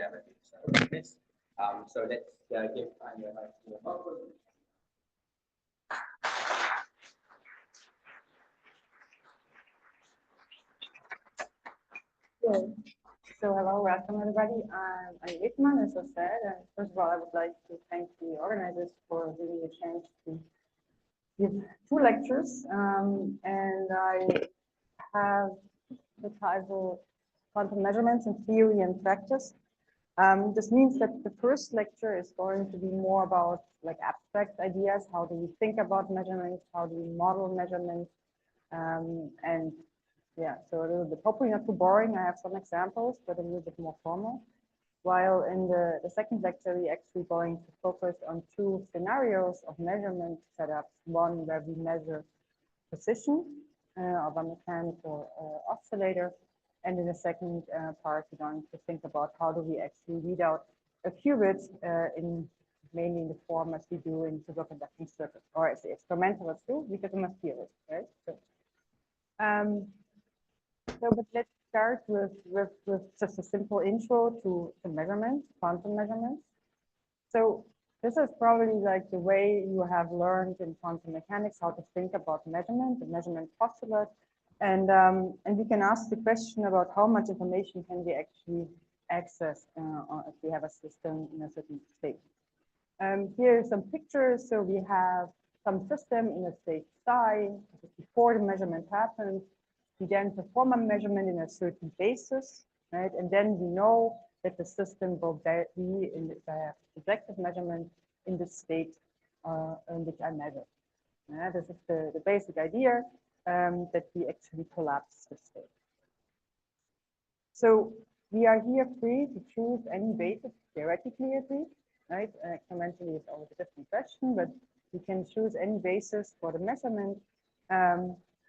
reality. So this, so let's give Anja a microphone. So hello, welcome everybody. I'm Metelmann, as I said, and first of all, I would like to thank the organizers for giving me a chance to give two lectures, and I have the title Quantum Measurements in Theory and Practice. This means that the first lecture is going to be more about like abstract ideas. How do we think about measurements? How do we model measurements? And yeah, so a little bit, hopefully not too boring. I have some examples, but a little bit more formal. While in the second lecture, we're actually going to focus on two scenarios of measurement setups. One where we measure position of a mechanical oscillator. And in the second part, we're going to think about how do we actually read out a qubit in mainly in the form as we do in superconducting circuits, or as the experimentalists do, because I'm a theorist, right? But let's start with just a simple intro to measurements, quantum measurements. So this is probably like the way you have learned in quantum mechanics how to think about measurement, the measurement postulate, and we can ask the question about how much information can we actually access if we have a system in a certain state. Here are some pictures. So we have some system in a state psi before the measurement happens. We then perform a measurement in a certain basis, right? And then we know that the system will be in the projective measurement in the state in which I measure. This is the basic idea that we actually collapse the state. So we are here free to choose any basis, theoretically at least, right? Experimentally is always a different question, but we can choose any basis for the measurement.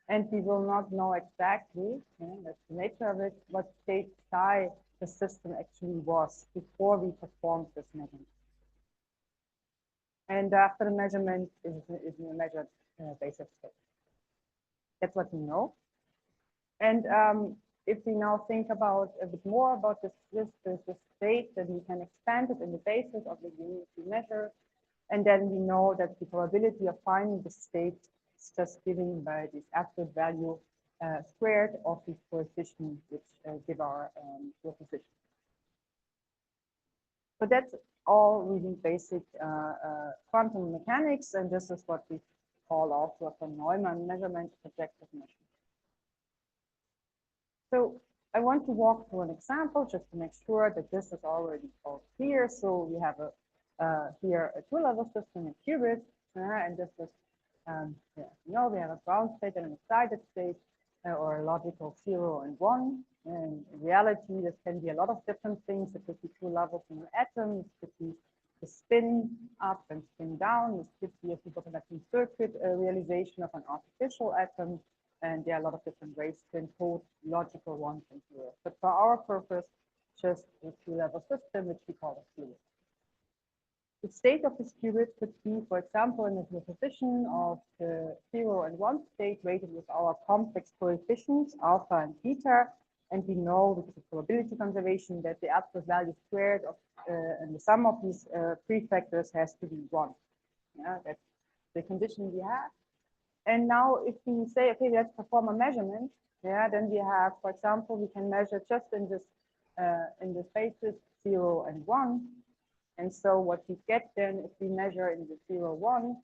And we will not know exactly, that's the nature of it, what state psi the system actually was before we performed this measurement. And after the measurement is a measured basis state. That's what we know. And if we now think about a bit more about this state, then we can expand it in the basis of the unit we measure. And then we know that the probability of finding the state is just given by this absolute value squared of these coefficients which give our position. So that's all really basic quantum mechanics, and this is what we call also a von Neumann measurement, projective measurement. So I want to walk through an example just to make sure that this is already all clear. So we have here a two-level system in qubits, and this is we have a ground state and an excited state, or a logical 0 and 1. And in reality, this can be a lot of different things. It could be two levels in an atom. It could be the spin up and spin down. This could be a superconducting circuit realization of an artificial atom. And there are a lot of different ways to encode logical ones and zeros. But for our purpose, just a two-level system, which we call a fluid. The state of this qubit could be, for example, in the position of the 0 and 1 state weighted with our complex coefficients, alpha and beta. And we know, because of probability conservation, that the absolute value squared of and the sum of these prefactors has to be 1. Yeah, that's the condition we have. And now if we say, okay, let's perform a measurement, yeah, then we have, for example, we can measure just in the spaces 0 and 1. And so what we get then, if we measure in the 0, 1,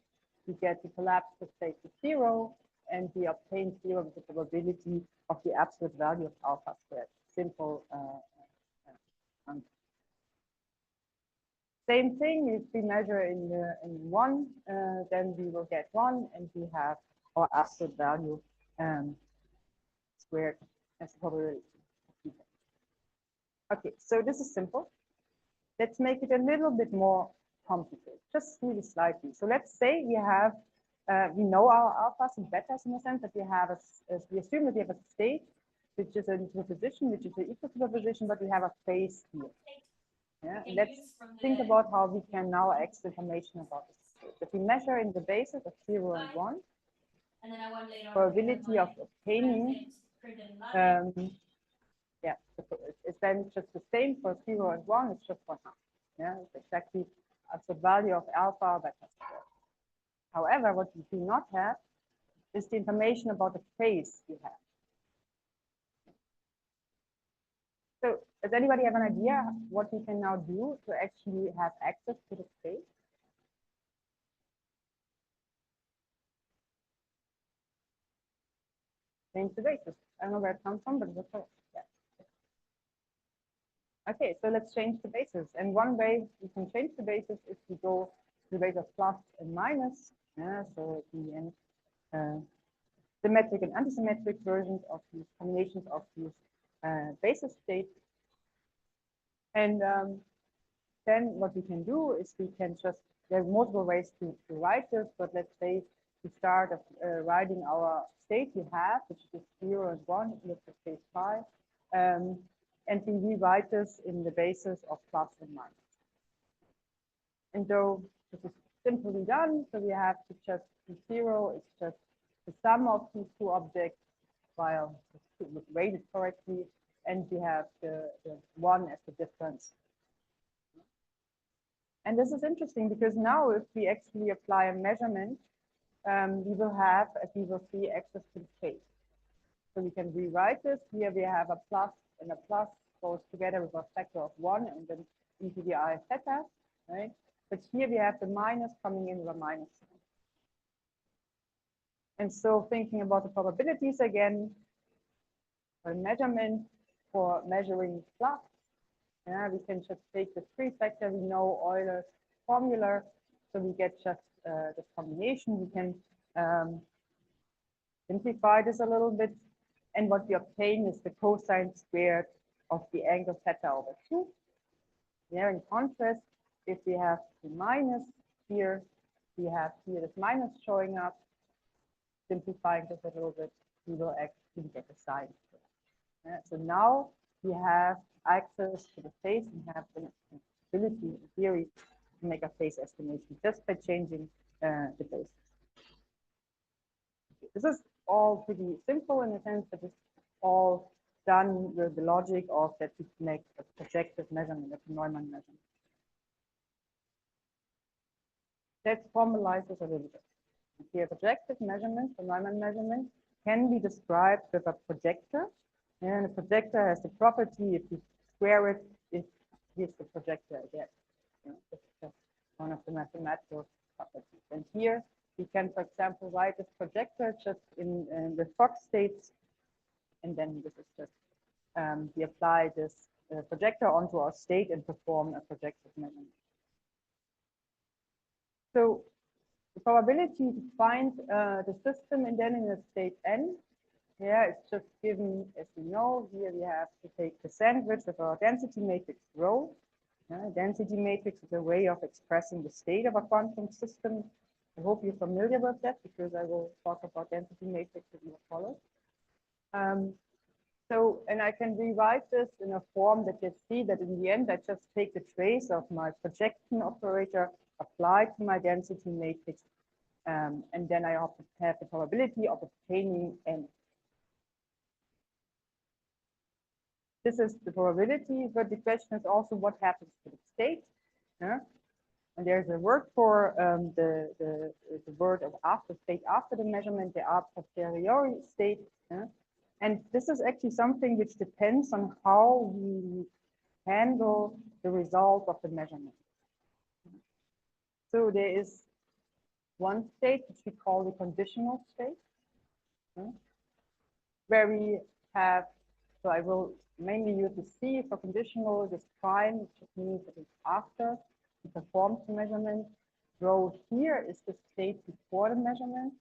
we get the collapse of state to 0, and we obtain 0 with the probability of the absolute value of alpha squared. Simple. Same thing, if we measure in 1, then we will get 1, and we have our absolute value squared as probability. Okay, so this is simple. Let's make it a little bit more complicated, just really slightly. So let's say we have, we know our alphas and betas in the sense that we have we assume that we have a state which is a superposition, which is an equal superposition, but we have a phase here. Yeah, and let's think about how we can now access information about this state. If we measure in the basis of 0 and 1, And then I want later on to get my probability of obtaining printed in Latin. the state, yeah, then we have, for example, we can measure in the 0 and 1, we get the collapse of state to 0, and yeah, it's then just the same for 0 and 1, it's just 1 half. Yeah, it's exactly absolute value of alpha beta squared. However, what we do not have is the information about the phase we have. So does anybody have an idea what we can now do to actually have access to the space? Change the basis. I don't know where it comes from, but it's okay. Yeah. Okay, so let's change the basis. And one way we can change the basis is to go to the base of plus and minus. Yeah, so the symmetric and antisymmetric versions of these combinations of these basis states. And then what we can do is we can just, there's multiple ways to write this, but let's say we start writing our state we have, which is 0 and 1, let's just say phi, and we rewrite this in the basis of plus and minus. And so this is simply done, so we have to just, 0 is just the sum of these two objects while it's weighted correctly, and we have the 1 as the difference. And this is interesting because now if we actually apply a measurement, we will have, as we will see, access to the space. So we can rewrite this. Here we have a plus, and a plus goes together with a factor of 1 and then into the I theta, right? But here we have the minus coming in with a minus sign. And so thinking about the probabilities again, a measurement for measuring flux, yeah, we can just take the 3 factor, we know Euler's formula, so we get just this combination. We can simplify this a little bit, and what we obtain is the cosine squared of the angle theta over 2. Yeah, in contrast, if we have the minus here, we have here this minus showing up. Simplifying this a little bit, we will actually get the sine. Yeah, so now we have access to the phase and have the ability, in theory, to make a phase estimation just by changing the basis. This is all pretty simple in the sense that it's all done with the logic of that we make a projective measurement, a Neumann measurement. Let's formalize this a little bit. Here, projective measurement, the Neumann measurement, can be described with a projector. And a projector has the property, if you square it, it gives the projector again. You know, this is just one of the mathematical properties. And here we can, for example, write this projector just in the Fock states, and then this is just we apply this projector onto our state and perform a projective measurement. So the probability to find the system and then in the state n, yeah, it's just given, as we know, here we have to take the sandwich of our density matrix rho. Density matrix is a way of expressing the state of a quantum system. I hope you're familiar with that because I will talk about density matrix in the follow. So, and I can rewrite this in a form that you see that in the end, I just take the trace of my projection operator applied to my density matrix, and then I have the probability of obtaining n. This is the probability, but the question is also what happens to the state. Yeah? And there's a word for the word of after state after the measurement, the a posteriori state. Yeah? And this is actually something which depends on how we handle the result of the measurement. So there is one state which we call the conditional state, where we have, so I will mainly use the C for conditional, this prime, which means that it's after we perform the measurement. Rho here is the state before the measurement.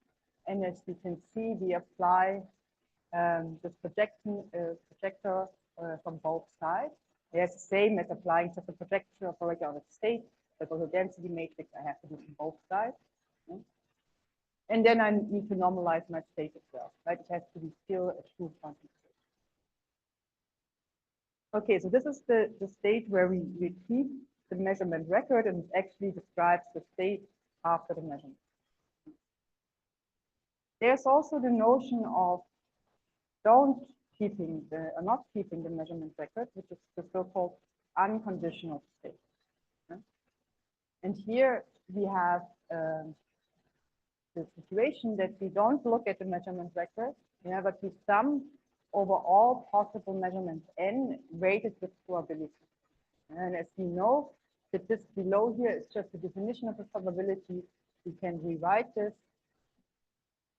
And as you can see, we apply this projector from both sides. It's the same as applying just a projection operator on its state, but for the density matrix, I have to do it from both sides. And then I need to normalize my state as well, right? It has to be still a true quantum state. Okay, so this is the state where we repeat the measurement record, and it actually describes the state after the measurement. There's also the notion of don't keeping the measurement record, which is the so-called unconditional state. And here we have the situation that we don't look at the measurement record, but we sum over all possible measurements n weighted with probability. And as we know, that this below here is just the definition of the probability. We can rewrite this,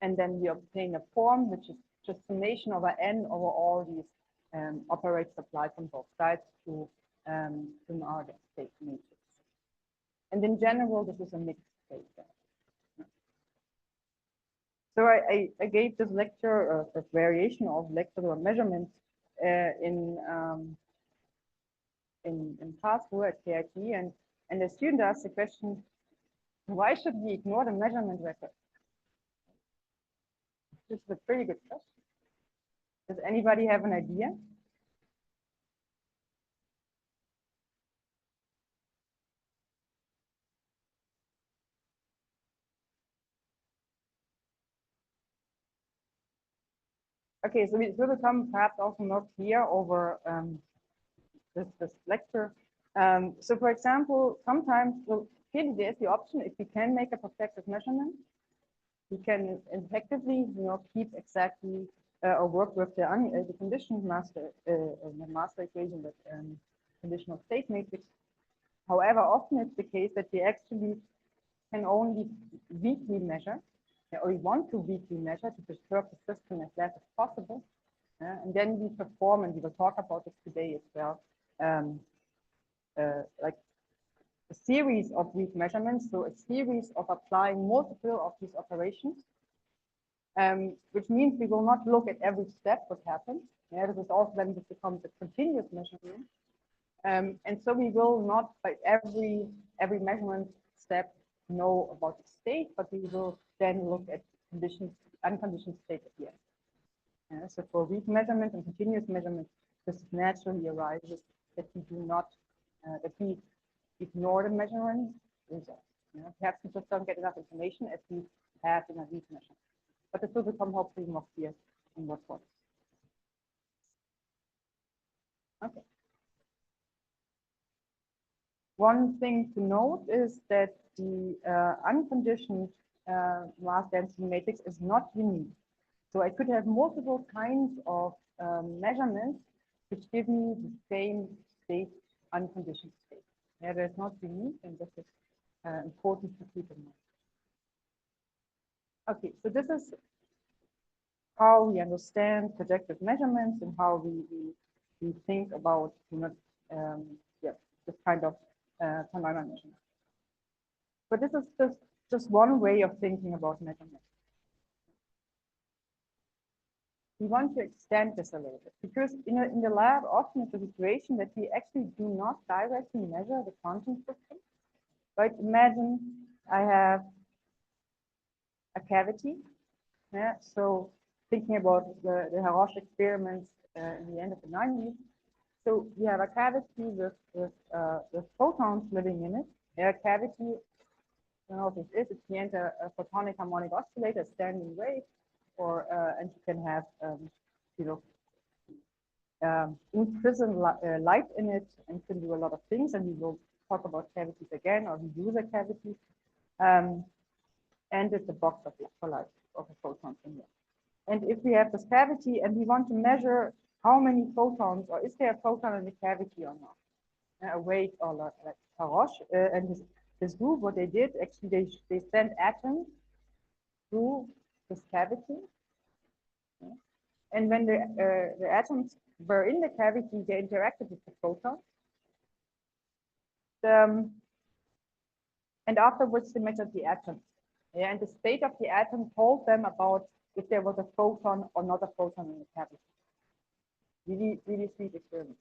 and then we obtain a form which is just summation over n over all these operators applied from both sides to an ordered state matrix. And in general, this is a mixed state. So I gave this lecture, a variation of lecture on measurement in Karlsruhe at KIT, and the student asked the question, why should we ignore the measurement record? This is a pretty good question. Does anybody have an idea? Okay, so it will become perhaps also more clear over this lecture. So for example, sometimes, well, clearly there's the option, if we can make a perfective measurement, we can effectively, keep exactly or work with the conditioned master equation, that conditional state matrix. However, often it's the case that we actually can only weakly measure, or we want to weakly measure to disturb the system as less as possible. And then we perform, and we will talk about this today as well, like a series of weak measurements, so a series of applying multiple of these operations, which means we will not look at every step what happens. This is also then this becomes a continuous measurement. And so we will not by every measurement step know about the state, but we will then look at unconditioned state at the end. So for weak measurement and continuous measurement, this naturally arises that we do not, that we ignore the measurement results. Perhaps we just don't get enough information as we have in a weak measurement. But this will become hopefully more clear in what form. Okay. One thing to note is that the unconditioned mass density matrix is not unique. So I could have multiple kinds of measurements which give me the same state, unconditioned state. That's not unique, and this is important to keep in mind. Okay, so this is how we understand projective measurements and how we think about this kind of Metelmann measurement. But this is just one way of thinking about measurement. We want to extend this a little bit because in the lab often it's a situation that we actually do not directly measure the quantum system. Right? Imagine I have a cavity. So thinking about the Harosh experiments in the end of the 90s. So we have a cavity with photons living in it. A cavity, I don't know if this is, it's the end a photonic harmonic oscillator, standing wave, or and you can have imprisoned light in it and can do a lot of things. And we will talk about cavities again, or we use a cavity. And it's a box of light of a photon in there. And if we have this cavity and we want to measure how many photons, or is there a photon in the cavity or not, a weight or like Harosh and this group, what they did actually, they sent atoms through this cavity, and when the atoms were in the cavity, they interacted with the photon, and afterwards they measured the atoms. And the state of the atom told them about if there was a photon or not a photon in the cavity. Really sweet experiment.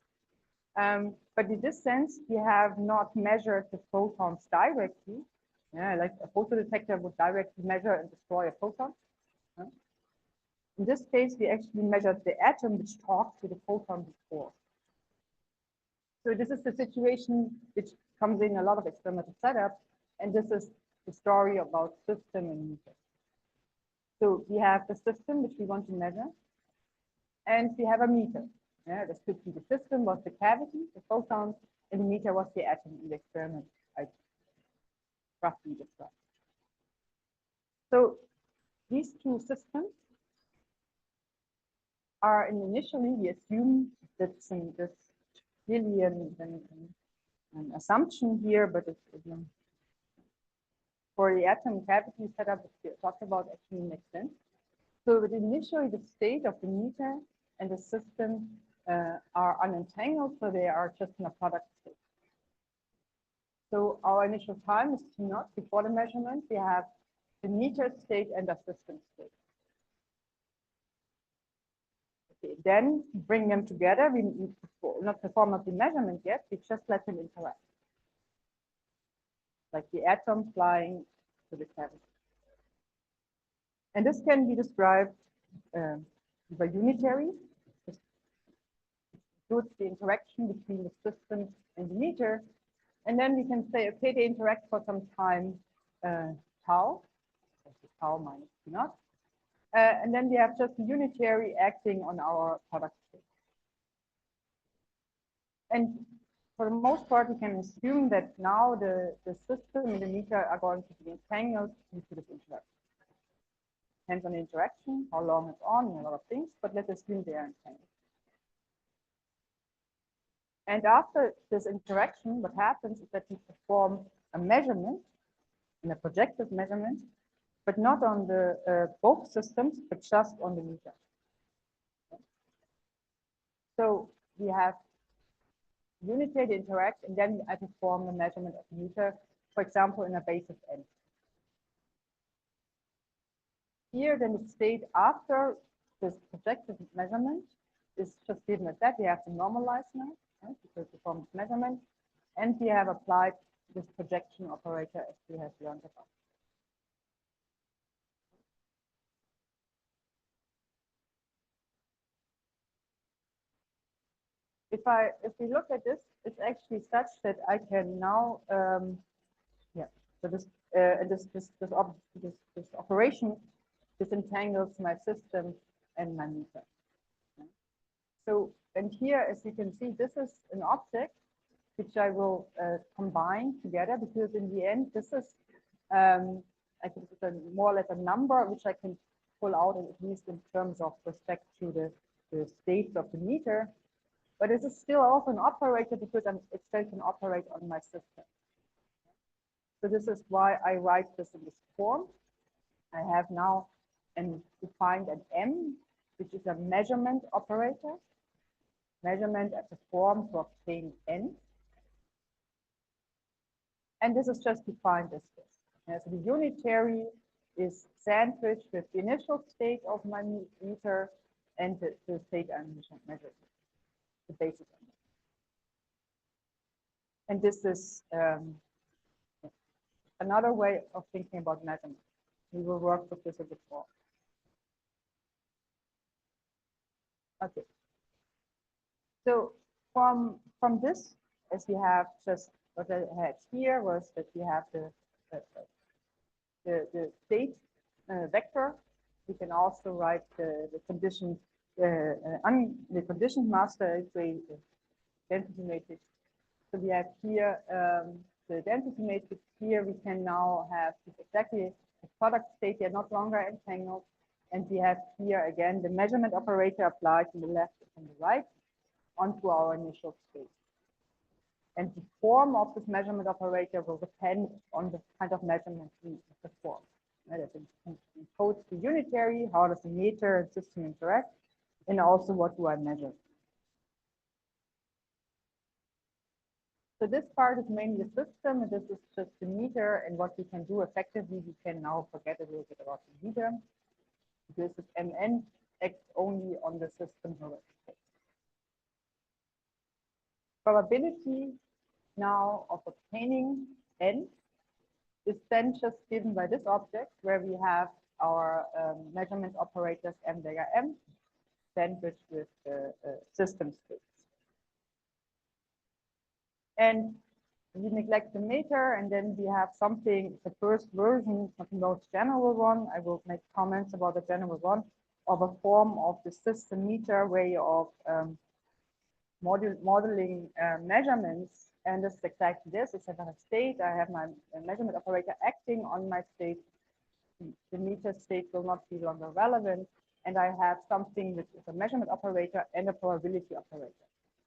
But in this sense, we have not measured the photons directly. Like a photodetector would directly measure and destroy a photon. In this case, we actually measured the atom which talked to the photon before. So this is the situation which comes in a lot of experimental setups, and this is the story about system and meter. So we have the system which we want to measure, and we have a meter. Yeah, this could be the system was the cavity, the photons, and the meter was the atom in the experiment I roughly described. So these two systems are initially, we assume that this really an assumption here, but it's for the atom cavity setup that we talked about actually makes sense. So that initially the state of the meter and the system are unentangled, so they are just in a product state. So our initial time is T0 before the measurement. We have the meter state and the system state. Okay, then bring them together. We not perform the measurement yet. We just let them interact, like the atom flying to the cavity. And this can be described by unitary. This includes the interaction between the system and the meter. And then we can say, okay, they interact for some time, tau, tau minus T0. And then we have just a unitary acting on our product state. And for the most part, we can assume that now the system and the meter are going to be entangled due to this interaction. Depends on the interaction, how long it's on, and a lot of things, but let's assume they are entangled. And after this interaction, what happens is that we perform a measurement, and a projective measurement, but not on the both systems, but just on the meter. So we have unitary interact, and then I perform the measurement of the meter, for example, in a base of n. Here, then the state after this projective measurement is just given as that. We have to normalize now, right, because we perform this measurement, and we have applied this projection operator as we have learned about. If we look at this, it's actually such that I can now, yeah. So this operation disentangles my system and my meter. So, and here, as you can see, this is an object which I will combine together, because in the end, this is, I think it's more or less a number which I can pull out, at least in terms of respect to the states of the meter. But this is still also an operator, because it still can operate on my system. So this is why I write this in this form. I have now defined an M, which is a measurement operator. Measurement as a form to obtain N. And this is just defined as this. So the unitary is sandwiched with the initial state of my meter and the state I'm measuring. The basis. And this is another way of thinking about measurement. We will work with this a bit more. Okay. So from this, as we have just what I had here was that we have the state vector. We can also write the condition. The conditioned master is a density matrix. So we have here the density matrix. Here we can now have exactly the product state. They are not longer entangled, and we have here again the measurement operator applied from the left and the right onto our initial state. And the form of this measurement operator will depend on the kind of measurement we perform. It encodes the unitary, how does the meter and system interact, and also what do I measure. So this part is mainly the system, and this is just the meter, and what we can do effectively, we can now forget a little bit about the meter. This is Mn acts only on the system heuristics. Probability now of obtaining N is then just given by this object, where we have our measurement operators M vega M, sandwiched with the system states. And we neglect the meter, and then we have something, the first version, not the most general one. I will make comments about the general one. of a form of the system meter way of modeling measurements. And this is exactly this. It's a state. I have my measurement operator acting on my state. The meter state will not be longer relevant. And I have something which is a measurement operator and a probability operator.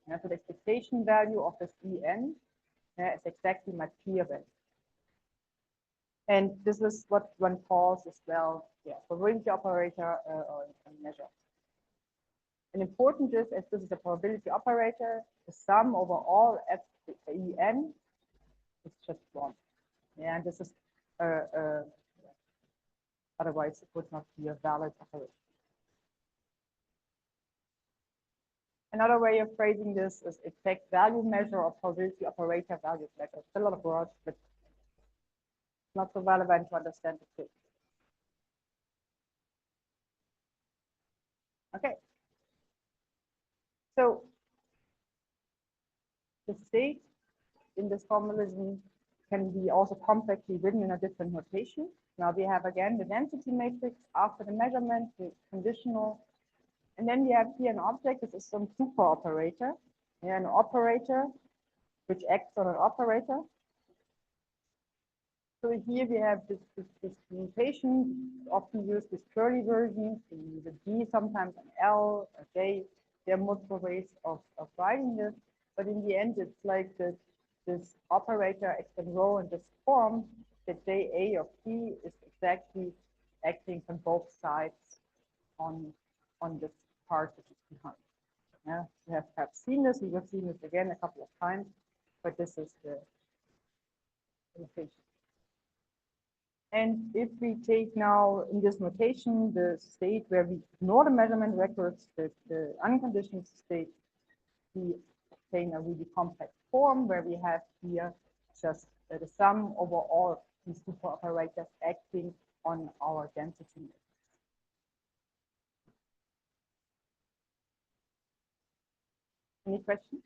And so the expectation value of this En is exactly my clear value. And this is what one calls as well, probability operator or measure. And important is, as this is a probability operator, the sum over all En is just one. Yeah, and this is otherwise it would not be a valid operation. Another way of phrasing this is exact value measure or probability operator value measure. It's a lot of words, but not so relevant to understand the case. Okay. So the state in this formalism can be also complexly written in a different notation. Now we have again the density matrix after the measurement, the conditional, and then we have here an object. This is some super operator, an operator which acts on an operator. So here we have this notation, often used this curly version, the D, sometimes an L, a J. There are multiple ways of writing this, but in the end, it's like this operator X and rho in this form that JA of P is exactly acting from both sides on this part which is behind. Yeah, we have seen this. We will see this again a couple of times, but this is the notation. And if we take now in this notation the state where we ignore the measurement records, the unconditioned state, we obtain a really complex form where we have here just the sum over all these super operators acting on our density. Any questions?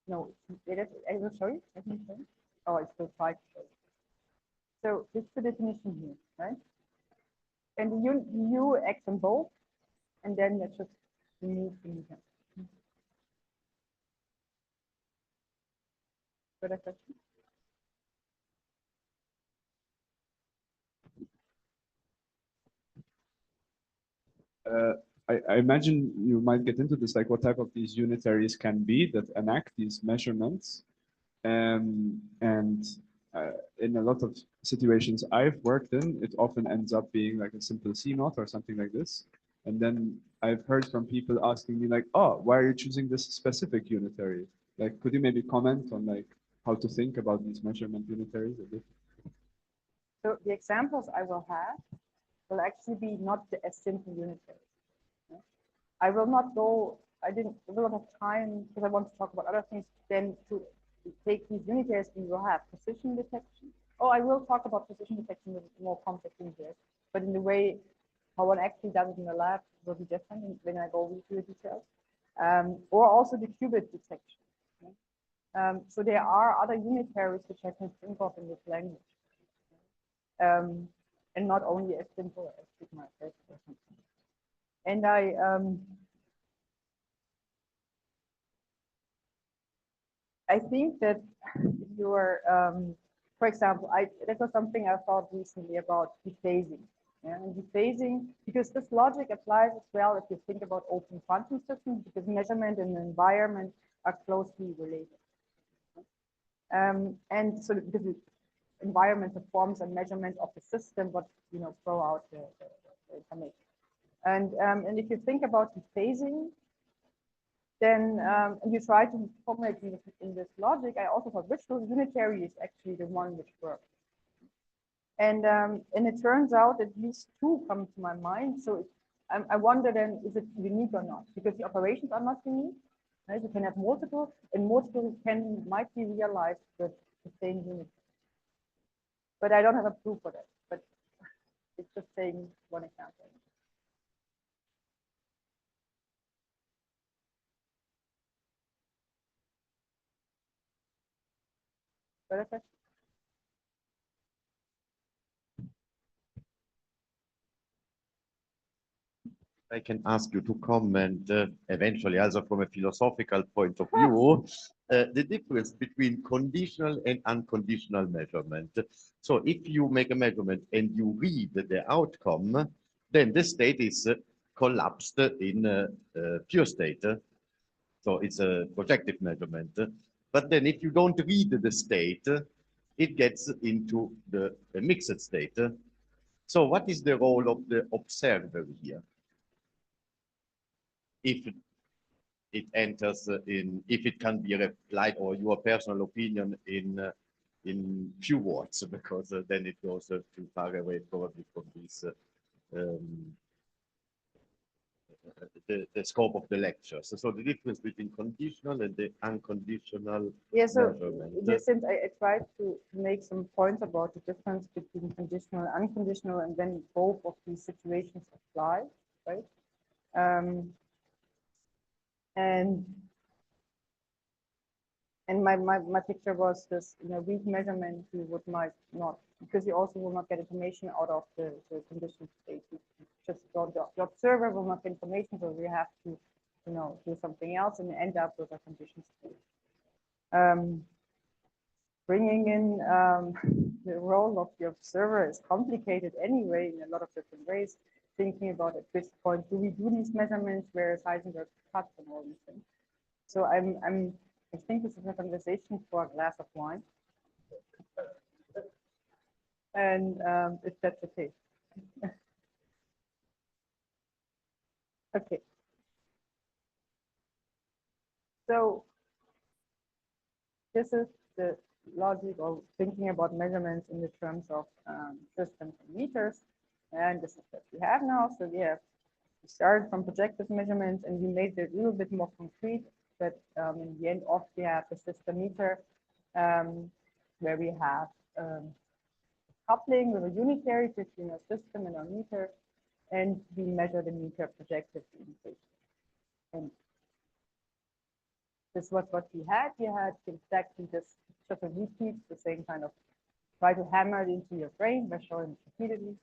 No, I will show you. Let me show you. Oh, it's still try to show you. So this is the definition here, right? And you X on both, and then let's just remove the meter. Further question? I imagine you might get into this, like what type of these unitaries can be that enact these measurements. And in a lot of situations I've worked in, it often ends up being like a simple C naught or something like this. And then I've heard from people asking me like, oh, why are you choosing this specific unitary? Like, could you maybe comment on like how to think about these measurement unitaries a bit? So the examples I will have will actually be not as simple unitaries. I will not go, I will not have time because I want to talk about other things. Then to take these unitaries, we will have position detection. Oh, I will talk about position detection with more complex unitaries, but in the way how one actually does it in the lab will be different when I go into the details. Or also the qubit detection. So there are other unitaries which I can think of in this language. And not only as simple as sigma S or something. And I think that your, for example, that was something I thought recently about dephasing. Yeah, and dephasing, because this logic applies as well if you think about open quantum systems, because measurement and environment are closely related. And so because environment performs a measurement of the system, but throw out the information. And if you think about dephasing, then you try to formulate in this logic. I also thought which unitary is actually the one which works. And it turns out at least two come to my mind. So I wonder then, is it unique or not? Because the operations are not unique. Right? You can have multiple, and multiple might be realized with the same unit. But I don't have a proof for that. But it's just saying one example. Better? I can ask you to comment eventually, also from a philosophical point of view, the difference between conditional and unconditional measurement. So if you make a measurement and you read the outcome, then the state is collapsed in a pure state. So it's a projective measurement. But then if you don't read the state, it gets into the mixed state. So what is the role of the observer here? If it enters if it can be replied or your personal opinion in few words, because then it goes too far away probably from this um, the scope of the lectures. So the difference between conditional and the unconditional measurement. Since I tried to make some points about the difference between conditional and unconditional, and then both of these situations apply, right? And my picture was this, weak measurement you might not, because you also will not get information out of the conditioned state. Just the observer will not get information, so we have to, do something else and end up with a conditioned state. Bringing in the role of the observer is complicated anyway in a lot of different ways. Thinking about at this point, do we do these measurements where Heisenberg cuts and all these things? So I think this is a conversation for a glass of wine. And if that's okay. Okay. So this is the logic of thinking about measurements in the terms of systems and meters. And this is what we have now. So we started from projective measurements and we made it a little bit more concrete. But in the end of we have the system meter where we have coupling with a unitary between a system and a meter, and we measure the meter projectively. And this was what we had. We had exactly this, just a repeat, the same kind of try to hammer it into your brain by showing it repeatedly.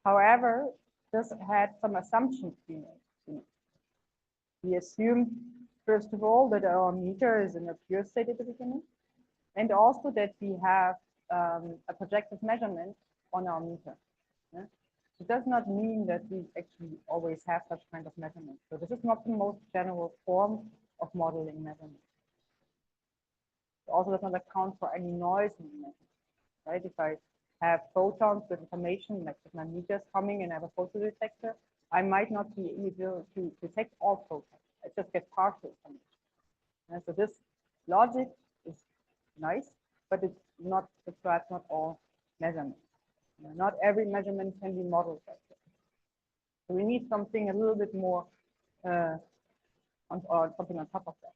However, this had some assumptions we made. We assumed, first of all, that our meter is in a pure state at the beginning, and also that we have a projective measurement on our meter. Yeah? It does not mean that we actually always have such kind of measurement. So this is not the most general form of modeling measurement. It also does not account for any noise in the measurement, right? If I have photons with information, like if my meter is coming and I have a photodetector, I might not be able to detect all photons. I just get partial information. And so this logic is nice, but it's not describes not all measurements. Not every measurement can be modeled like this. So we need something a little bit more or something on top of that.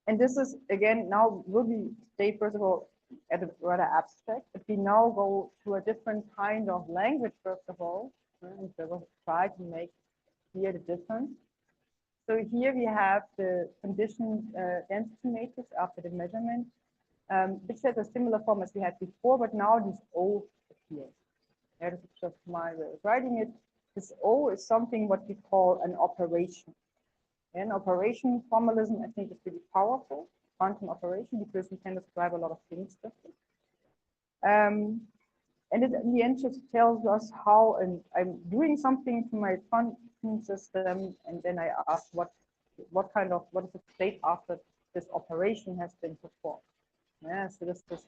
And this is again now will be stay first of all at a rather abstract, but we now go to a different kind of language first of all, and so we'll try to make clear the difference. So here we have the conditioned density matrix after the measurement, which has a similar form as we had before, but now this O appears. Yeah, this is just my way of writing it. This O is something what we call an operation. An operation formalism, I think, is really powerful, quantum operation, because we can describe a lot of things with it. And it in the end just tells us how, and I'm doing something to my quantum system, and then I ask what is the state after this operation has been performed. Yeah, so this is,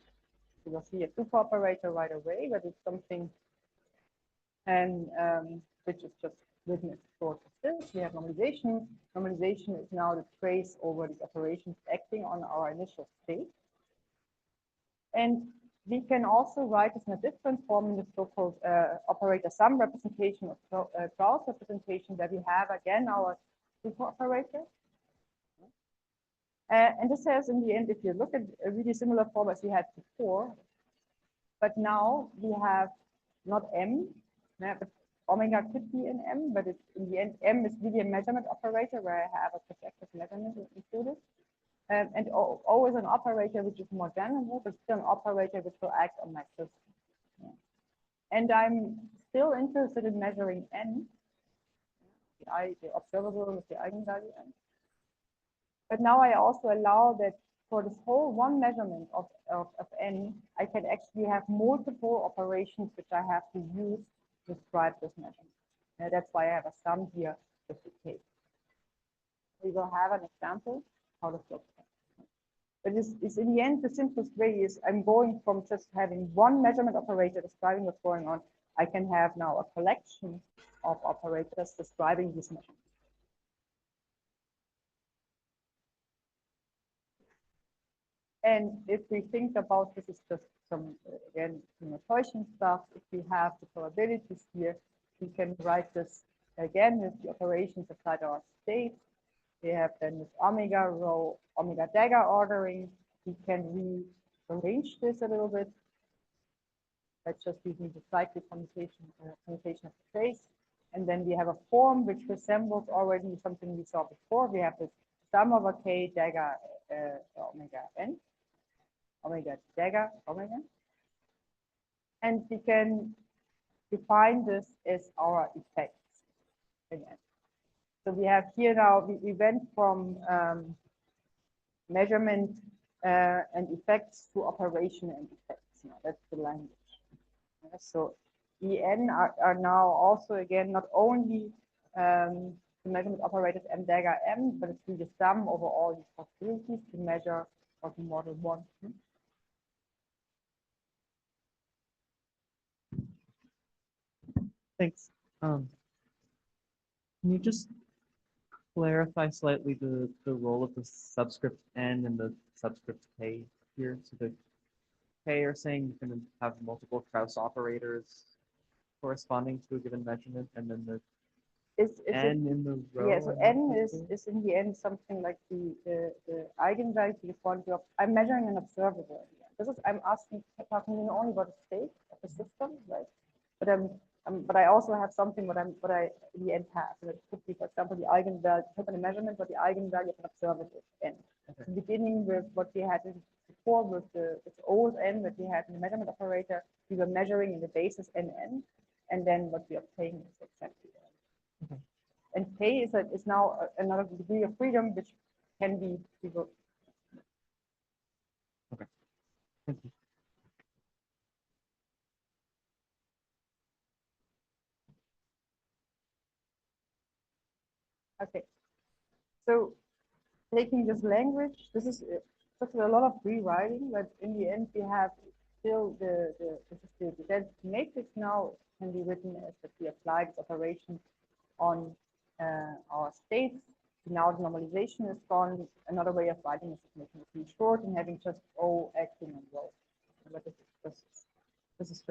you will see a super operator right away, but it's something, and which is just written as short as this. We have normalization. Normalization is now the trace over these operations acting on our initial state. And we can also write this in a different form in the so-called operator sum representation of Gauss representation, where we have again our super operator. And this says in the end, if you look at a really similar form as we had before, but now we have not M, but omega could be an M, but it's in the end, M is really a measurement operator where I have a projective measurement included. and always an operator which is more general, but still an operator which will act on my system. Yeah. And I'm still interested in measuring n, the observable with the eigenvalue n. But now I also allow that for this whole one measurement of n, I can actually have multiple operations which I have to use to describe this measurement. That's why I have a sum here with the k. We will have an example how this looks like. But it's in the end, the simplest way is I'm going from just having one measurement operator describing what's going on. I can have now a collection of operators describing this measurement. And if we think about this is just some, again, notation stuff, if we have the probabilities here, we can write this again with the operations applied to our state. We have then this omega row, omega dagger ordering. We can rearrange this a little bit. Let's just using the cyclic commutation of the trace. And then we have a form which resembles already something we saw before. We have this sum over k dagger omega n, omega dagger omega. And we can define this as our effects again. So we have here now, we went from measurement and effects to operation and effects. Now that's the language. So En are now also again not only the measurement operators m dagger m, but it's really the sum over all these possibilities to measure what the model wants. Thanks. Can you just clarify slightly the role of the subscript n and the subscript k here? So the k are saying you can have multiple Krauss operators corresponding to a given measurement, and then the n in the row. Yeah, so n is in the end something like the eigenvalue to the quantity of. I'm measuring an observable. This is talking only about the state of the system, right? But I also have something what I in the end have. So it could be, for example, the eigenvalue, not a measurement, but the eigenvalue of an observable n. Okay. So beginning with what we had before with this old n that we had in the measurement operator, we were measuring in the basis nn, and then what we obtain is exactly that. Okay. And k is now another degree of freedom which can be revoked. Okay. Thank you. Okay, so taking this language, this is just a lot of rewriting, but in the end we have still the density matrix now can be written as that we apply this operation on our states. Now the normalization is gone. Another way of writing is making it too short and having just O acting on rho. But this is just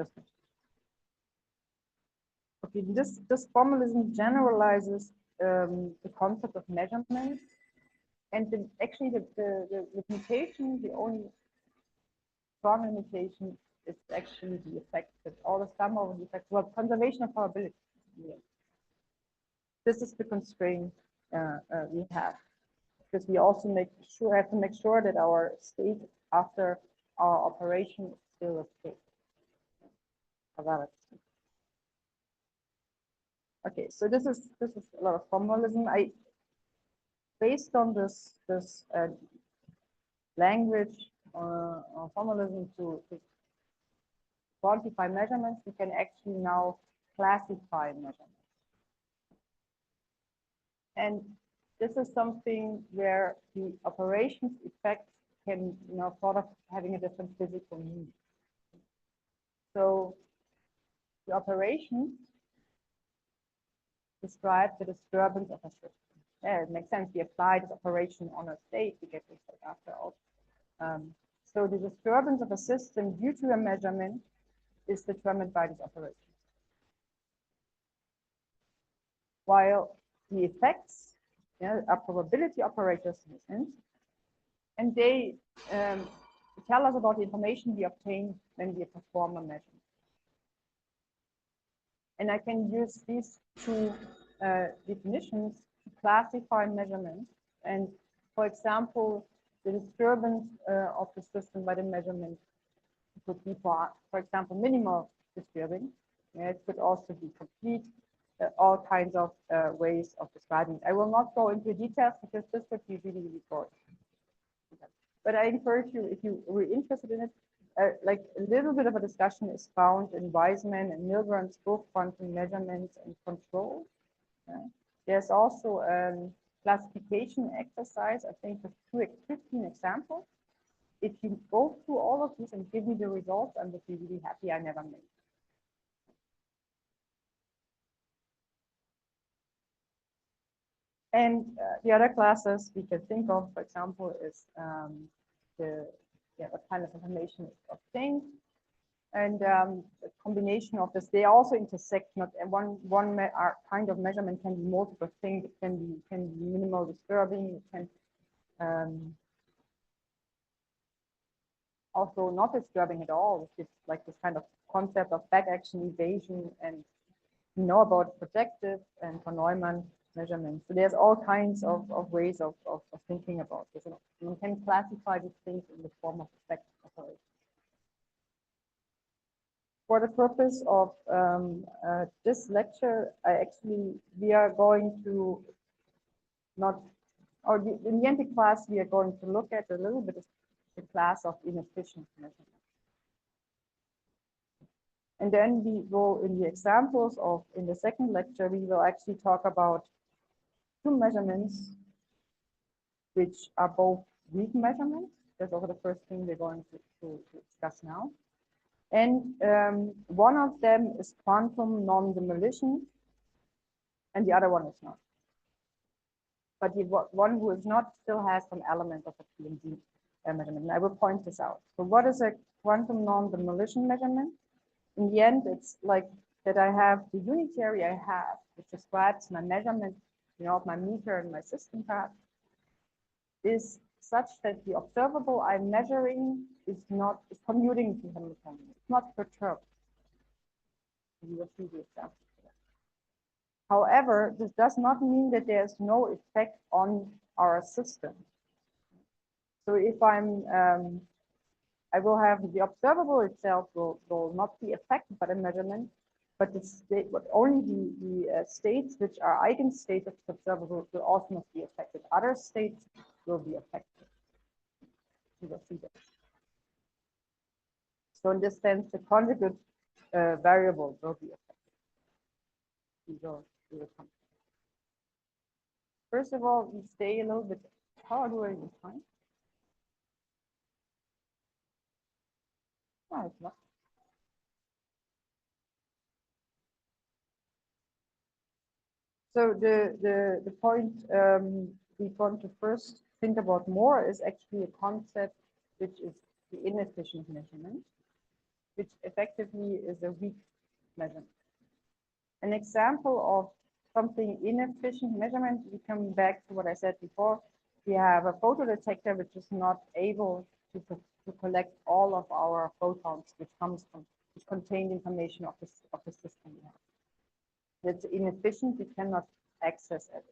okay. This formalism generalizes the concept of measurement, and actually the limitation, the only strong limitation is actually the effect that all the sum of the effects, well, conservation of probability. Yeah. This is the constraint we have, because we also have to make sure that our state after our operation is still a state. Okay, so this is a lot of formalism. Based on this language or formalism to quantify measurements, we can actually now classify measurements. And this is something where the operations effects can, sort of having a different physical meaning. So the operations describe the disturbance of a system. Yeah, it makes sense. We apply this operation on a state, we get this after all. So the disturbance of a system due to a measurement is determined by this operation. While the effects are probability operators in a sense, and they tell us about the information we obtain when we perform a measurement. And I can use these two definitions to classify measurements. And for example, the disturbance of the system by the measurement could be, for example, minimal disturbing. Yeah, it could also be complete, all kinds of ways of describing it. I will not go into details because this would be really, really boring. But I encourage you, if you were interested in it, like a little bit of a discussion is found in Wiseman and Milgram's book, Quantum Measurements and Control. There's also a classification exercise, I think, with 15 examples. If you go through all of these and give me the results, I would be really happy. I never made. And the other classes we can think of, for example, is what kind of information is obtained, and the combination of this. They also intersect. Not one kind of measurement can be multiple things. It can be minimal disturbing. It can also not disturbing at all, which is like this kind of concept of back action evasion, and we know about projective and von Neumann measurements. So there's all kinds of ways of thinking about this. And you can classify these things in the form of effect operation. For the purpose of this lecture, we are going to in the end class, we are going to look at a little bit of the class of inefficient measurements. And then we go in the examples in the second lecture, we will actually talk about two measurements which are both weak measurements. That's also the first thing we're going to discuss now. And one of them is quantum non-demolition, and the other one is not. But the one who is not still has some element of a PMD measurement. And I will point this out. So what is a quantum non-demolition measurement? In the end, it's like that I have the unitary I have, which describes my measurement, of my meter and my system path, is such that the observable I'm measuring is commuting to Hamiltonian. It's not perturbed. You will see the example. However, this does not mean that there's no effect on our system. So if I will have the observable itself will not be affected by the measurement, but only the states which are eigenstates of the observable will also not be affected. Other states will be affected. You will see that. So in this sense, the conjugate variable will be affected. We will come. First of all, we stay a little bit. How do I use time? No, it's not. So the point we want to first think about more is actually a concept which is the inefficient measurement, which effectively is a weak measurement. An example of something inefficient measurement, we come back to what I said before. We have a photodetector which is not able to collect all of our photons, which contain information of the system we have. That's inefficient, we cannot access it.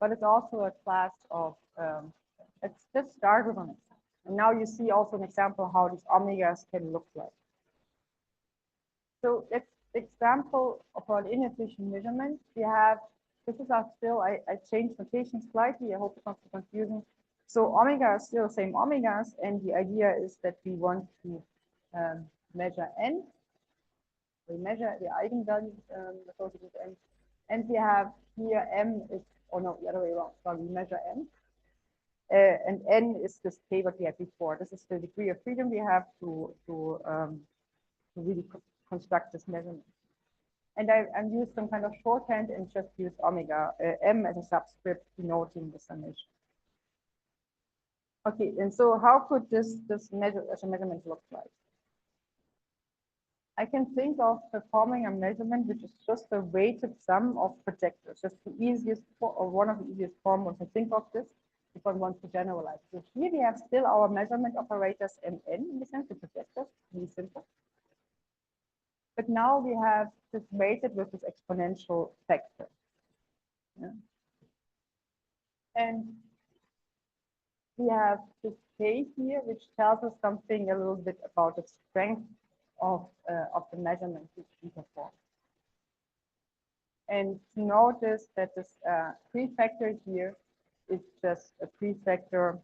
But it's also a class of, let's just start with an example. And now you see also an example how these omegas can look like. So let's example of an inefficient measurement. We have, this is our still, I changed notation slightly, I hope it's not too confusing. So omega are still the same omegas, and the idea is that we want to measure n. We measure the eigenvalue associated with n. And we have here m is, oh no, the other way around. So we measure n. And n is this k what we had before. This is the degree of freedom we have to really construct this measurement. And I've used some kind of shorthand and just used omega, m as a subscript denoting the summation. Okay, and so how could this measurement look like? I can think of performing a measurement which is just a weighted sum of projectors. Just the easiest, or one of the easiest forms to think of this if one wants to generalize. So here we have still our measurement operators mn in the sense, the projectors, really simple. But now we have this weighted with this exponential factor. Yeah. And we have this K here, which tells us something a little bit about the strength of the measurement which we perform. And to notice that this prefactor here is just a prefactor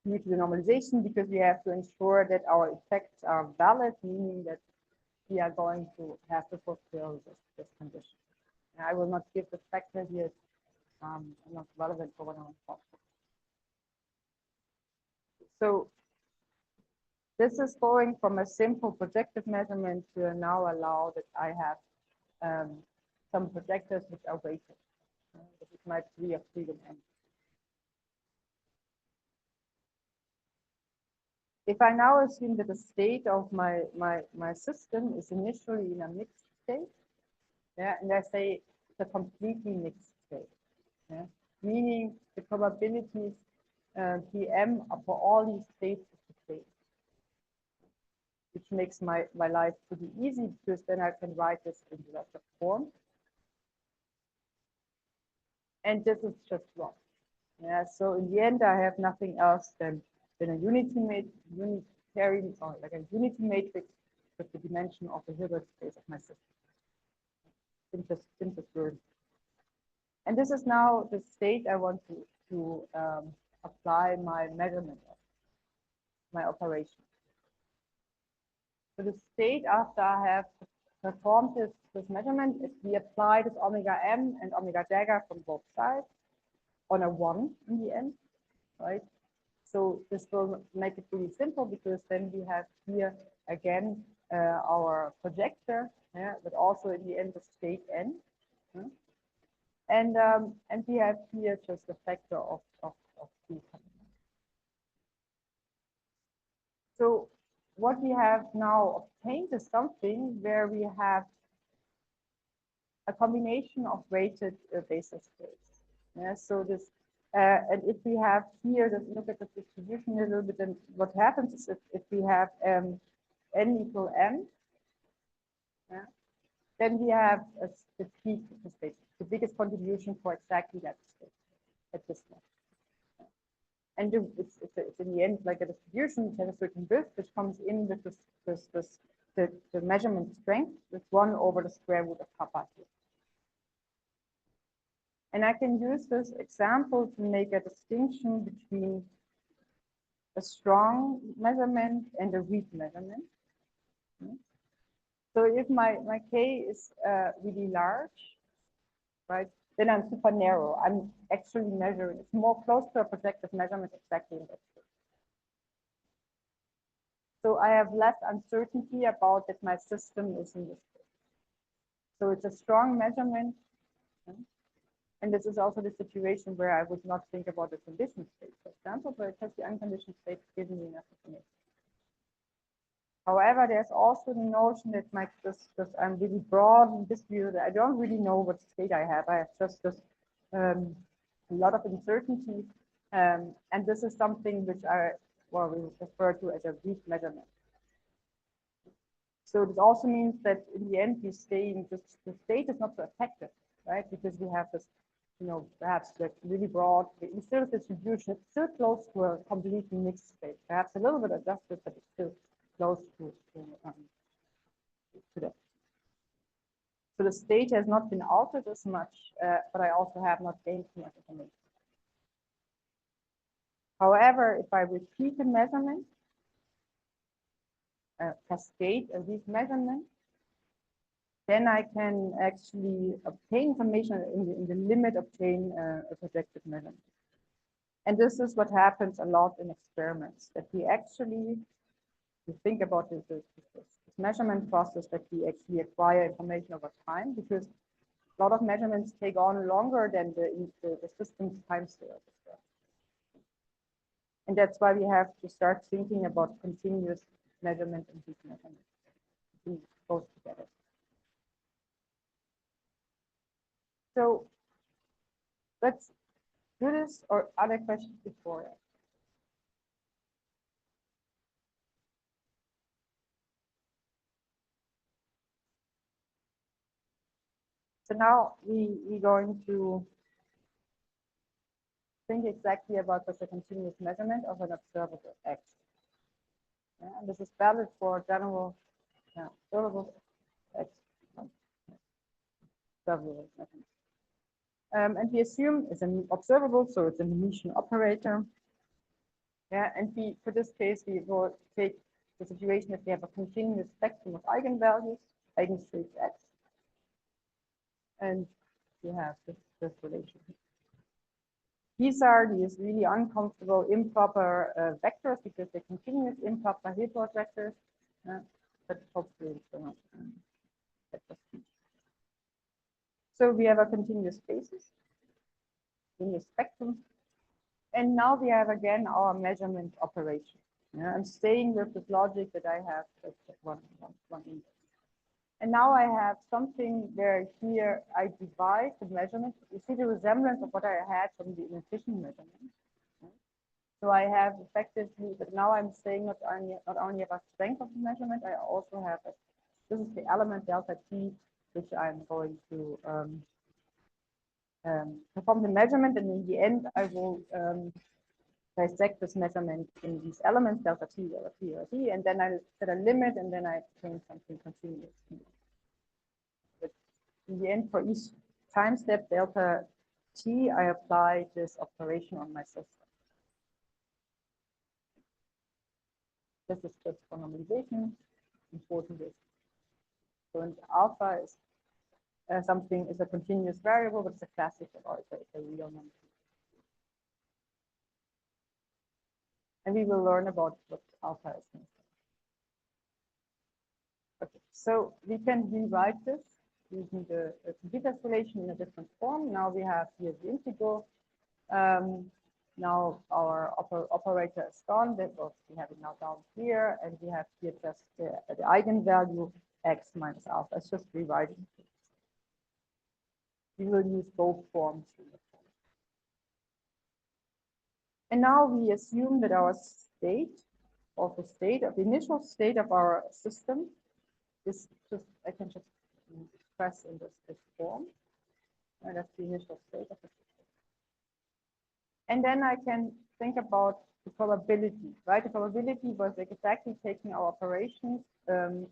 due to the normalization, because we have to ensure that our effects are valid, meaning that we are going to have to fulfill this condition. And I will not give the factor here, it's not relevant for what I'm talking about. So this is going from a simple projective measurement to now allow that I have some projectors which are weighted. This is my degree of freedom n. If I now assume that the state of my system is initially in a mixed state, yeah, and I say it's a completely mixed state, yeah, meaning the probabilities Pm for all these states is the same, which makes my life pretty easy, because then I can write this in the vector form. And this is just wrong. Yeah, so in the end, I have nothing else than a unitary, or like a unity matrix with the dimension of the Hilbert space of my system. Simplest word. And this is now the state I want to apply my measurement of, my operation. So the state after I have performed this measurement is we apply this omega m and omega dagger from both sides on a 1 in the end, right? So this will make it really simple, because then we have here again our projector, yeah, but also in the end the state n, yeah? And we have here just a factor of t. So what we have now obtained is something where we have a combination of weighted basis space. Yeah, so this, and if we have here, let's look at the distribution a little bit, and what happens is if we have n equal m, yeah, then we have the peak of the space, the biggest contribution for exactly that space at this point. And it's in the end like a distribution, it has a certain width, which comes in with the measurement strength with 1 over the square root of kappa here. And I can use this example to make a distinction between a strong measurement and a weak measurement. So if my K is really large, right, then I'm super narrow. I'm actually measuring. It's more close to a projective measurement exactly in that case. So I have less uncertainty about that my system is in this case. So it's a strong measurement. And this is also the situation where I would not think about the condition state, for example, but because the unconditioned state gives me enough information. However, there's also the notion that I'm really broad and distributed. I don't really know what state I have. I have just this a lot of uncertainty. And this is something which we refer to as a weak measurement. So this also means that in the end, we stay in the state is not so effective, right? Because we have this, perhaps like really broad, we still distribution, it's still close to a completely mixed state, perhaps a little bit adjusted, but it's still close to that. So the state has not been altered as much, but I also have not gained too much information. However, if I repeat the measurement, cascade a weak measurement, then I can actually obtain information in the limit, obtain a projective measurement. And this is what happens a lot in experiments, that we actually, to think about this measurement process, that we actually acquire information over time, because a lot of measurements take on longer than the system's time scale. And that's why we have to start thinking about continuous measurement and weak measurement, both together. So let's do this, or other questions before that? So now we're going to think exactly about such a continuous measurement of an observable X. Yeah, and this is valid for general observable X. Observable measurement. And we assume it's an observable, so it's a Hermitian operator. Yeah, and for this case, we will take the situation if we have a continuous spectrum of eigenvalues, eigenstates X, and we have this relation. These are these really uncomfortable, improper vectors because they're continuous, improper Hilbert vectors, but hopefully it's not vector. So we have a continuous basis in the spectrum. And now we have again our measurement operation. Yeah, I'm staying with this logic that I have one index. And now I have something where here I divide the measurement. You see the resemblance of what I had from the inefficient measurement. So I have effectively, but now I'm saying not only about strength of the measurement, I also have this is the element delta t, which I'm going to perform the measurement, and in the end I will dissect this measurement in these elements delta t, delta t, delta t, and then I set a limit, and then I obtain something continuous. But in the end, for each time step delta t, I apply this operation on my system. This is just for normalization. Important is so and alpha is something is a continuous variable, but it's a classical or it's a real number. And we will learn about what alpha is. Okay, so we can rewrite this using the computer relation in a different form. Now we have here the integral. Now our operator is gone. Therefore, we have it now down here, and we have here just the eigenvalue x minus alpha. It's just rewriting. We will use both forms. And now we assume that our state, or the initial state of our system, is just, I can just express in this form. And that's the initial state of the system. And then I can think about the probability, right? The probability was exactly taking our operations, the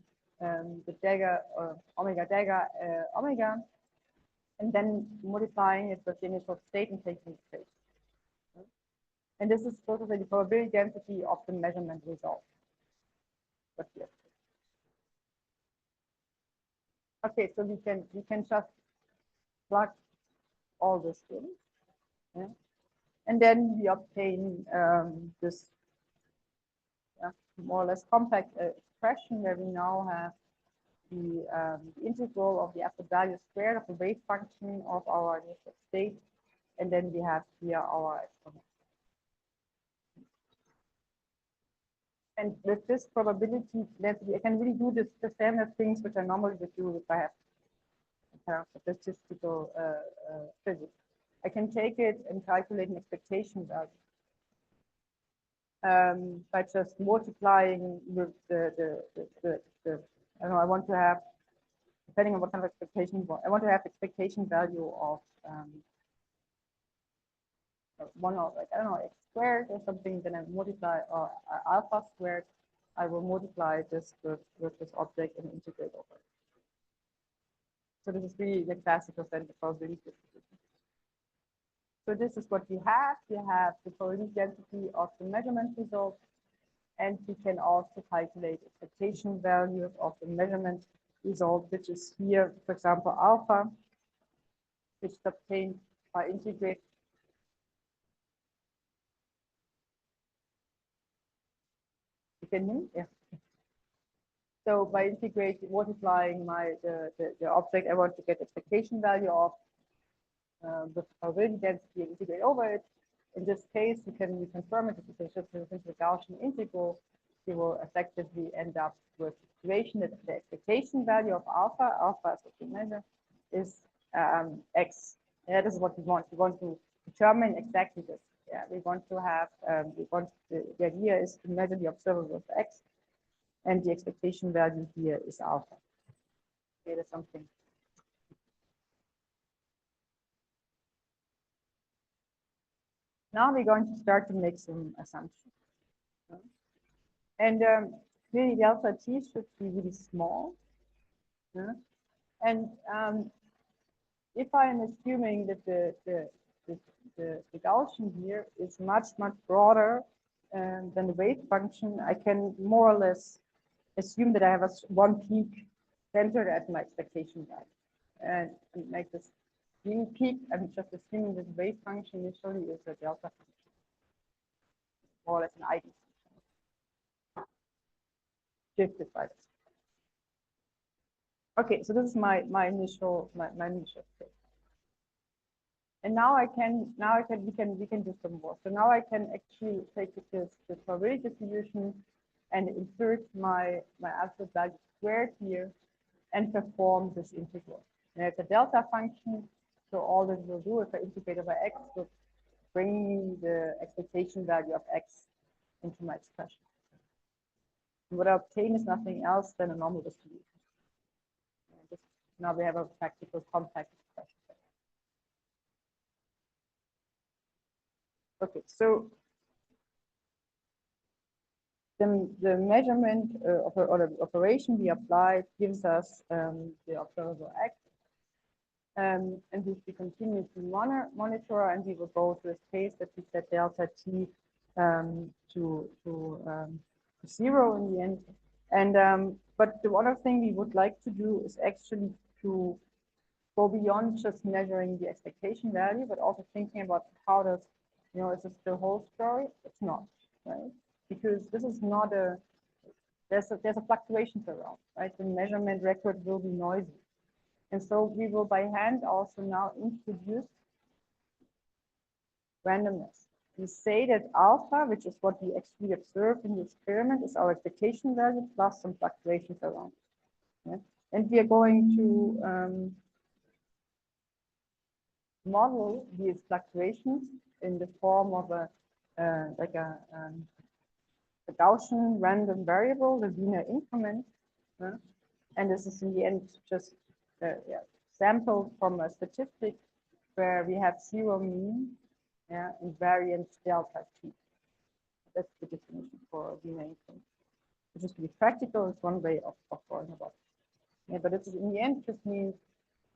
dagger, omega dagger, omega, and then modifying it with the initial state and taking the state. And this is sort of the probability density of the measurement result. Okay, so we can just plug all this in. Yeah. And then we obtain this more or less compact expression where we now have the integral of the absolute value squared of the wave function of our initial state, and then we have here our exponent. And with this probability density, I can really do the standard things which I normally would do if I have terms of statistical physics. I can take it and calculate an expectation value by just multiplying with the I don't know, I want to have, depending on what kind of expectation, I want to have expectation value of one of, like, I don't know, x squared or something, then I multiply, or alpha squared, I will multiply this with this object and integrate over it. So this is really the classical sense of probability distribution. So this is what we have. We have the probability density of the measurement result, and we can also calculate expectation values of the measurement result, which is here, for example, alpha, which is obtained by integrating. You can hear me? Yeah. So by integrating, multiplying the object I want to get expectation value of the probability density and integrate over it. In this case, you can reconfirm it because just into the Gaussian integral, you will effectively end up with a situation that the expectation value of alpha is what we measure, is x. Yeah, this is what we want. We want to determine exactly this. Yeah, we want to have, the idea is to measure the observable of x, and the expectation value here is alpha. Okay, there's something. now we're going to start to make some assumptions. And really delta t should be really small. And if I am assuming that the Gaussian here is much broader than the wave function, I can more or less assume that I have one peak centered at my expectation value. And make this mean peak, I'm just assuming that the wave function initially is a delta function, more or less an eigenfunction, shifted by this. Okay, so this is my initial state. And now we can do some more. So now I can actually take this probability distribution and insert my absolute value squared here and perform this integral. And it's a delta function, so all that will do if I integrate over x will bring me the expectation value of x into my expression. And what I obtain is nothing else than a normal distribution. Now we have a practical compact expression. Okay, so the measurement or the operation we applied gives us the observable x. And if we continue to monitor, and we will go to a space that we set delta t to 0 in the end. And but the other thing we would like to do is actually to go beyond just measuring the expectation value, but also thinking about how does, is this the whole story? It's not, right? Because this is not there's a fluctuations around, right? The measurement record will be noisy. And so we will by hand also now introduce randomness. We say that alpha, which is what we actually observe in the experiment, is our expectation value plus some fluctuations around. Yeah? And we are going to model these fluctuations in the form of a Gaussian random variable, the linear increment. And this is in the end just sampled from a statistic where we have 0 mean and variance delta t. That's the definition for linear increment. Just to be practical, it's one way of going about it. Yeah, but it's in the end just means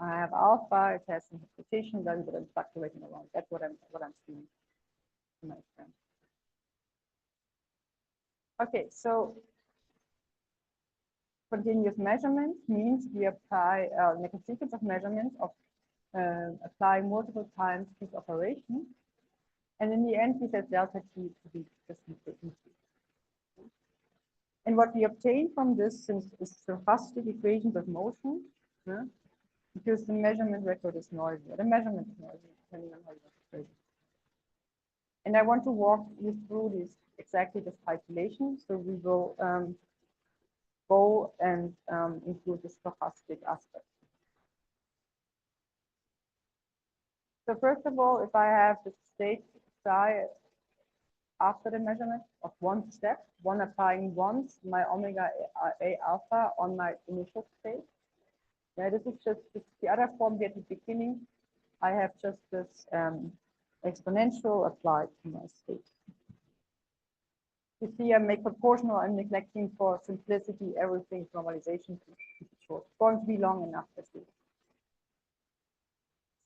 I have alpha, it has some expectation value, but I'm fluctuating around. That's what I'm seeing in my experiment. Okay, so continuous measurement means we apply make a sequence of measurements of applying multiple times this operation, and in the end we set delta t to be just infinity. And what we obtain from this is stochastic equations of motion, because the measurement record is noisy, or the measurement is noisy, depending on how you want to phrase it. And I want to walk you through this this calculation. So we will go and include the stochastic aspect. So first of all, if I have the state psi after the measurement of one step, applying once my omega a alpha on my initial state. Yeah, this is just the other form here at the beginning. I have just this exponential applied to my state. You see, I make proportional. I'm neglecting for simplicity everything normalization to keep it short. It's going to be long enough this week.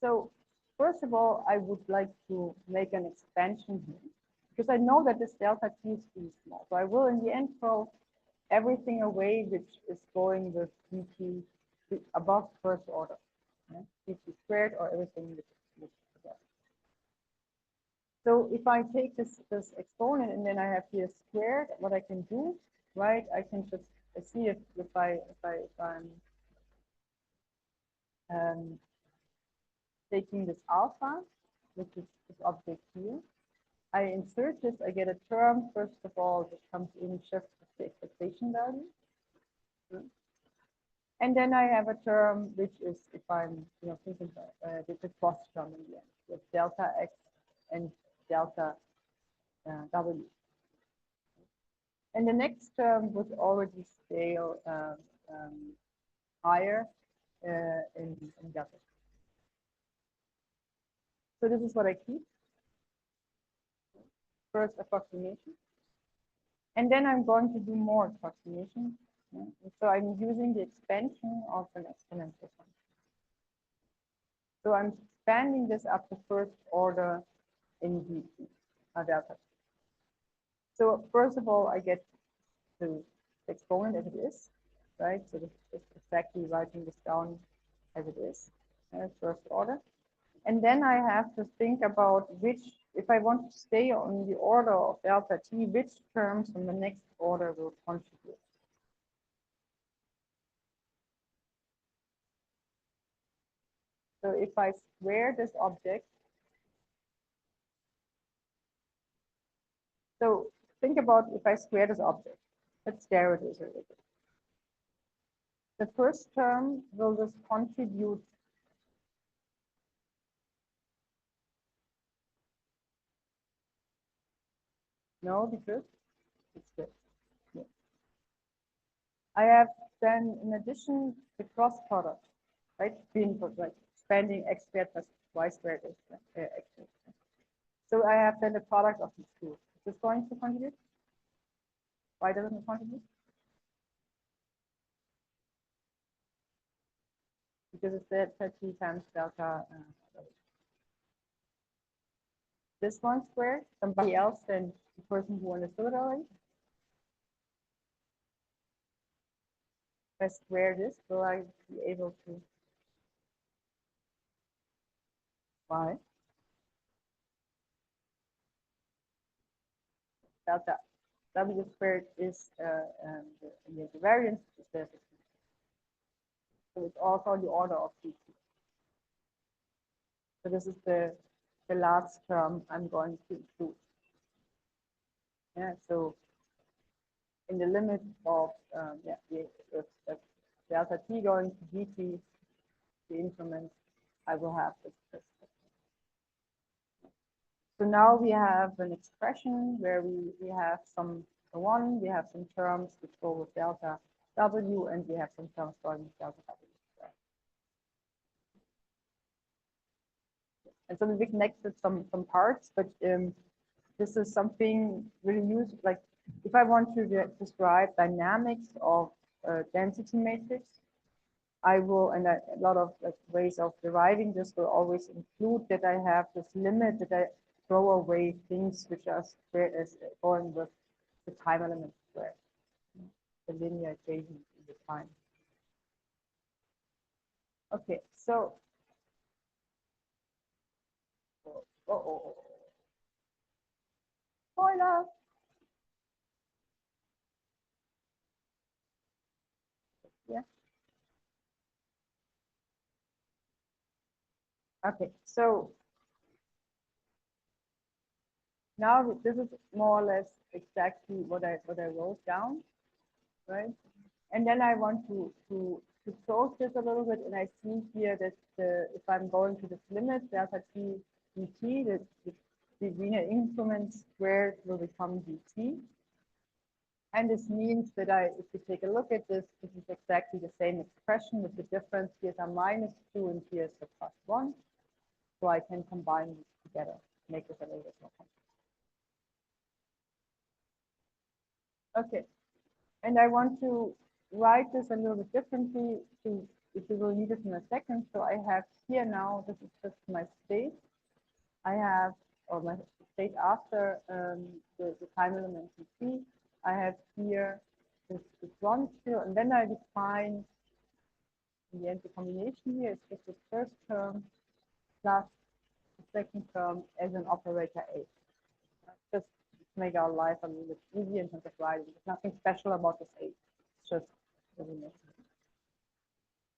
So first of all, I would like to make an expansion here, because I know that this delta t is too small. So I will in the end throw everything away which is going with dt above first order, dt squared or everything which is above. So if I take this exponent and then I have here squared, what I can do, right? I can just see if I'm taking this alpha, which is this object here. I insert this, I get a term, first of all, that comes in just with the expectation value. And then I have a term which is, if I'm thinking the cross term in the end, with delta x and delta w. And the next term would already scale higher in delta. So this is what I keep. first approximation. And then I'm going to do more approximations. Yeah? And so I'm using the expansion of an exponential function. So I'm expanding this up to first order in dt, delta t. So first of all, I get the exponent as it is, right? So this is exactly writing this down as it is, first order. And then I have to think about which, if I want to stay on the order of delta t, which terms from the next order will contribute. So if I square this object, so think about if I square this object, let's stare at this a little bit. The first term will just contribute. No, because it's this. Yeah. I have then, in addition, the cross product, right? Being like expanding x squared plus y squared is x squared. So I have then the product of these two. Is this going to contribute? Why doesn't it contribute? Because it's delta t times delta. This one squared. Somebody else than the person who understood it already. If I square this, will I be able to? Why? Delta w squared is the variance is there. So it's also the order of dt. So this is the last term I'm going to include. Yeah, so in the limit of delta t going to dt, the increment, I will have this. So now we have an expression where we have some one, we have some terms which go with delta w, and we have some terms going with delta w. And so we connected some parts, but this is something really used. Like if I want to describe dynamics of density matrix, I will, and a lot of ways of deriving this will always include that I have this limit that I throw away things which are going with the time element squared, the linear equation in the time. Okay, so spoiler. Yeah. Okay, so now this is more or less exactly what I wrote down, right? And then I want to close this a little bit, and I see here that if I'm going to this limit delta t dt, the linear increment squared will become dt. And this means that if you take a look at this, this is exactly the same expression with the difference. Here's a -2 and here's a +1. So I can combine these together, make this a little bit more complex. Okay, and I want to write this a little bit differently if you will need it in a second. So I have here now, this is just my state. I have, or my state after the time element t. I have here this one still, and then I define in the end the combination here is just the first term plus the second term as an operator A. Just make our life a little bit easier in terms of writing. There's nothing special about this A. It's just really nice.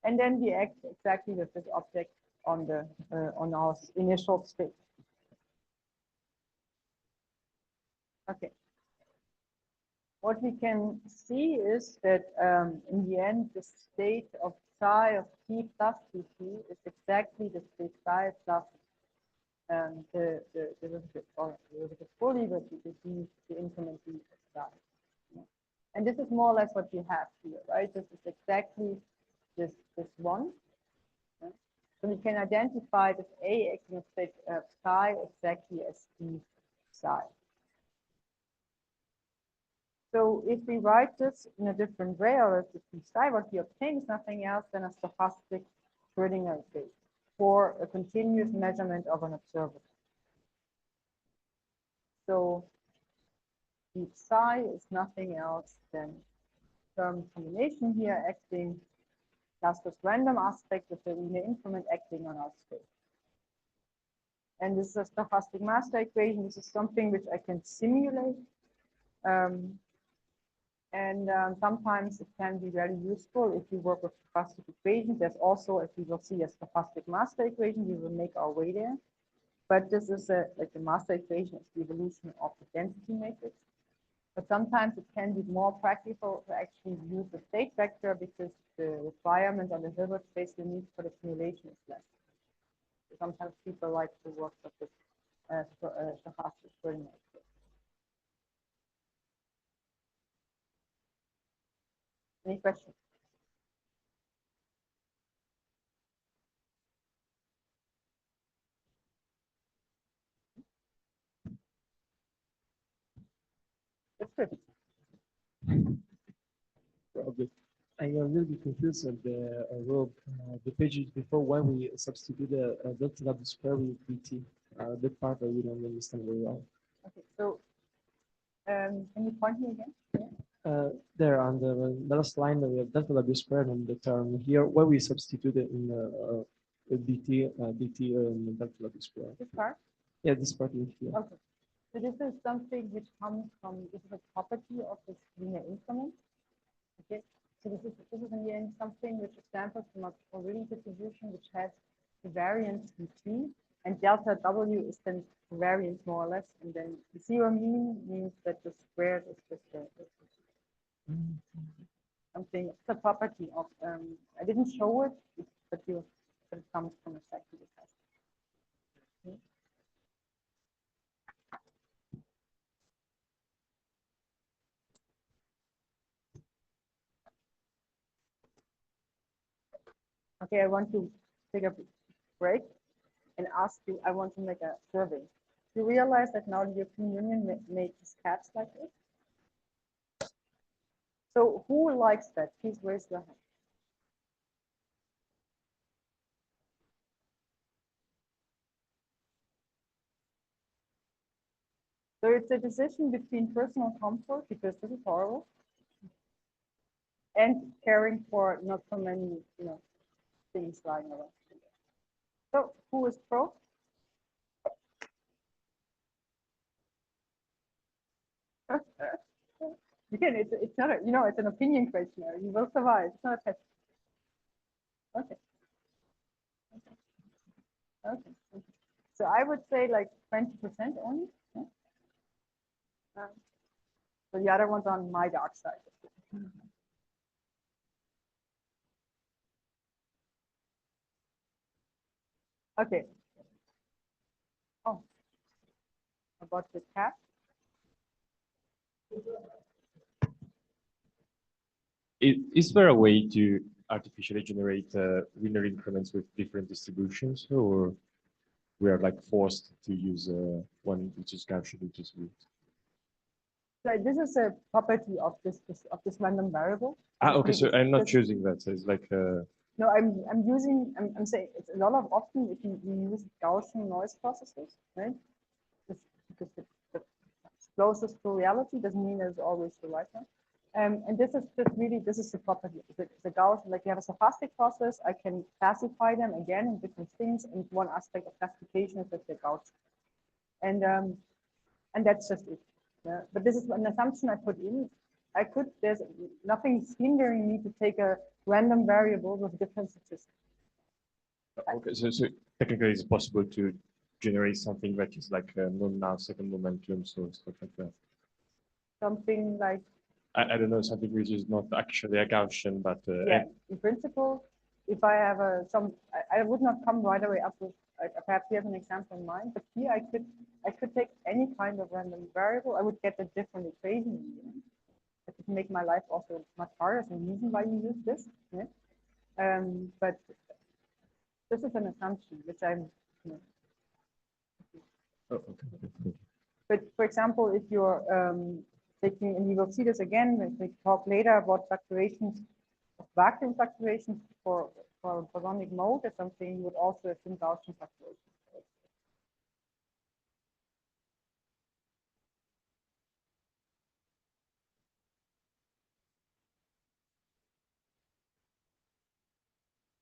And then we act exactly with this object on the on our initial state. Okay. What we can see is that in the end, the state of psi of t plus dt is exactly the state psi plus the derivative or derivative fully, but you can see the increment d of psi. And this is more or less what we have here, right? This is exactly this one. Yeah? So we can identify this A acting state psi exactly as d psi. So if we write this in a different way, or if we decide what we obtain is nothing else than a stochastic Schrödinger equation for a continuous measurement of an observable. So each psi is nothing else than term combination here acting plus this random aspect with the linear increment acting on our space. And this is a stochastic master equation. This is something which I can simulate. Sometimes it can be very useful if you work with stochastic equations. There's also, as we will see, a stochastic master equation. We will make our way there. But this is like the master equation is the evolution of the density matrix. But sometimes it can be more practical to actually use the state vector because the requirement on the Hilbert space we need for the simulation is less. So sometimes people like to work with this stochastic Schrödinger equation. Any questions? That's good. Probably. I'm a little bit confused on the row, the pages before when we substitute the delta W square with dt. That part I don't understand very well. Okay, so can you point me again? Yeah. There on the last line we have delta W square and the term here where we substitute it in dt and delta W square. This part? Yeah, this part is here. Okay. So this is something which comes from, this is a property of this linear increment. Okay. So this is in the end something which is sampled from a Caroline distribution which has the variance dt, and delta W is then the variance more or less, and then the zero means that the squared is just something, it's a property of, I didn't show it, but it comes from exactly the test. Okay, I want to take a break and ask you, I want to make a survey. You realize that now the European Union makes caps like this? So who likes that? Please raise your hand. So it's a decision between personal comfort, because this is horrible, and caring for not so many, things lying around. So who is pro? Again, it's not a, it's an opinion questionnaire. You will survive. It's not a test. Okay. Okay. So I would say like 20% only. Yeah? So the other one's on my dark side. Okay. Oh, about the cap. Is there a way to artificially generate linear increments with different distributions, or we are like forced to use one which is Gaussian, which is root? So this is a property of this random variable. Ah, okay. So I'm not choosing that. So it's like. No, I'm saying it's a lot of often if you use Gaussian noise processes, right? Because the closest to reality doesn't mean it's always the right one. And this is just really, this is the property. The Gaussian, like you have a stochastic process, I can classify them again in different things, and one aspect of classification is that they're Gaussian. And that's just it. Yeah? But this is an assumption I put in. There's nothing hindering me to take a random variable with different statistics. Okay, so technically it's possible to generate something that is like non-second momentum, so stuff like that. Something like, I don't know, something which is not actually a Gaussian, but yeah, in principle, if I have I would not come right away up with, perhaps you have an example in mind, but here I could take any kind of random variable. I would get a different equation. It would make my life also much harder. There's a reason why you use this. Yeah? But this is an assumption, which I'm. okay. But for example, if you're taking, and we will see this again when we talk later about fluctuations, vacuum fluctuations for bosonic mode or something, you would also assume Gaussian fluctuations.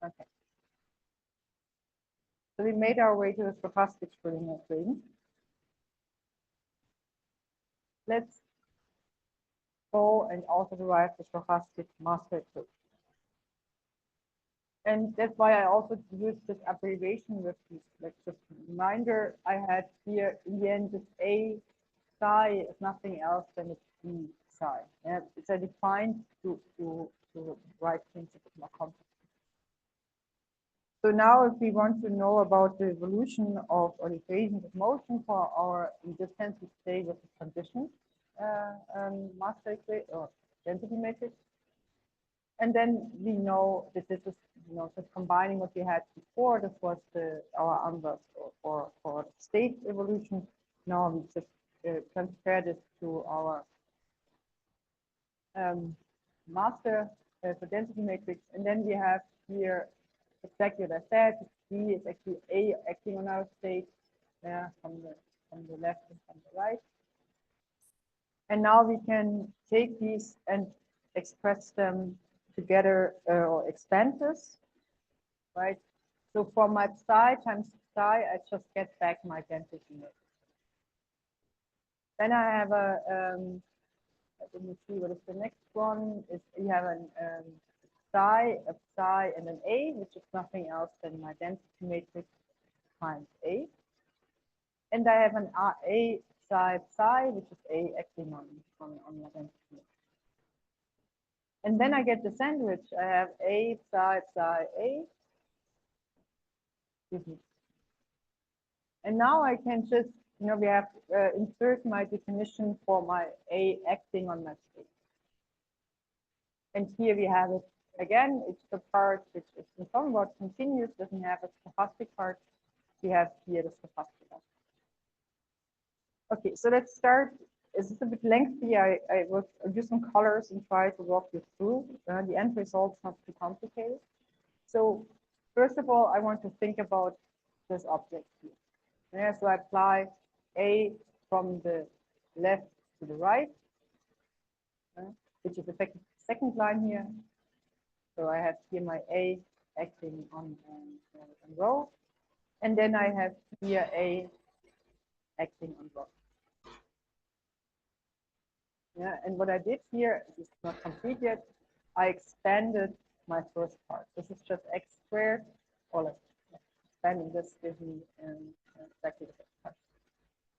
Okay. So we made our way to the stochastic Schrödinger equation. Let's go and also derive the stochastic master equation. And that's why I also used this abbreviation with this, like just a reminder. I had here in the end this A psi is nothing else than a B psi. And it's a defined to write things a bit more complex. So now if we want to know about the evolution of or equations of motion for our, in this sense we stay with the condition master equation or density matrix. And then we know that this is, just combining what we had before. This was our inverse for state evolution. Now we just transfer this to our master for density matrix. And then we have here exactly what I said. D is actually A acting on our state, from the left and from the right. And now we can take these and express them together or expand this, right? So for my psi times psi, I just get back my density matrix. Then I have let me see what is the next one. Is you have a psi, and an A, which is nothing else than my density matrix times A. And I have an A psi, which is A acting on my density matrix. And then I get the sandwich. I have A psi A. And now I can just, we have insert my definition for my A acting on my state. And here we have it again. It's the part which is in some words continuous, doesn't have a stochastic part. We have here the stochastic part. Okay, so let's start. It's a bit lengthy. I will use some colors and try to walk you through. The end result's not too complicated. So first of all, I want to think about this object here. Yeah, so I apply A from the left to the right, which is the second line here. So I have here my A acting on rho, and then I have here A acting on rho. Yeah, and what I did here is not complete yet. I expanded my first part. This is just x squared, or like expanding this gives me exactly the first part.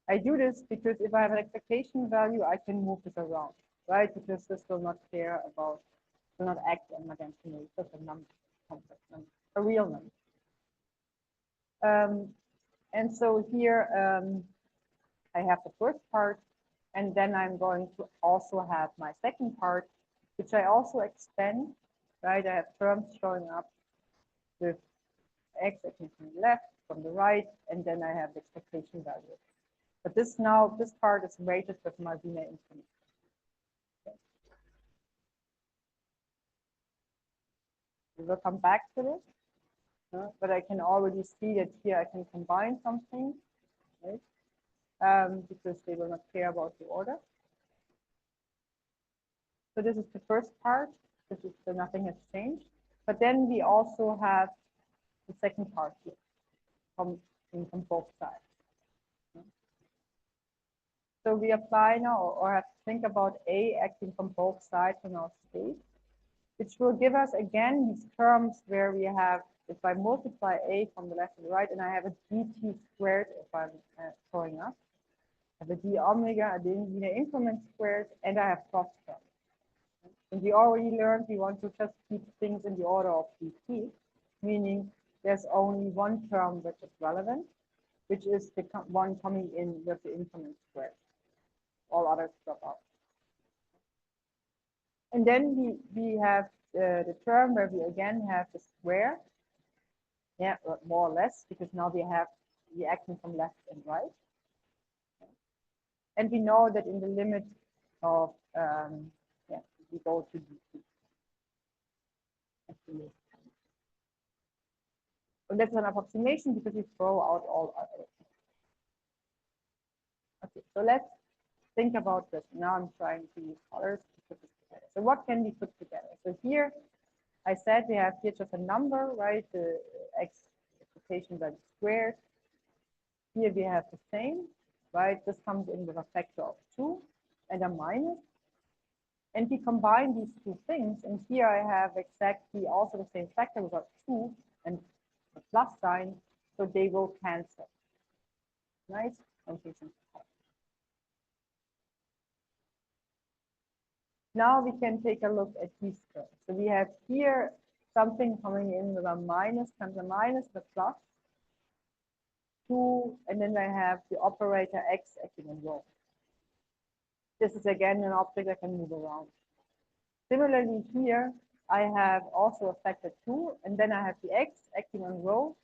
I do this because if I have an expectation value, I can move this around, right? Because this will not care about, will not act on my density. It's just a number, complex number, a real number. And so here I have the first part, and then I'm going to also have my second part, which I also expand, right? I have terms showing up with x acting from the left, from the right, and then I have the expectation value. But this part is weighted with my Wiener infinite. Okay. We will come back to this, but I can already see that here I can combine something, right? Because they will not care about the order. So this is the first part. This is the nothing has changed. But then we also have the second part here from both sides. So we apply now, or have to think about A acting from both sides in our state, which will give us again these terms where we have, if I multiply A from the left to the right, and I have a dt squared if I'm showing up. I have a d omega, a linear increment squared, and I have cross terms. And we already learned we want to just keep things in the order of dt, meaning there's only one term which is relevant, which is the one coming in with the increment squared. All others drop out. And then we have the term where we again have the square, yeah, more or less, because now we have the acting from left and right. And we know that in the limit of yeah, we go to DT. And that's an approximation because we throw out all other. Okay, so let's think about this. Now I'm trying to use colors to put this together. So what can we put together? So here I said we have here just a number, right? The x expectation value squared. Here we have the same, right? This comes in with a factor of 2 and a minus. And we combine these two things. And here I have exactly also the same factor with a 2 and a plus sign. So they will cancel. Nice. Okay. Now we can take a look at these terms. So we have here something coming in with a minus times a minus, the plus 2, and then I have the operator x acting in row. This is again an object I can move around. Similarly here, I have also a factor 2, and then I have the x acting on row,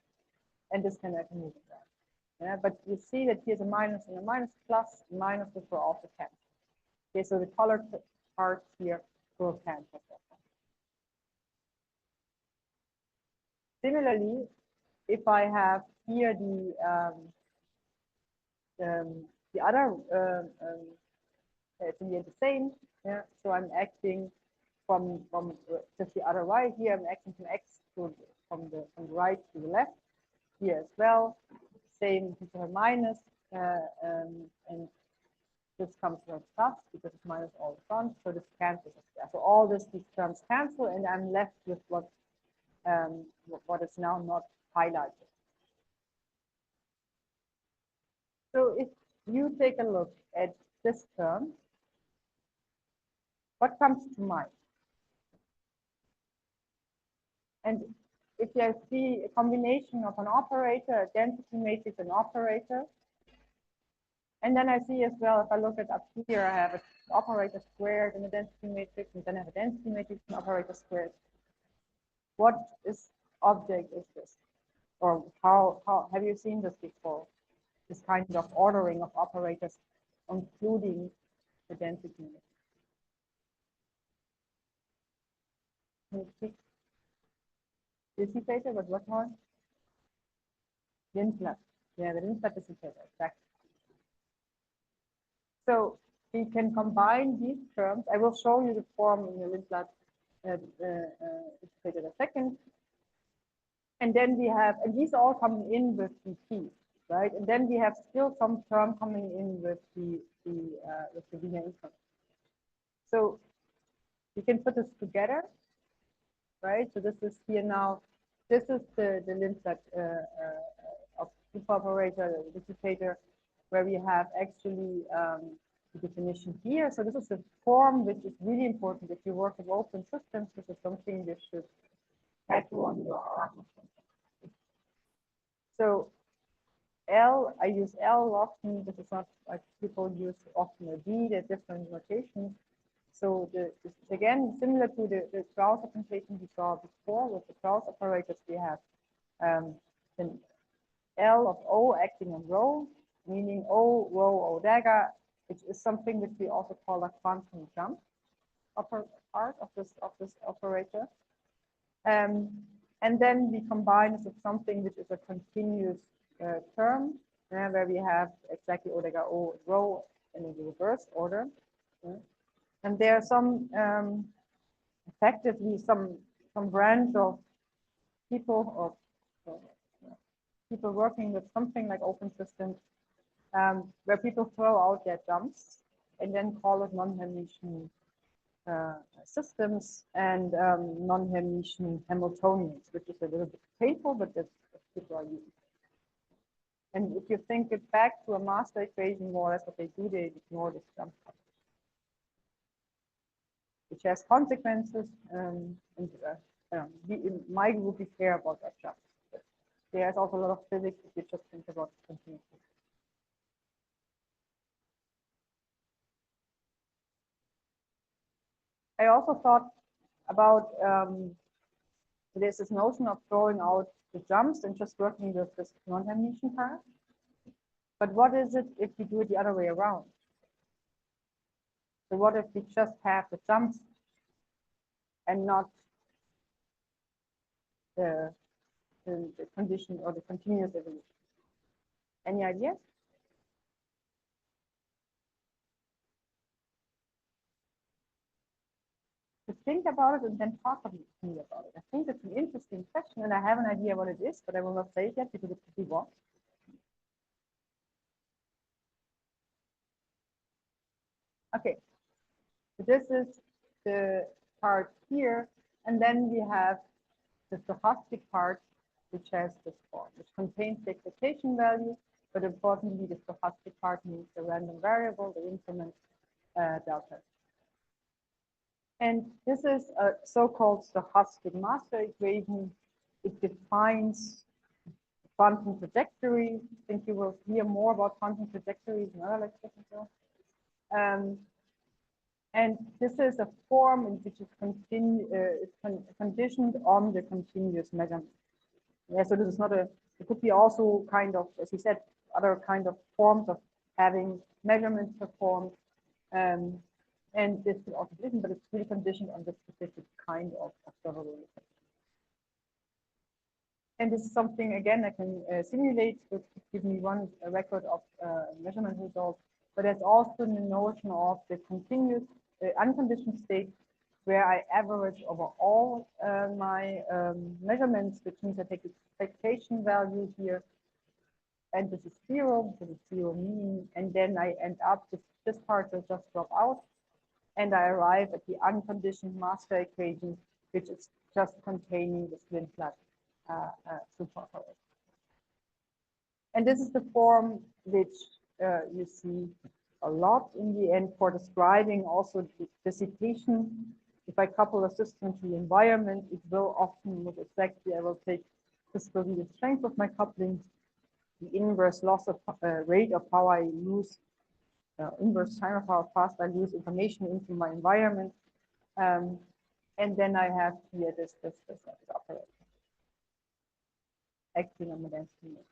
and this can I can move around. Yeah, but you see that here's a minus and a minus plus, minuses will also cancel. Okay, so the colored part here will cancel. Similarly, if I have here the other, it's the same. Yeah, so I'm acting from just the other way. Here I'm acting from x to from the right to the left. Here as well, same to a minus, and this comes from plus because it's minus all the front, so this cancels. So all these terms cancel, and I'm left with what is now not highlighted. So if you take a look at this term, what comes to mind? And if you see a combination of an operator, a density matrix, and operator, and then I see as well, if I look at up here, I have an operator squared and a density matrix, and then I have a density matrix and operator squared. What object is this? Or how have you seen this before? This kind of ordering of operators, including the density matrix. Dissipator, but what more? Lindblad. Yeah, the Lindblad dissipator, exactly. So we can combine these terms. I will show you the form in the Lindblad dissipator in a second. And then we have, and these all come in with DT, right? And then we have still some term coming in with the Wiener increment. So we can put this together, right? So this is here now. This is the Lindblad of super operator, the dissipator, where we have actually the definition here. So this is a form which is really important if you work with open systems. This is something you should have to understand. So L, I use L often. This is not like people use often a D. There are different notations. So this is again similar to the Krauss representation we saw before. With the Krauss operators, we have an L of O acting on rho, meaning O, rho, O dagger, which is something that we also call a quantum jump part of this operator. And then we combine this with something which is a continuous term, where we have exactly O dagger O rho in the reverse order. And there are some effectively some branch of people people working with something like open systems, where people throw out their jumps and then call it non-Hermitian systems and non-Hermitian Hamiltonians, which is a little bit painful, but that's what people are using. And if you think it back to a master equation, more or less what they do, they ignore this jump, which has consequences. And we, in my group, we care about that jump. But there's also a lot of physics if you just think about continuity. I also thought about there's this notion of throwing out the jumps and just working with this non-Hermitian part. But what is it if you do it the other way around? So what if we just have the jumps and not the condition or the continuous evolution? Any ideas? To think about it and then talk to me about it. I think it's an interesting question, and I have an idea what it is, but I will not say it yet because it could be wrong. Okay, so this is the part here, and then we have the stochastic part, which has this form, which contains the expectation value, but importantly, the stochastic part means the random variable, the increment delta. And this is a so-called stochastic master equation. It defines quantum trajectory. I think you will hear more about quantum trajectories in other lectures as well. And this is a form in which is conditioned on the continuous measurement. Yeah, so this is not a, it could be also kind of, as you said, other kind of forms of having measurements performed. And this is also different, but it's really conditioned on this specific kind of observable effect. And this is something, again, I can simulate, which give me one record of measurement results. But there's also the notion of the continuous unconditioned state, where I average over all my measurements, which means I take the expectation value here, and this is zero, this is zero mean, and then I end up, this part will just drop out, and I arrive at the unconditioned master equation, which is just containing the Lindblad superpowers. And this is the form which you see a lot in the end for describing also the dissipation. If I couple a system to the environment, it will often look exactly, I will take, this will be the strength of my coupling, the inverse loss of rate of how I lose, inverse time of how fast I lose information into my environment. And then I have here this operator acting on the density matrix.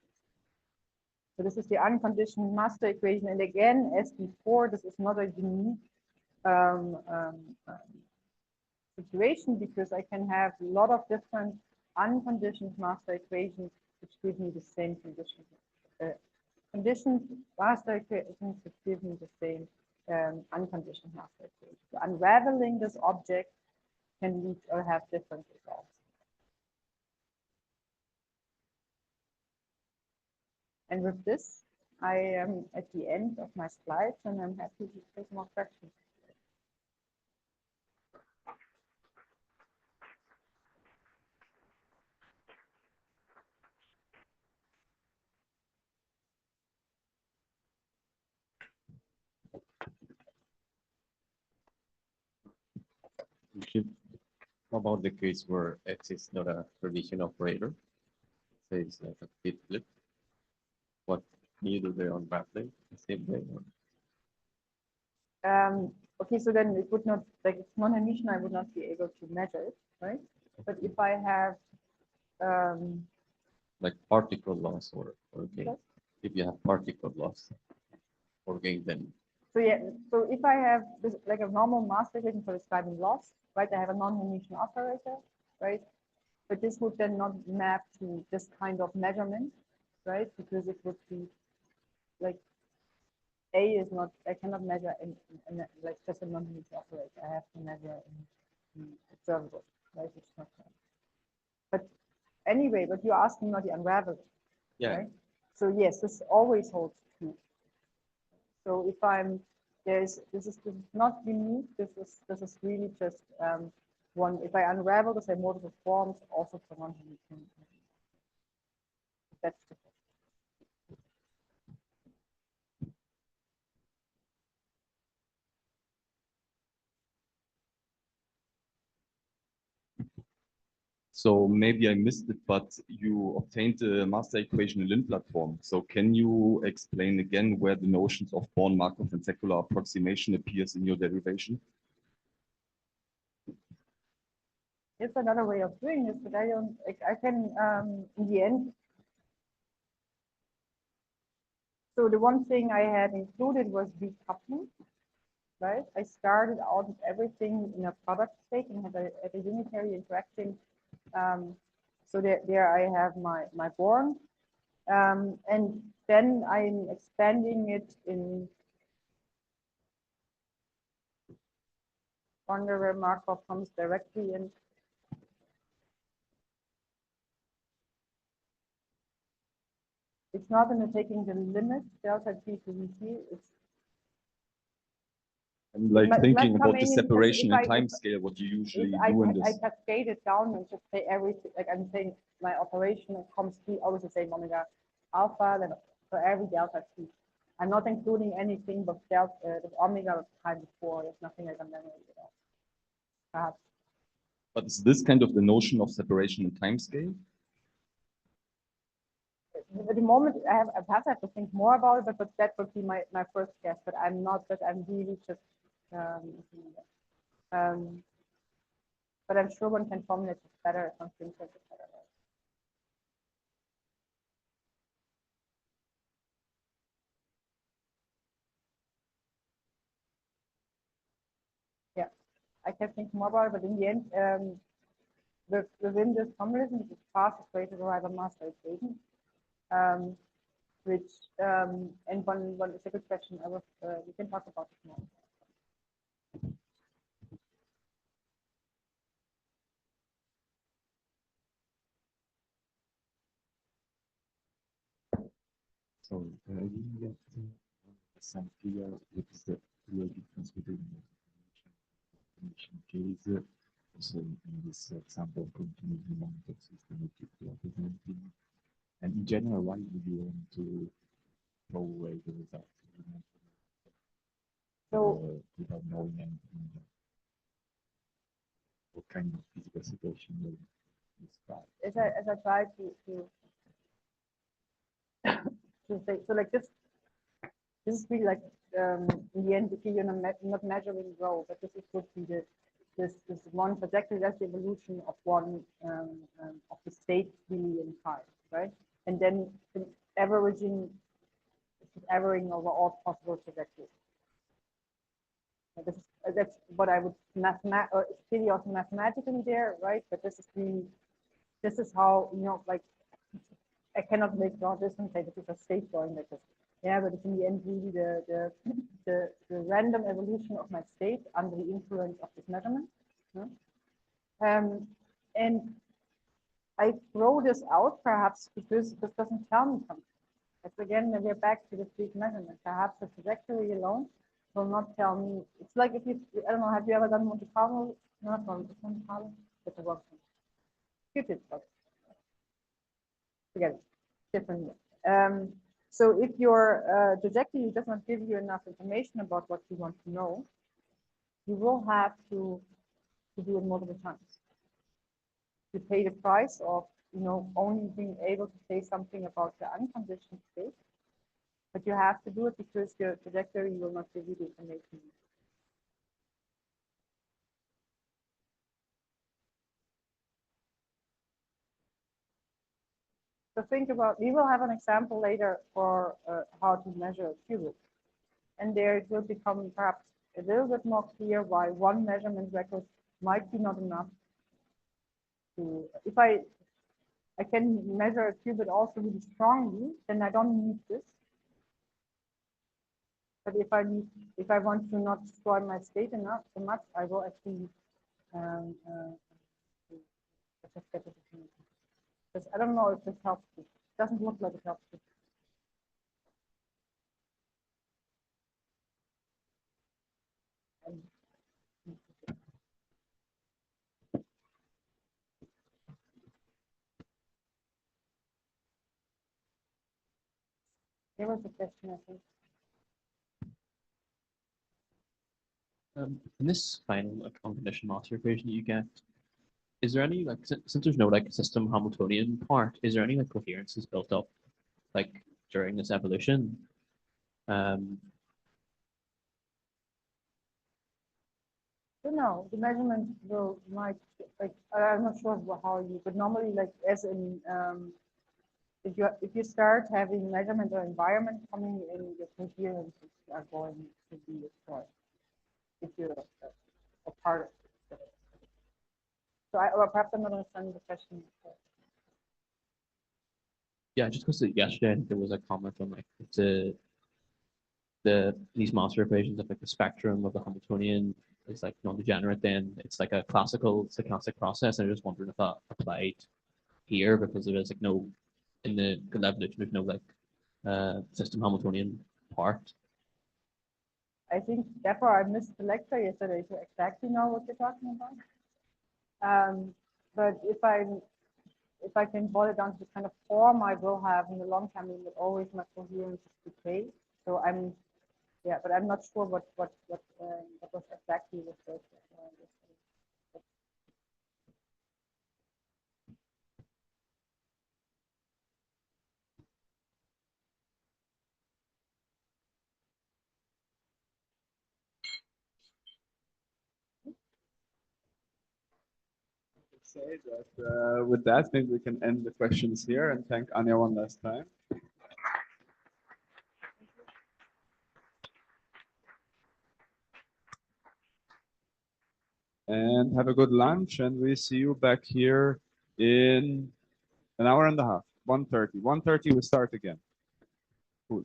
So this is the unconditioned master equation. And again, as before, this is not a unique situation, because I can have a lot of different unconditioned master equations which give me the same conditions. Conditioned master equations which give me the same unconditioned master equation. So unraveling this object can lead or have different results. And with this, I am at the end of my slides, and I'm happy to take more questions. About the case where X is not a prediction operator, say it's like a bit flip. What do you do there on baffling? The same way? Okay, so then it would not, like it's non-emission, I would not be able to measure it, right? But if I have Like particle loss or gain. Yes. If you have particle loss or gain, then so yeah, so if I have this like a normal master equation for describing loss, right? I have a non-Hermitian operator, right? But this would then not map to this kind of measurement, right? Because it would be like A is not, I cannot measure in like just a non-Hermitian operator. I have to measure in observable, right? Which is not correct. But anyway, but you're asking not the unraveling, yeah. right? So yes, this always holds true. So if I'm this is not unique. This is really just one. If I unravel this, I multiple forms also for non-Hermitian. That's the So maybe I missed it, but you obtained the master equation in Lindblad form. So can you explain again where the notions of Born, Markov, and secular approximation appears in your derivation? It's another way of doing this, but I don't. I can in the end. So the one thing I had included was decoupling, right? I started out with everything in a product state and had a unitary interacting. So there I have my born, and then I'm expanding it in wonder where Markov comes directly in. It's not in the taking the limit delta t to VT. It's I'm like might thinking come about the in because separation if and I- time if- scale, what you if usually I, do in I this. cascade it down and just say everything, like I'm saying my operation comes to always the same omega alpha, then for every delta t. I'm not including anything but delta, the omega of time before. There's nothing I can memory at all. Perhaps. But is this kind of the notion of separation and time scale? At the moment, I perhaps have to think more about it, but that would be my first guess. But I'm not, but I'm really just, um, but I'm sure one can formulate it better if one thinks of it better. Yeah, I can think more about it, but in the end, within this formalism, it's the fastest way to derive a master equation. Which and one is a good question. We can talk about it more. So I didn't get some clear what is the real difference between the condition case. So in this example, continuity monitor system that you are presenting. And in general, why would you want to throw away the results? So without knowing anything, what kind of physical situation will describe? as I try to say, so like this is really like in the end, if you're not measuring rho, but this would be this one trajectory. That's the evolution of one of the states really in time, right? And then averaging over all possible trajectories. That's what I would or it's really also mathematically there, right? But this is how, like I cannot make draw this and say this is a state drawing like this. Yeah, but it's in the end really the random evolution of my state under the influence of this measurement. And I throw this out perhaps because this doesn't tell me something. It's again, we're back to the street measurement. Perhaps the trajectory alone will not tell me. It's like if you, I don't know, have you ever done Monte Carlo? No, not Monte Carlo. It's a work. Good, forget it. Different. So if your trajectory does not give you enough information about what you want to know, you will have to do it multiple times. You pay the price of only being able to say something about the unconditioned state, but you have to do it because your trajectory will not give you the information. So think about, we will have an example later for how to measure a qubit. And there it will become perhaps a little bit more clear why one measurement record might be not enough to, if I can measure a qubit also really strongly, then I don't need this. But if I want to not destroy my state enough so much, I will actually just get it. Because I don't know if this helps you. It doesn't look like it helps you. There was a question, I think. In this final unconditional master equation that you get, is there any since there's no system Hamiltonian part, is there any coherences built up during this evolution? No, the measurement might I'm not sure how you, but normally as in if you start having measurement or environment coming in, the coherences are going to be destroyed. if you're a part of it. So or perhaps I'm not understanding the question. Yeah, just because yesterday there was a comment on like these master equations of like the spectrum of the Hamiltonian is like non-degenerate, then it's like a classical stochastic process. And I just wondering if that applied here because there is like no in the evolution there's no like system Hamiltonian part. I think therefore I missed the lecture yesterday to exactly know what you're talking about. But if I can boil it down to the kind of form I will have in the long term, it will always my coherence is decay. So yeah, but I'm not sure what was exactly referred to. Say that with that, maybe we can end the questions here and thank Anja one last time. And have a good lunch, and we see you back here in an hour and a half, 1:30. 1:30 we start again. Cool.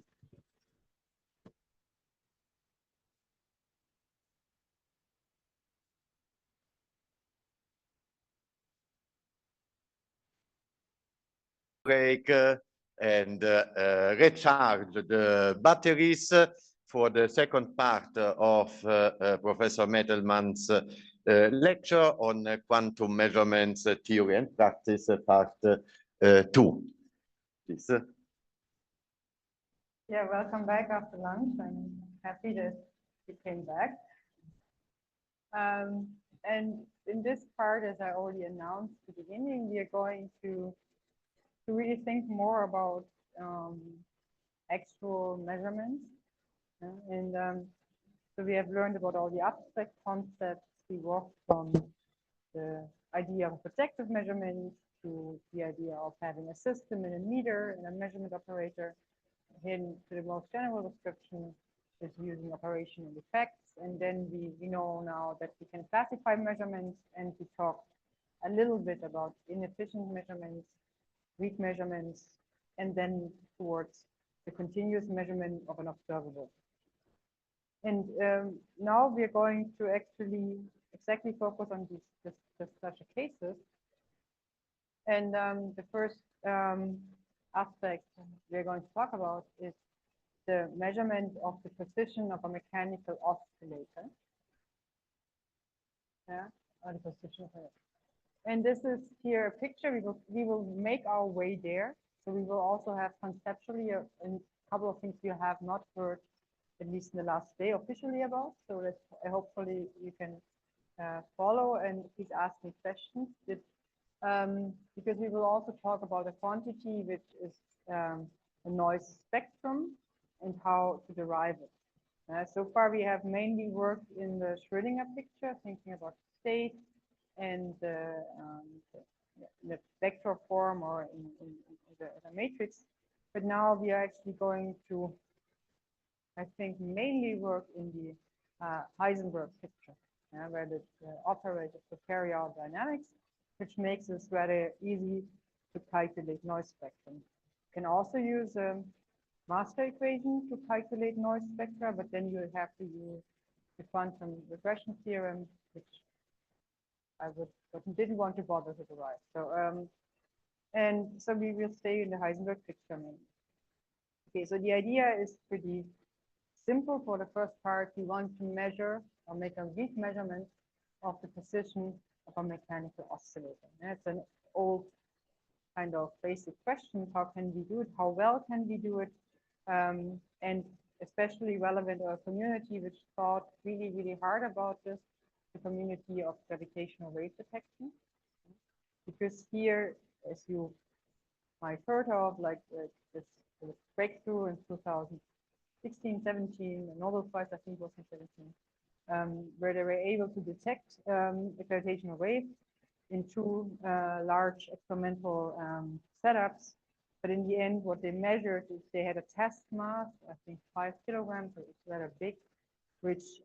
Break and recharge the batteries for the second part of Professor Metelmann's lecture on quantum measurements theory and practice, part 2. Please. Yeah, welcome back after lunch. I'm happy that you came back. And in this part, as I already announced at the beginning, we are going to really think more about actual measurements. And so we have learned about all the abstract concepts. We walked from the idea of projective measurement to the idea of having a system and a meter and a measurement operator. Then to the most general description is using operation and effects. And then we know now that we can classify measurements, and we talk a little bit about inefficient measurements, weak measurements, and then towards the continuous measurement of an observable. And now we're going to actually exactly focus on these such cases. And the first aspect we're going to talk about is the measurement of the position of a mechanical oscillator. Yeah, or the position of it. And this is here a picture. We will make our way there. So we will also have conceptually a couple of things you have not heard, at least in the last day, officially about. So that hopefully you can follow and please ask me questions. Because we will also talk about a quantity which is a noise spectrum and how to derive it. So far we have mainly worked in the Schrödinger picture, thinking about state and the vector form or in the matrix. But now we are actually going to, I think, mainly work in the Heisenberg picture, where the operators to carry out dynamics, which makes it rather easy to calculate noise spectrum. You can also use a master equation to calculate noise spectra, but then you have to use the quantum regression theorem, which I didn't want to bother to derive. So and so we will stay in the Heisenberg picture. Okay, so the idea is pretty simple. For the first part, we want to measure or make a weak measurement of the position of a mechanical oscillator. That's an old kind of basic question. How can we do it? How well can we do it? And especially relevant to a community which thought really, really hard about this, the community of gravitational wave detection. Because here, as you might heard of, like this breakthrough in 2016, 17, a Nobel Prize, I think was in 17, where they were able to detect the gravitational wave in two large experimental setups. But in the end, what they measured is they had a test mass, I think 5 kilograms, so it's rather big, which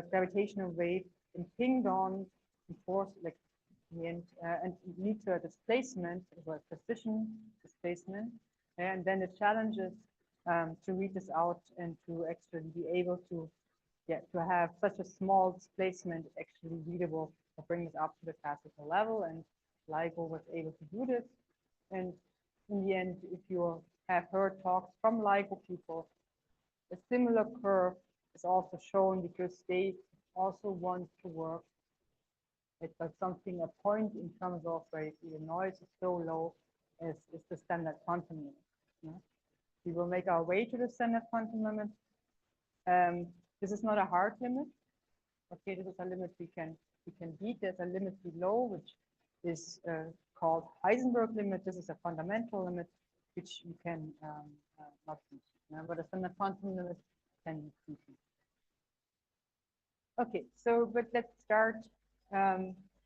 gravitational wave impinged on and force, like in the end, and lead to a displacement, or a precision displacement. And then the challenge is to read this out and to actually be able to, to have such a small displacement actually readable or bring this up to the classical level. And LIGO was able to do this. And in the end, if you have heard talks from LIGO people, a similar curve is also shown because they also want to work at something, a point in terms of where the noise is so low as is the standard quantum limit. Yeah? We will make our way to the standard quantum limit. This is not a hard limit. Okay, this is a limit we can beat. There's a limit below, which is called Heisenberg limit. This is a fundamental limit, which you can not beat. Yeah? But a standard quantum limit can be beaten. Okay, so but let's start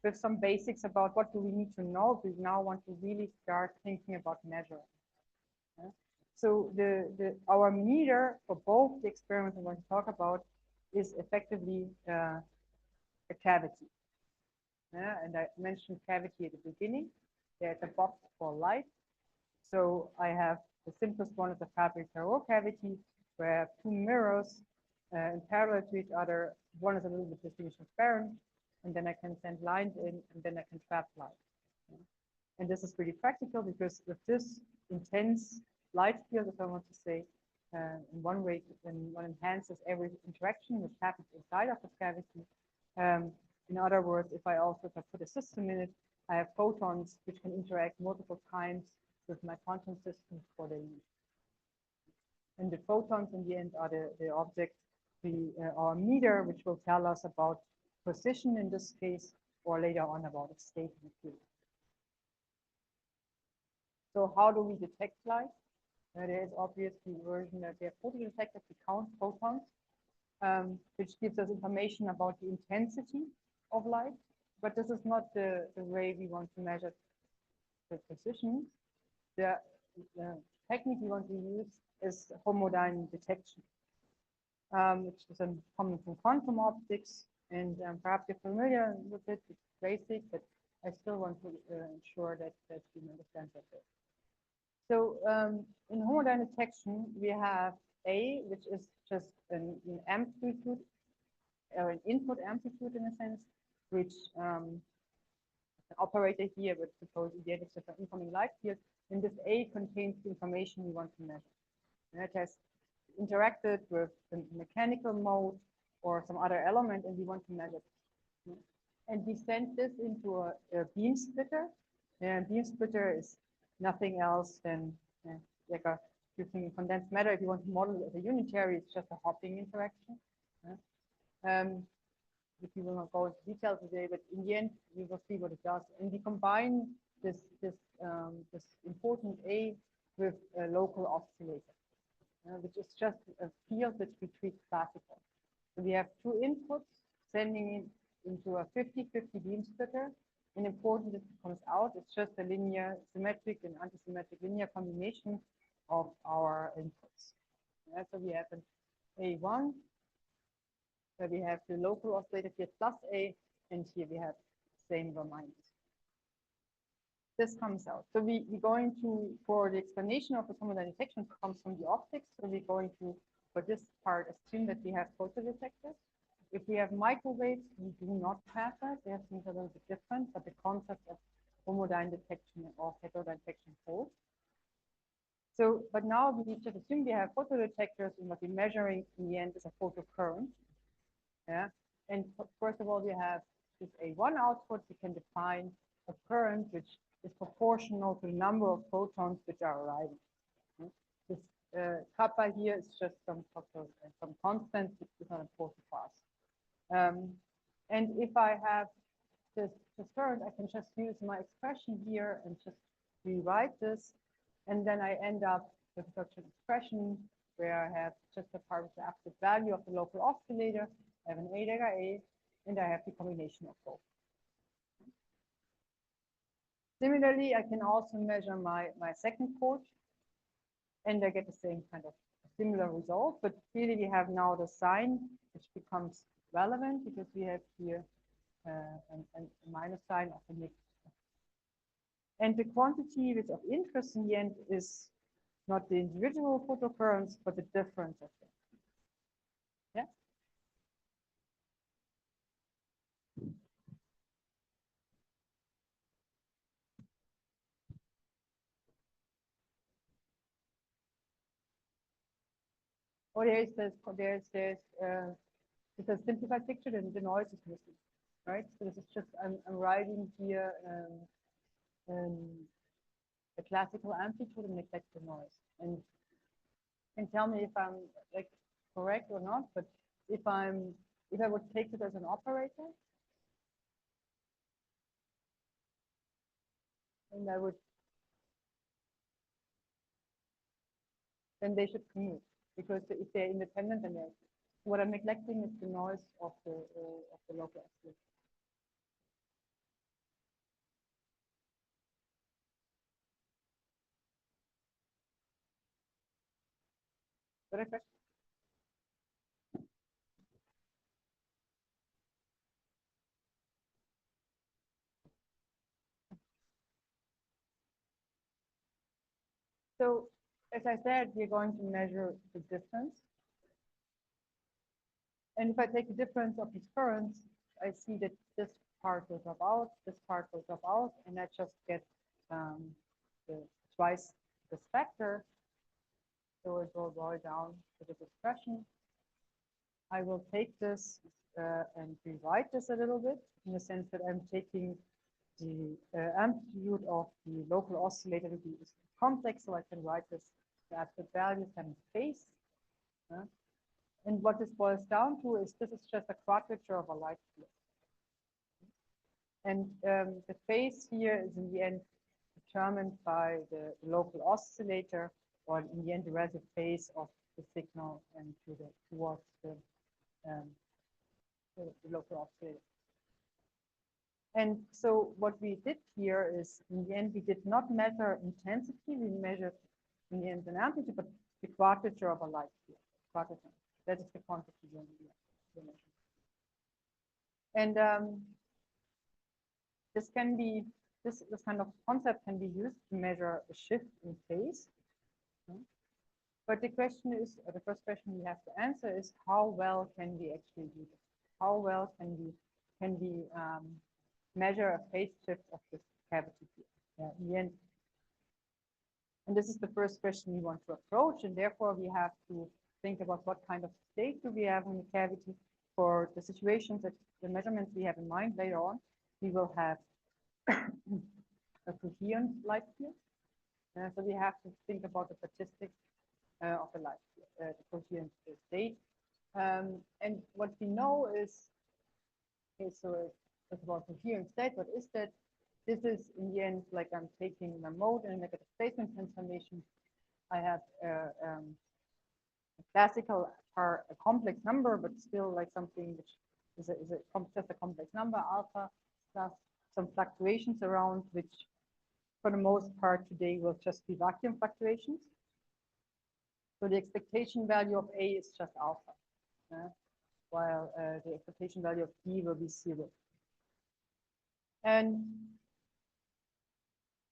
with some basics about what do we need to know. We now want to really start thinking about measuring. Yeah? So our meter for both the experiments I'm going to talk about is effectively a cavity. Yeah? And I mentioned cavity at the beginning. There's a box for light. So I have the simplest one is a Fabry-Perot cavity where I have two mirrors in parallel to each other. One is a little bit distinguished transparent, and then I can send lines in, and then I can trap light. Yeah. And this is really practical because with this intense light field, if I want to say, in one way, when one enhances every interaction which happens inside of the cavity. In other words, if I put a system in it, I have photons which can interact multiple times with my quantum system for the use. And the photons in the end are the object, our meter, which will tell us about position in this case, or later on about its state in the field. So how do we detect light? There is obviously a version that we have photodetectors to count photons, which gives us information about the intensity of light. But this is not the way we want to measure the position. The technique we want to use is homodynamic detection, which is coming from quantum optics. And perhaps you're familiar with it. It's basic, but I still want to ensure that you understand that. So in homodynamic detection, we have A, which is just an amplitude, or an input amplitude in a sense, which an operator here would suppose the is an incoming light field. And this A contains the information we want to measure. And it has interacted with the mechanical mode or some other element, and we want to measure it. And we send this into a beam splitter. And beam splitter is nothing else than like using condensed matter. If you want to model it as a unitary, it's just a hopping interaction. If you will not go into detail today, but in the end, we will see what it does. And we combine this important A with a local oscillator, which is just a field that we treat classical. So we have two inputs sending it into a 50-50 beam splitter. And important that it comes out, it's just a linear, symmetric and antisymmetric linear combination of our inputs. So we have an A1, where we have the local oscillator here plus A, and here we have same or minus. This comes out. So we're going to, for the explanation of the homodynamic detection comes from the optics. So we're going to, for this part, assume that we have photodetectors. If we have microwaves, we do not have that. They have things a little bit different, but the concept of homodynamic detection or heterodynamic detection holds. So, but now we just assume we have photodetectors, and what we're measuring in the end is a photocurrent. Yeah. And first of all, we have this A1 output. We can define a current which is proportional to the number of photons which are arriving. This kappa here is just some constant, which is not important for us. And if I have this current, I can just use my expression here and just rewrite this. And then I end up with such an expression where I have just a part of the absolute value of the local oscillator. I have an A delta A, and I have the combination of both. Similarly, I can also measure my second port, and I get the same kind of similar result. But really, we have now the sign, which becomes relevant because we have here a minus sign of a mix. And the quantity which of interest in the end is not the individual photocurrents, but the difference of them. Yeah. Or it's a simplified picture, and the noise is missing, right? So this is just I'm writing here the classical amplitude and neglect the noise. And you can tell me if I'm like correct or not, but if I would take it as an operator, and then they should commute, because if they're independent, then what I'm neglecting is the noise of the local oscillator. Correct? So, as I said, we're going to measure the difference. And if I take the difference of these currents, I see that this part will drop out, this part will drop out, and I just get twice this factor. So it will boil down to this expression. I will take this and rewrite this a little bit in the sense that I'm taking the amplitude of the local oscillator to be complex, so I can write this the absolute values and phase. And what this boils down to is this is just a quadrature of a light field. And the phase here is in the end determined by the local oscillator, or in the end the relative phase of the signal and towards the local oscillator. And so what we did here is, in the end, we did not measure intensity. We measured in the end an amplitude, but the quadrature of a light field. Quadrature. That is the quantity we measure. And this kind of concept can be used to measure a shift in phase. But the question is, or the first question we have to answer is, how well can we actually do this? How well can we measure a phase shift of this cavity here? In the end, and this is the first question we want to approach, and therefore we have to think about what kind of state do we have in the cavity. For the situations that the measurements we have in mind later on, we will have a coherent light field. So we have to think about the statistics of the light field, the coherent state. And what we know is, okay, so it's about coherent state. What is that? This is in the end like I'm taking my mode and negative spacement transformation. I have a classical are a complex number, but still like something which is just a complex number, alpha, plus some fluctuations around, which for the most part today will just be vacuum fluctuations. So the expectation value of A is just alpha, while the expectation value of B will be 0. And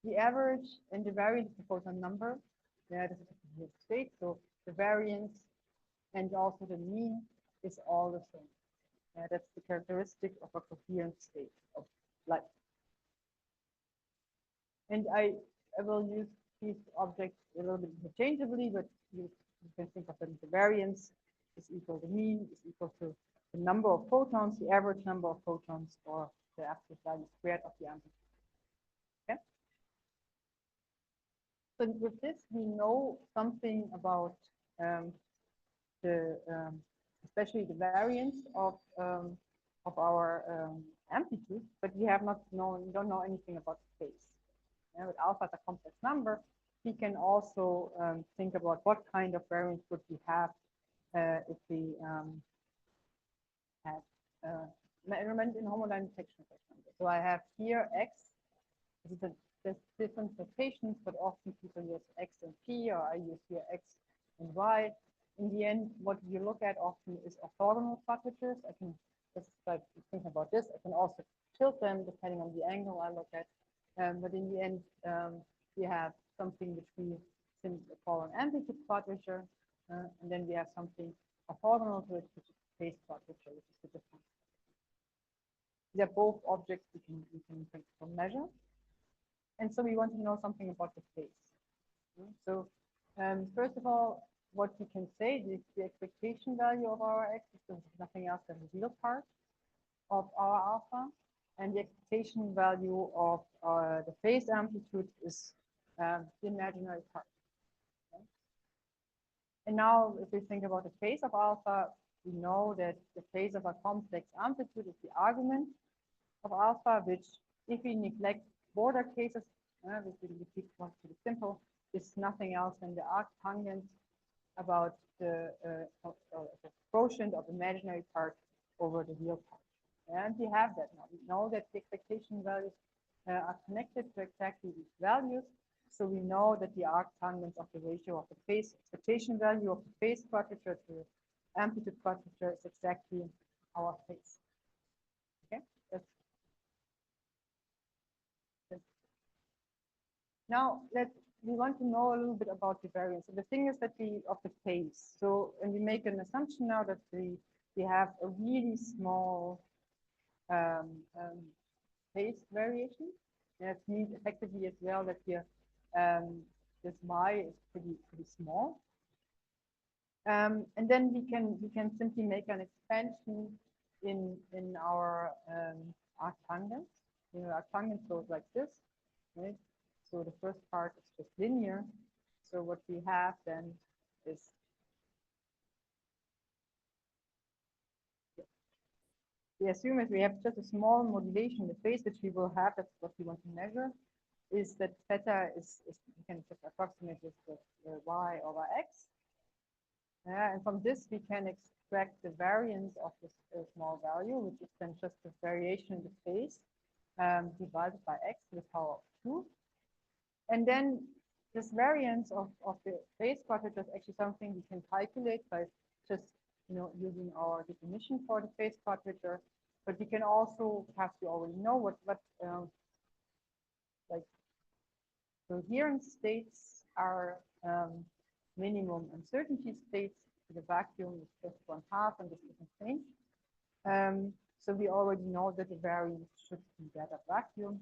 the average and the variance of the photon number, this is the state. So the variance and also the mean is all the same. That's the characteristic of a coherent state of light. And I will use these objects a little bit interchangeably, but you can think of them. The variance is equal to mean, is equal to the number of photons, the average number of photons, or the absolute value squared of the amplitude. Okay. So with this, we know something about especially the variance of our amplitude, but we have not known, we don't know anything about space. With alpha as a complex number, we can also think about what kind of variance would we have if we had measurement in homodynamic section. So I have here x. There's different notations, but often people use x and p, or I use here x and y. in the end, what you look at often is orthogonal quadratures. I can just like think about this. I can also tilt them depending on the angle I look at. But in the end, we have something which we call an amplitude quadrature, and then we have something orthogonal to it, which is phase quadrature, which is the difference. They're both objects we can measure. And so we want to know something about the phase. So first of all, what we can say is the expectation value of our x is nothing else than the real part of our alpha, and the expectation value of the phase amplitude is the imaginary part. Okay? And now, if we think about the phase of alpha, we know that the phase of a complex amplitude is the argument of alpha, which, if we neglect border cases, which we keep pretty simple, is nothing else than the arctangent about the quotient of imaginary part over the real part. And we have that now. We know that the expectation values are connected to exactly these values. So we know that the arctangent of the ratio of the phase expectation value of the phase quadrature to the amplitude quadrature is exactly our phase. Okay. Now we want to know a little bit about the variance. So the thing is that of the phase. So when we make an assumption now that we have a really small phase variation, that means effectively as well that here this y is pretty small. And then we can simply make an expansion in our arctangent. You know, arctangent goes like this, right? So the first part is just linear. So what we have then is we assume if we have just a small modulation in the phase, which we will have, that's what we want to measure, is that theta is we can just approximate this with y over x. And from this, we can extract the variance of this small value, which is then just the variation in the phase divided by x to the power of 2. And then this variance of the phase quadrature is actually something we can calculate by just using our definition for the phase quadrature. But we can also, perhaps you already know what like coherent states are minimum uncertainty states. The vacuum is just 1/2, and this doesn't change. So we already know that the variance should be that of vacuum,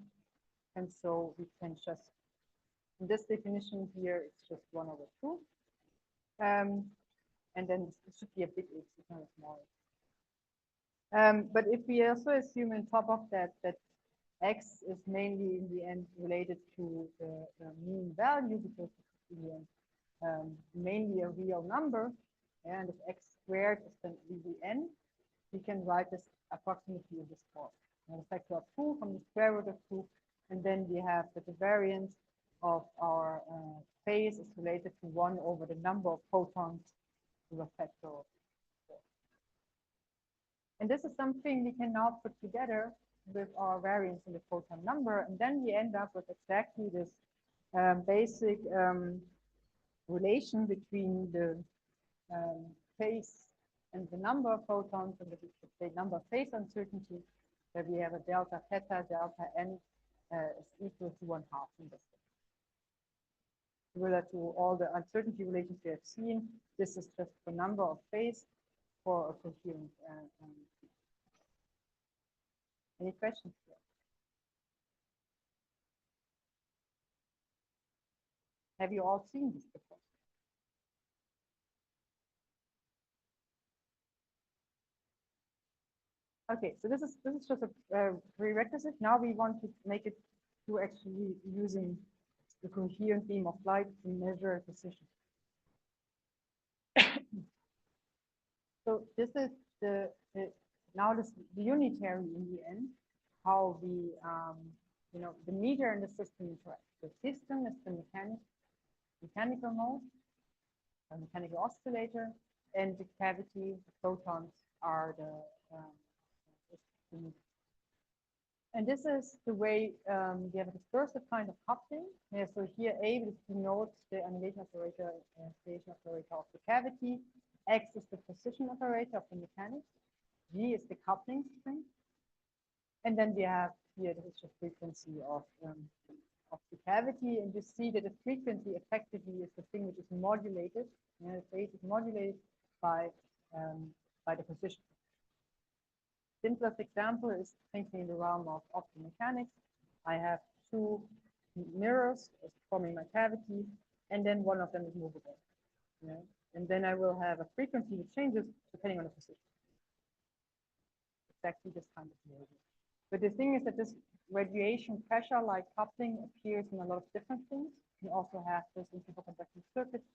and so we can just in this definition here, it's just 1/2. And then it should be a big x, it's not a small x. But if we also assume on top of that, that x is mainly in the end related to the mean value, because it's in the end mainly a real number, and if x squared is then really n, we can write this approximately in this form. A factor of 2 from the square root of 2, and then we have that the variance of our phase is related to 1 over the number of photons to a factor of 4. And this is something we can now put together with our variance in the photon number, and then we end up with exactly this basic relation between the phase and the number of photons, and the number of phase uncertainty, that we have a delta theta delta n is equal to 1/2 in this. Similar to all the uncertainty relations we have seen, this is just the number of phase for a coherent. Any questions here? Have you all seen this before? Okay, so this is just a prerequisite. Now we want to make it to actually using the coherent beam of light to measure precision. So this is the unitary in the end, how we the meter and the system interact. The system is the mechanical mode, a mechanical oscillator, and the cavity, the photons are the and this is the way we have a dispersive kind of coupling. So here A denotes the annihilation operator and creation operator of the cavity. X is the position operator of the mechanics. G is the coupling string. And then we have here the frequency of the cavity, and you see that the frequency effectively is the thing which is modulated. The phase is modulated by the position. Simplest example is thinking in the realm of optomechanics. I have two mirrors forming my cavity, and then one of them is movable. Yeah? And then I will have a frequency that changes depending on the position. Exactly this kind of behavior. But the thing is that this radiation pressure like coupling appears in a lot of different things. You also have this in superconducting circuits.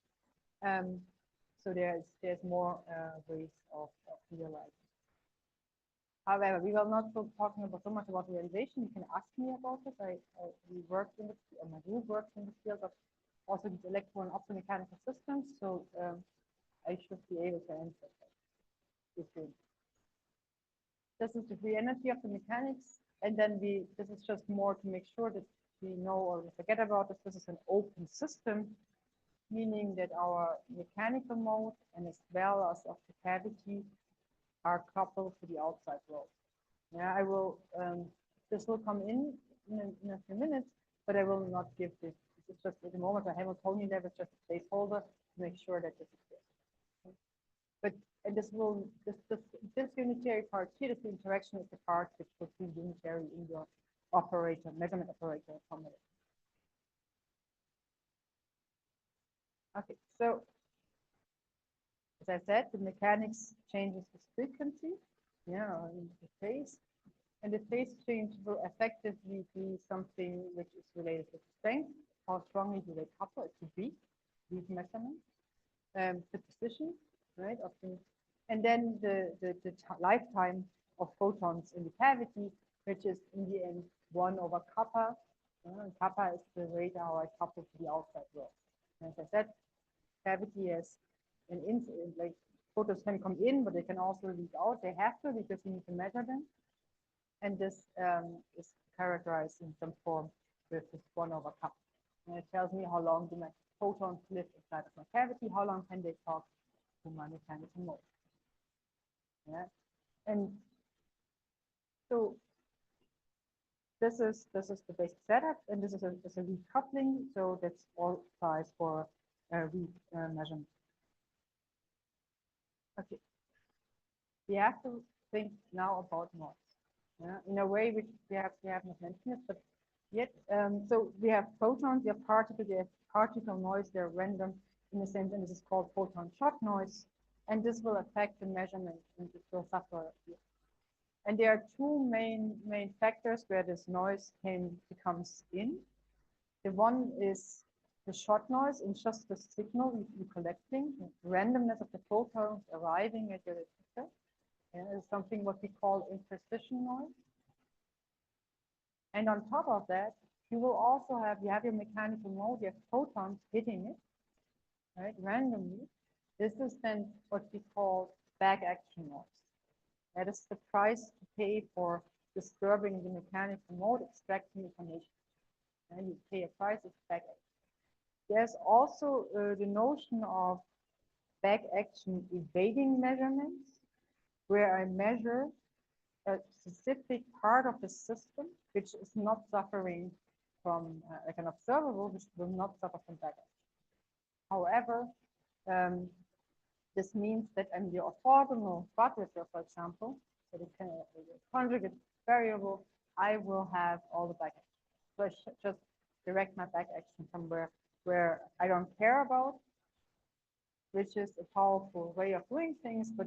So there's more ways of realizing. However, we will not be talking about so much about realization. You can ask me about it. We worked in the field, my group works in the field of also these electro and optomechanical systems. So I should be able to answer that. This is the free energy of the mechanics, and then this is just more to make sure that we know or we forget about this. This is an open system, meaning that our mechanical mode and as well as of the cavity are coupled to the outside world. Yeah, I will. This will come in a few minutes, but I will not give this. This is just at the moment I haven't told you that. It's just a placeholder to make sure that this is there. But and this unitary part here, this interaction is the part which will be unitary in your operator, measurement operator formula. Okay, so as I said, the mechanics changes the frequency, yeah, in the phase, and the phase change will effectively be something which is related to strength. How strongly do they couple? It's a beat measurement, the position, right, of the. And then the lifetime of photons in the cavity, which is in the end 1 over kappa. Kappa is the rate how I couple to the outside world. And as I said, cavity has an incident, like photons can come in, but they can also leak out. They have to because you need to measure them. And this is characterized in some form with this 1 over kappa. And it tells me how long do my photons live inside of my cavity, how long can they talk to my mechanical mode. Yeah, and so this is the basic setup, and this is a recoupling. So that's all size for measurement. Okay, we have to think now about noise. Yeah, in a way which we have not mentioned it, but yet so we have photons, we have particle noise. They're random in a sense, and this is called photon shock noise. And this will affect the measurement, and it will suffer here. And there are two main factors where this noise comes in. The one is the shot noise, and just the signal you're collecting, the randomness of the photons arriving at your detector. Yeah, is something what we call imprecision noise. And on top of that, you will also have your mechanical mode, you have photons hitting it, right, randomly. This is then what we call back action noise. That is the price to pay for disturbing the mechanical mode, extracting information. And you pay a price, it's back action. There's also the notion of back action evading measurements, where I measure a specific part of the system which is not suffering from, like an observable, which will not suffer from back action. However, this means that in the orthogonal quadrature, for example, so the conjugate variable, I will have all the back action. So I should just direct my back action somewhere where I don't care about, which is a powerful way of doing things, but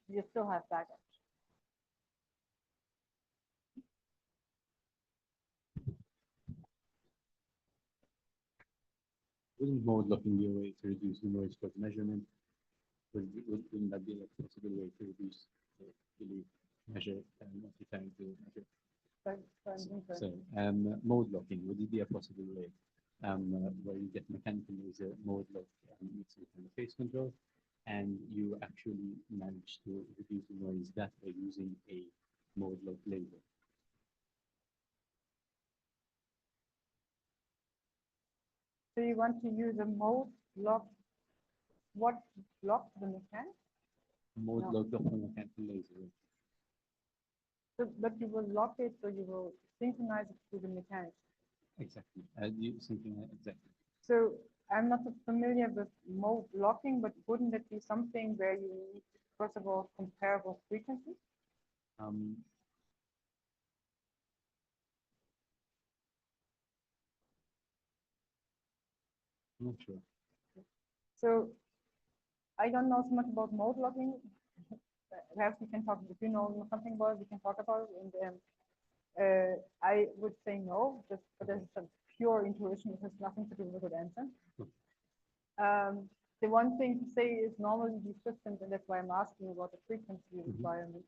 you still have back action. Wouldn't mode looking be a way to reduce the noise for measurement? Wouldn't that be a possible way to reduce the measure what you're trying to measure? So mode locking, would it be a possible way where you get mechanical laser mode lock mixed with interface control, and you actually manage to reduce the noise that way using a mode lock laser? So you want to use a mode lock, what block the mechanics? Mode No. locked off on a mechanical laser. So, but you will lock it, so you will synchronize it to the mechanics. Exactly. As you thinking exactly. So I'm not so familiar with mode locking, but wouldn't it be something where you need, first of all, comparable frequencies? Um, I'm not sure. So I don't know so much about mode locking. Perhaps we can talk, if you know something about it, we can talk about it. And I would say no, just but this is a pure intuition. It has nothing to do with a good answer. The one thing to say is normally these systems, and that's why I'm asking about the frequency requirement,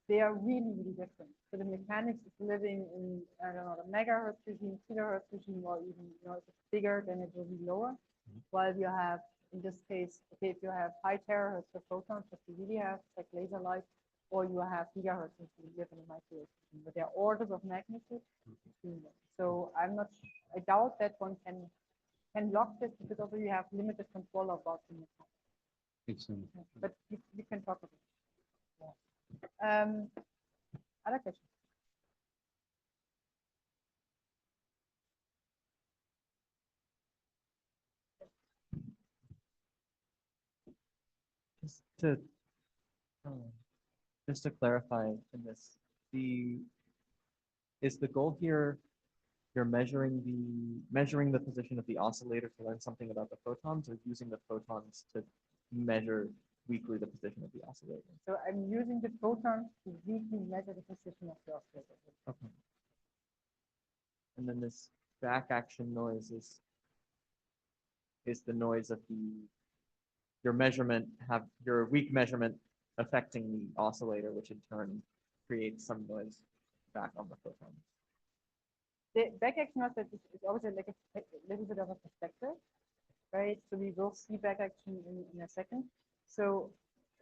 they are really, really different. So the mechanics is living in, I don't know, the megahertz regime, kilohertz regime, or even, if it's bigger, then it will be lower. While you have, in this case, okay, if you have high terahertz for photons, that you really have, like laser light, or you have gigahertz, if you live in a microwave system. But there are orders of magnitude between them. So I doubt that one can lock this because also you have limited control about the mechanics. Excellent. But we can talk about it. Other questions? Just to um, just to clarify in this, is the goal here you're measuring the position of the oscillator to learn something about the photons, or using the photons to measure weakly the position of the oscillator? So I'm using the photons to weakly measure the position of the oscillator. Okay. And then this back action noise is the noise of your weak measurement affecting the oscillator, which in turn creates some noise back on the photon. The back action noise is obviously like a little bit of a perspective, right? So we will see back action in a second. So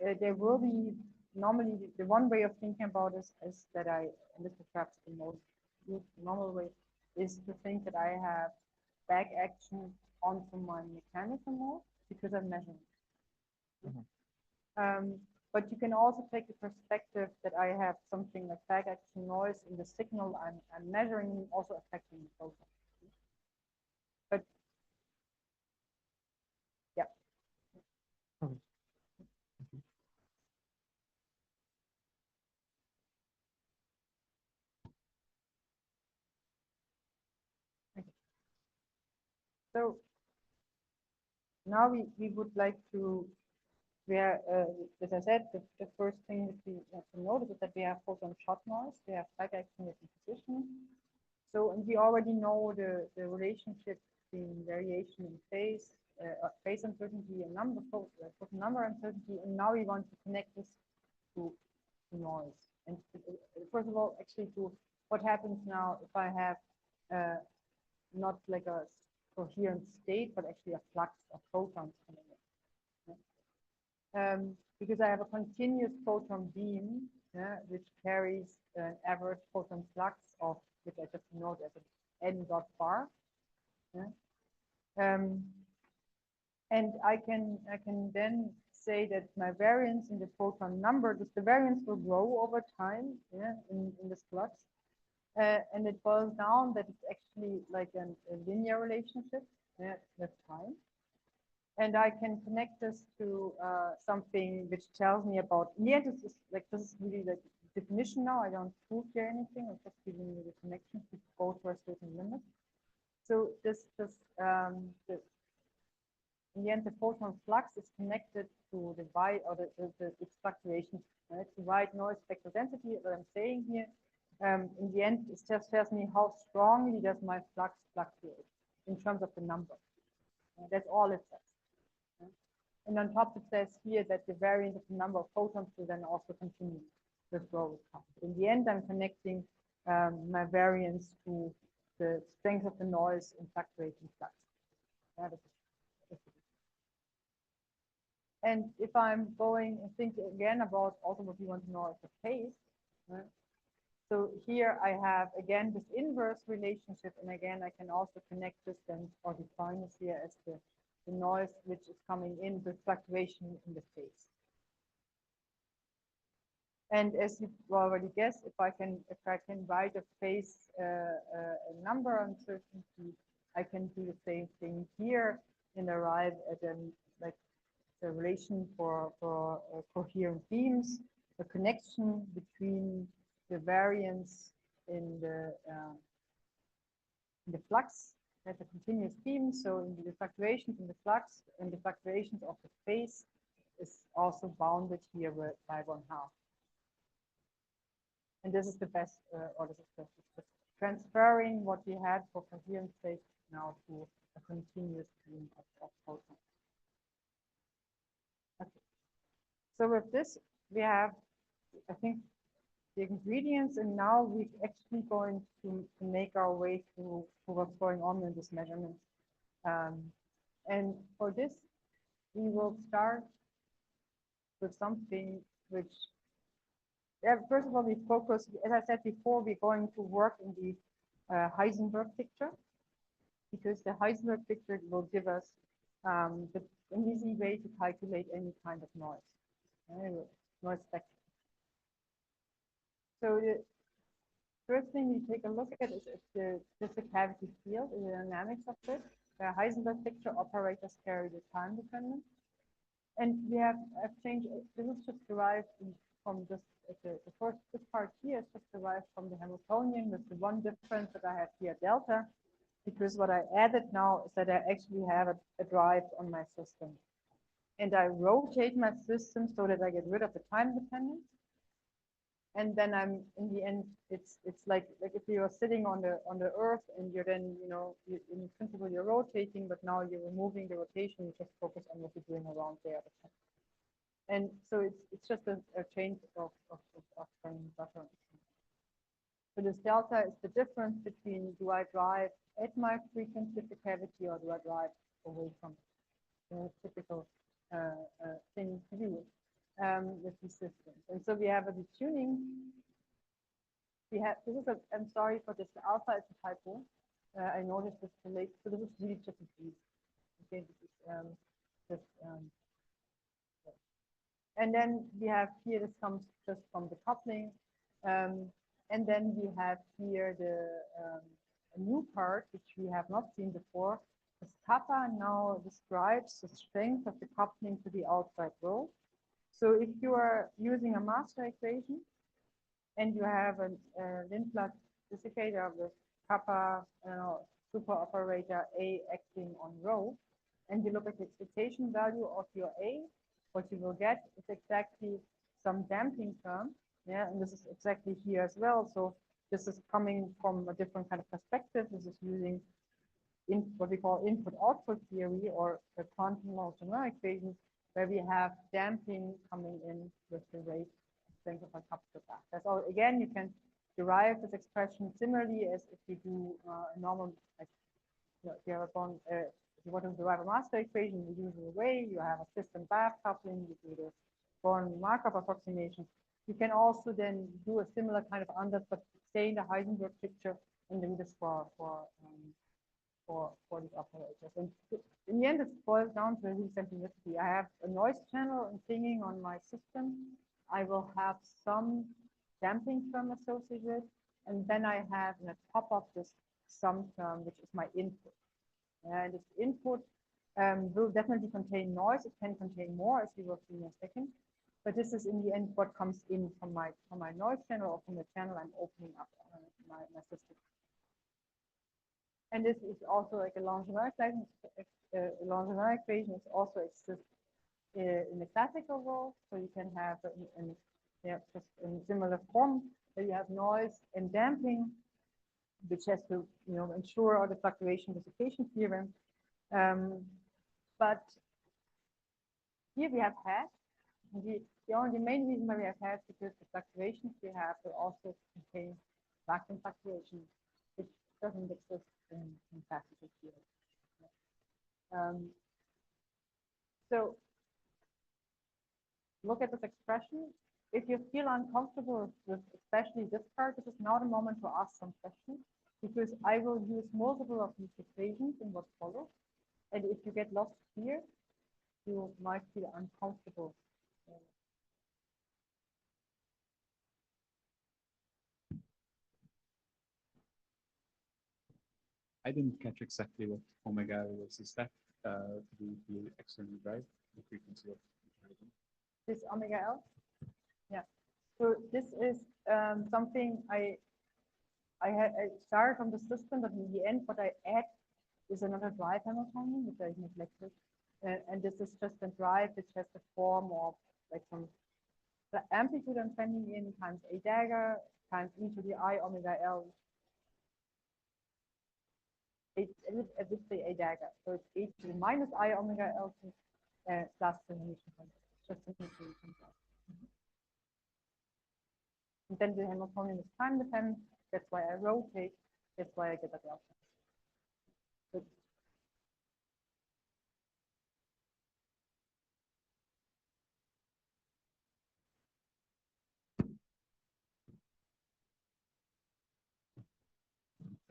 there will be normally the one way of thinking about this is that and this is perhaps the most normal way, is to think that I have back action onto my mechanical mode because I'm measuring. But you can also take the perspective that I have something like back action noise in the signal I'm measuring, also affecting the photon. But yeah. Okay. So now we would like to, as I said, the first thing that we have to notice is that we have photon shot noise, we have back action with position. So, and we already know the relationship between variation in phase uncertainty and photon number uncertainty, and now we want to connect this to noise. And first of all, actually to what happens now if I have not like a coherent state, but actually a flux of photons coming in. Because I have a continuous photon beam, which carries an average photon flux of, which I just note as an n dot bar. And I can then say that my variance in the photon number, the variance will grow over time, in this flux. And it boils down that it's actually like a linear relationship with time. And I can connect this to something which tells me about, in the end, this is really the definition now. I don't prove here anything. I'm just giving you the connection to go to a certain limit. So in the end, the photon flux is connected to the Y, or its fluctuations. Right? The white noise spectral density, what I'm saying here, in the end, it just tells me how strongly does my flux fluctuate in terms of the number. That's all it says. And on top, it says here that the variance of the number of photons will then also continue to grow with time. In the end, I'm connecting my variance to the strength of the noise in fluctuating flux. And if I'm going and think again about also what we want to know as a phase, right? So here I have again this inverse relationship, and again I can also connect this then or define this here as the noise which is coming in with fluctuation in the phase. And as you already guessed, if I can write a phase a number uncertainty, I can do the same thing here and arrive at like the relation for coherent beams, the connection between the variance in the flux at a continuous beam. So in the fluctuations in the flux and the fluctuations of the phase is also bounded here by 1/2. And this is the best, or this is just transferring what we had for coherent phase now to a continuous beam of photons. Okay. So with this, we have, I think, the ingredients, and now we're actually going to make our way through what's going on in this measurement. And for this, we will start with something which, first of all, we focus, as I said before, we're going to work in the Heisenberg picture, because the Heisenberg picture will give us an easy way to calculate any kind of noise, noise spectrum. So the first thing we take a look at is just the cavity field and the dynamics of it. The Heisenberg picture operators carry the time dependence. And we have changed, this is just derived from just the first, this part here is just derived from the Hamiltonian with the one difference that I have here, delta, because what I added now is that I actually have a drive on my system. And I rotate my system so that I get rid of the time dependence. And then I'm, in the end, it's like if you're sitting on the earth and you're then, in principle you're rotating, but now you're removing the rotation, you just focus on what you're doing around there. And so it's just a change of frame buffer. So this delta is the difference between, do I drive at my frequency of the cavity or do I drive away from it? Typical thing to do with these systems. And so we have a detuning. We have, this is a, I'm sorry for this, the alpha is a typo. I noticed this too late. So this is really just a piece. Okay, this is just and then we have here, this comes just from the coupling. And then we have here the a new part, which we have not seen before. This kappa now describes the strength of the coupling to the outside world. So if you are using a master equation and you have a Lindblad dissipator with kappa super operator A acting on rho, and you look at the excitation value of your A, what you will get is exactly some damping term. Yeah, and this is exactly here as well. So this is coming from a different kind of perspective. This is using what we call input-output theory or the quantum Lorentz equations, where we have damping coming in with the rate strength of a capacitor. That's all. Again, you can derive this expression similarly as if you do a normal, like, if you have a bond, if you want to derive a master equation the usual way, you have a system bath coupling, you do the Born Markov approximation. You can also then do a similar kind of ansatz, but stay in the Heisenberg picture and do this for these operators. And in the end, it boils down to really simplicity. I have a noise channel and pinging on my system. I will have some damping term associated, and then I have in the top of this some term, which is my input. And this input will definitely contain noise. It can contain more, as we will see in a second. But this is in the end what comes in from my noise channel or from the channel I'm opening up my system. And this is also like a Lorentz equation. Lorentz equation is also exists in the classical world. So you can have just in similar form where you have noise and damping, which has to ensure all the fluctuation dissipation theorem. But here we have had the main reason why we have had because the fluctuations we have will also contain vacuum fluctuation, which doesn't exist in classical theory. So look at this expression. If you feel uncomfortable with especially this part, this is now the moment to ask some questions, because I will use multiple of these equations in what follows. And if you get lost here, you might feel uncomfortable. I didn't catch exactly what omega was. Is that to externally drive the frequency of This omega L. Yeah. So this is something I started from the system, but in the end, what I add is another drive Hamiltonian, which I neglected. And this is just a drive which has the form of like some the amplitude I'm sending in times a dagger times e to the I omega L. It would say a dagger. So it's e to the minus I omega L plus the Newton constant. Just the Newton constant. And then the Hamiltonian is time dependent. That's why I rotate. That's why I get a delta. So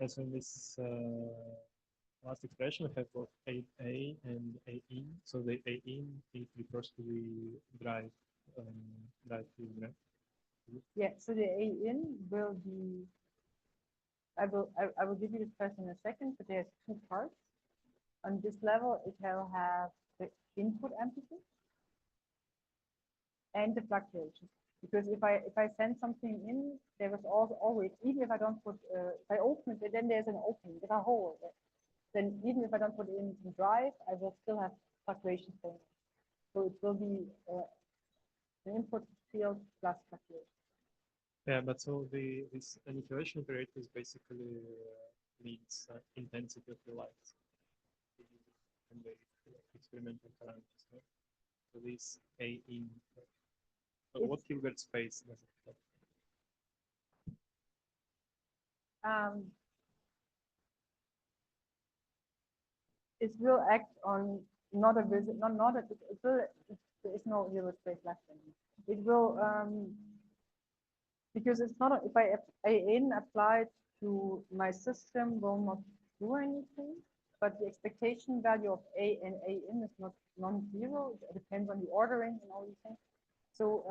And so in this last expression, we have both A and A in. So the A in, it refers to the drive, drive field, right? yeah, so the A in will be, I will give you this question in a second, but there's two parts. On this level, it will have the input amplitude and the fluctuation. Because if I send something in, there was also always, even if I don't put, if I open it, then there's an opening, there's a hole. Then even if I don't put it in drive, I will still have fluctuations going on. So it will be an input field plus fluctuation. Yeah, but so this annihilation operator is basically needs intensity of the light and the experimental parameters. Right? So this A in. So what Hilbert space does it have? It will act on not a visit, not a, it will, there is no Hilbert space left in it. It will, because it's not, if I in applied to my system will not do anything, but the expectation value of A and A in is not non-zero. It depends on the ordering and all these things. So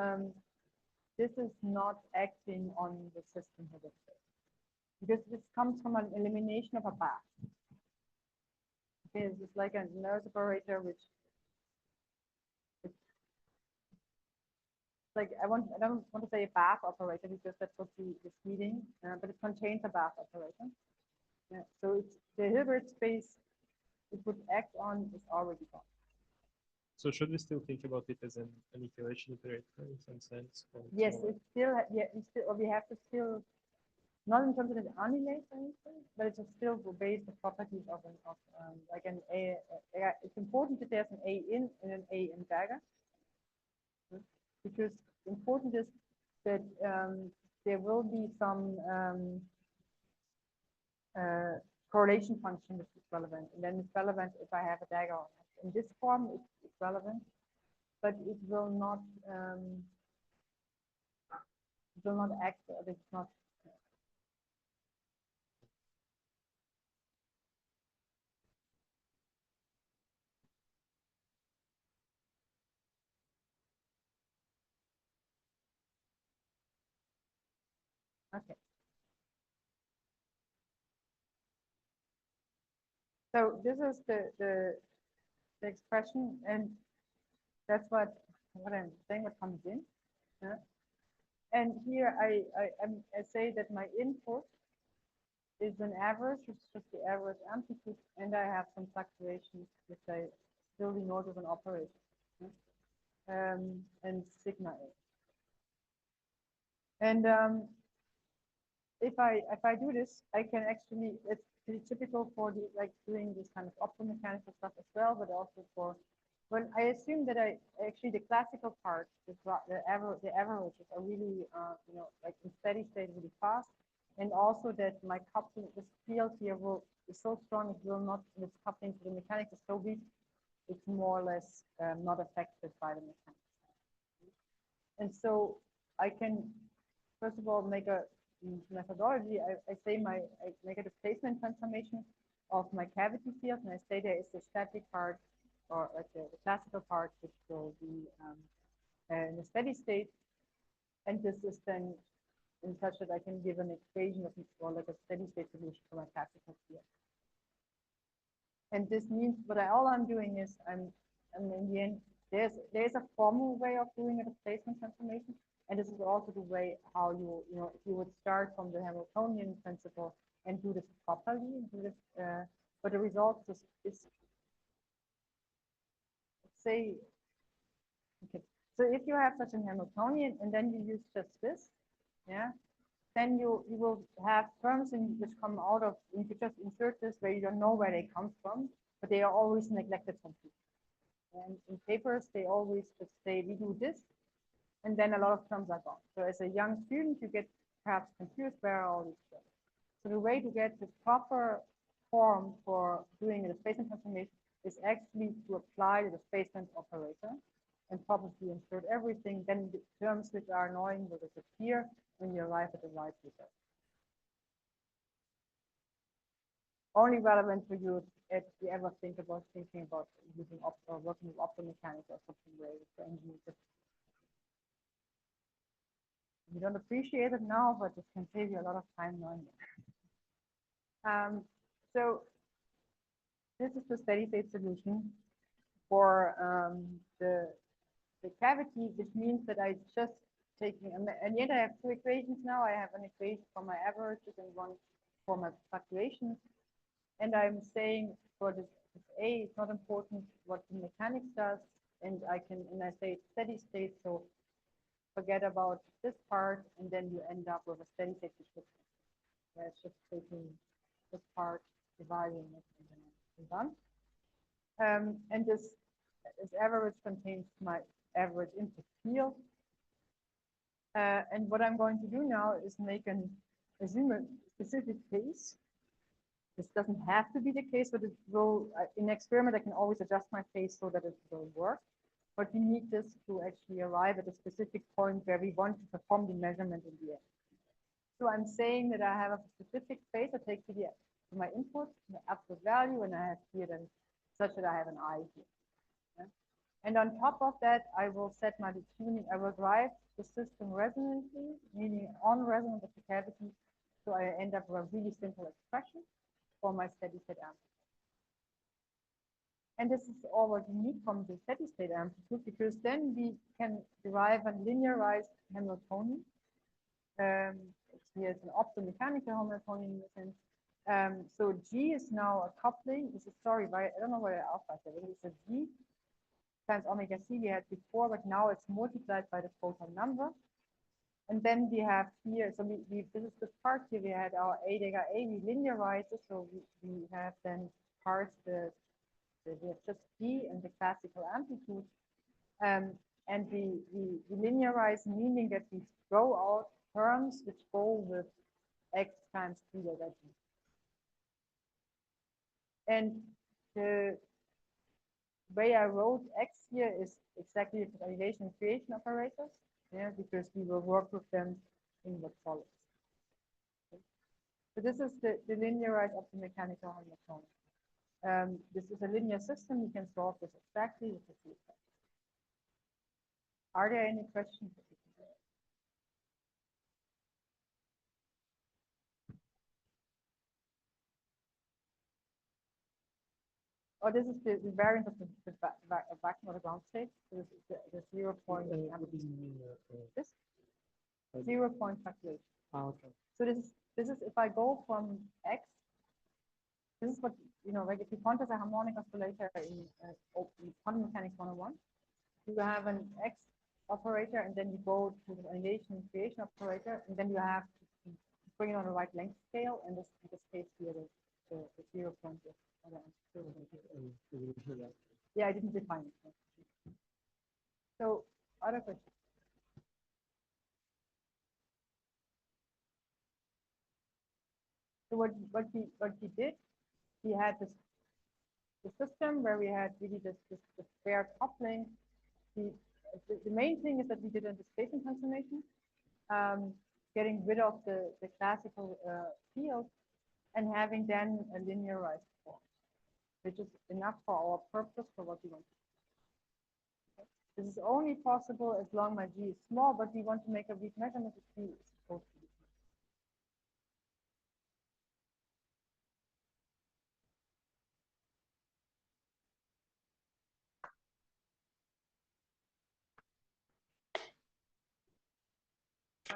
this is not acting on the system Hilbert space because this comes from an elimination of a path. Okay, it's like a nurse operator, which like I don't want to say a bath operator because that's what the reading, but it contains a bath operator. Yeah, so it's the Hilbert space it would act on is already gone. So should we still think about it as an annihilation operator in some sense? Yes, it's still we have to still not in terms of the annihilate anything, but it's still based the properties of like an A. It's important that there's an A in and an A in dagger. Because important is that there will be some correlation function which is relevant, and then it's relevant if I have a dagger on it. In this form, it's relevant, but it will not act. It's not. Okay. So this is the expression, and that's what I'm saying. What comes in, yeah? And here I say that my input is an average, which is just the average amplitude, and I have some fluctuations which I still denote as an operator, yeah? And sigma A. And if I do this, I can actually, it's pretty typical for the like doing this kind of optomechanical stuff as well, but also for when I assume that I actually the classical part, the averages are really you know, like in steady state really fast, and also that my coupling, this field here is so strong it will not, this coupling to the mechanics is so weak, it's more or less not affected by the mechanics. And so I can first of all make a methodology. I say I make a displacement transformation of my cavity field, and I say there is a static part or like the classical part which will be in a steady state, and this is then in such that I can give an equation of or like a steady state solution for my classical field. And this means all I'm doing is I'm in the end, there's a formal way of doing a displacement transformation. And this is also the way how if you would start from the Hamiltonian principle and do this properly, but the result is say, okay. So if you have such a Hamiltonian and then you use just this, yeah, then you will have terms which come out of, if you just insert this where you don't know where they come from, but they are always neglected completely. And in papers, they always just say, we do this, and then a lot of terms are gone. So as a young student, you get perhaps confused where are all these terms. So the way to get the proper form for doing a displacement transformation is actually to apply the displacement operator and probably insert everything. Then the terms which are annoying will disappear when you arrive at the right result. Only relevant for you if you ever thinking about using or working with optomechanics or something where you don't appreciate it now, but it can save you a lot of time learning. So this is the steady state solution for the cavity, which means that I just taking, and yet I have two equations now. I have an equation for my averages and one for my fluctuations. And I'm saying for this A, it's not important what the mechanics does. And I say it's steady state. So forget about this part. And then you end up with a steady state description. Where it's just taking this part, dividing it, and then it's done. And this average contains my average input field. And what I'm going to do now is assume a specific case. This doesn't have to be the case, but it will, in experiment, I can always adjust my case so that it will work. But we need this to actually arrive at a specific point where we want to perform the measurement in the end. So I'm saying that I have a specific phase I take to my input, the absolute value, and I have here then such that I have an I here. Yeah? And on top of that, I will set my tuning. I will drive the system resonantly, meaning on resonance of the cavity. So I end up with a really simple expression for my steady state amplitude. And this is always unique from the steady state amplitude because then we can derive a linearized Hamiltonian. Here's an optomechanical Hamiltonian in a sense. So G is now a coupling. This is I don't know where the alpha is. It's a G times omega C we had before, but now it's multiplied by the photon number. And then we have here, so this is the part here, we had our A dagger A, we linearize it, so we have then parts, we have just D and the classical amplitude. And we linearize, meaning that we throw out terms which go with X times T dagger G. And the way I wrote X here is exactly the derivation and creation operators, yeah, because we will work with them in the solids. Okay. So this is the linearized optomechanical Hamiltonian. This is a linear system. You can solve this exactly with the field. Are there any questions? Oh, this is the variance of the vacuum of the ground state. So this is the 0 point. This 0 point fluctuation. Okay. So this is if I go from X. This is what like if you quantize a harmonic oscillator in quantum mechanics 101, you have an X operator, and then you go to the annihilation and creation operator, and then you have to bring it on the right length scale, and this in this case here the 0 point is. Yeah, I didn't define it. So other questions? So what we did, we had the system where we had really this fair coupling. The main thing is that we did a displacement transformation, getting rid of the classical field and having then a linearized form, which is enough for our purpose for what we want to do. Okay. This is only possible as long as G is small, but we want to make a weak measurement if G is supposed to be.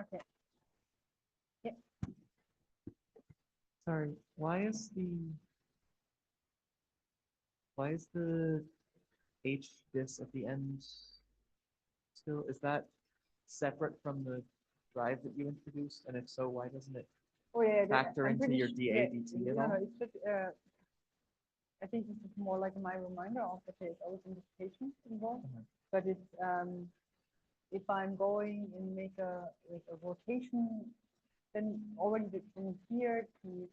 Okay. Sorry, why is the H dis at the end still, is that separate from the drive that you introduced? And if so, why doesn't it Oh yeah, factor I'm into pretty your su- yeah, DADT at no, no, all? it should, I think this is more like my reminder of, okay, it's always indication involved, but it's, if I'm going and make like a rotation, then already from here to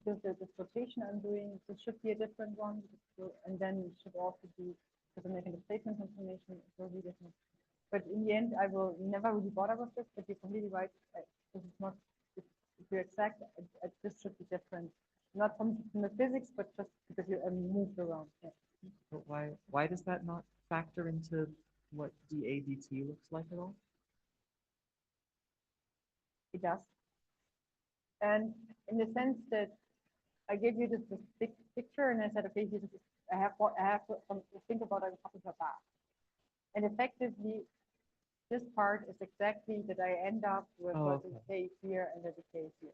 this rotation I'm doing, this should be a different one, and then it should also be, because I'm making the statement information, it will be different. But in the end, I will never really bother with this, but you're completely right. This is not, if you're exact, this should be different. Not from the physics, but just because you moved around. Yeah. But why does that not factor into what DADT looks like at all? It does. And in the sense that I gave you this big picture and I said, okay, this is, I have to think about a couple of that. And effectively, this part is exactly that I end up with what is case here and the case here.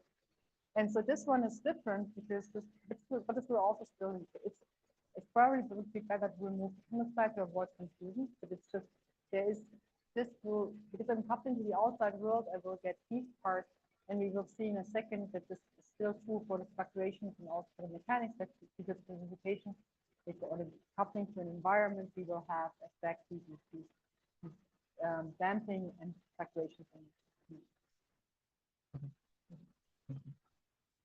And so this one is different because but this will also still, it's probably would be better to remove the side to avoid confusion, but it's just, this will, because I'm coupling to the outside world, I will get these parts, and we will see in a second that this is still true for the fluctuations and also for the mechanics, that because the simplification, if the coupling to an environment, we will have exactly these damping and fluctuations.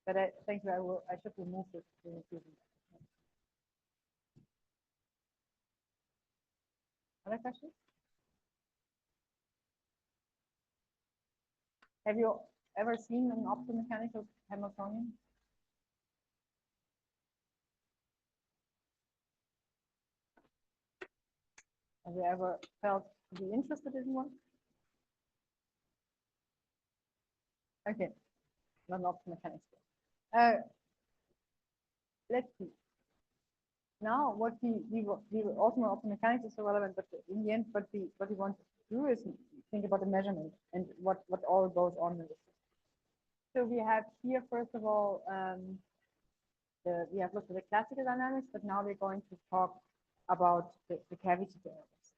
But I think I should remove this. Other questions? Have you ever seen an optomechanical Hamiltonian? Have you ever felt to be interested in one? Okay, not an optomechanics. Let's see. Now, what we also know optomechanics is so relevant, but in the end, what we want to do is think about the measurement and what all goes on in this. So we have here, first of all, we have looked at the classical dynamics, but now we're going to talk about the cavity dynamics,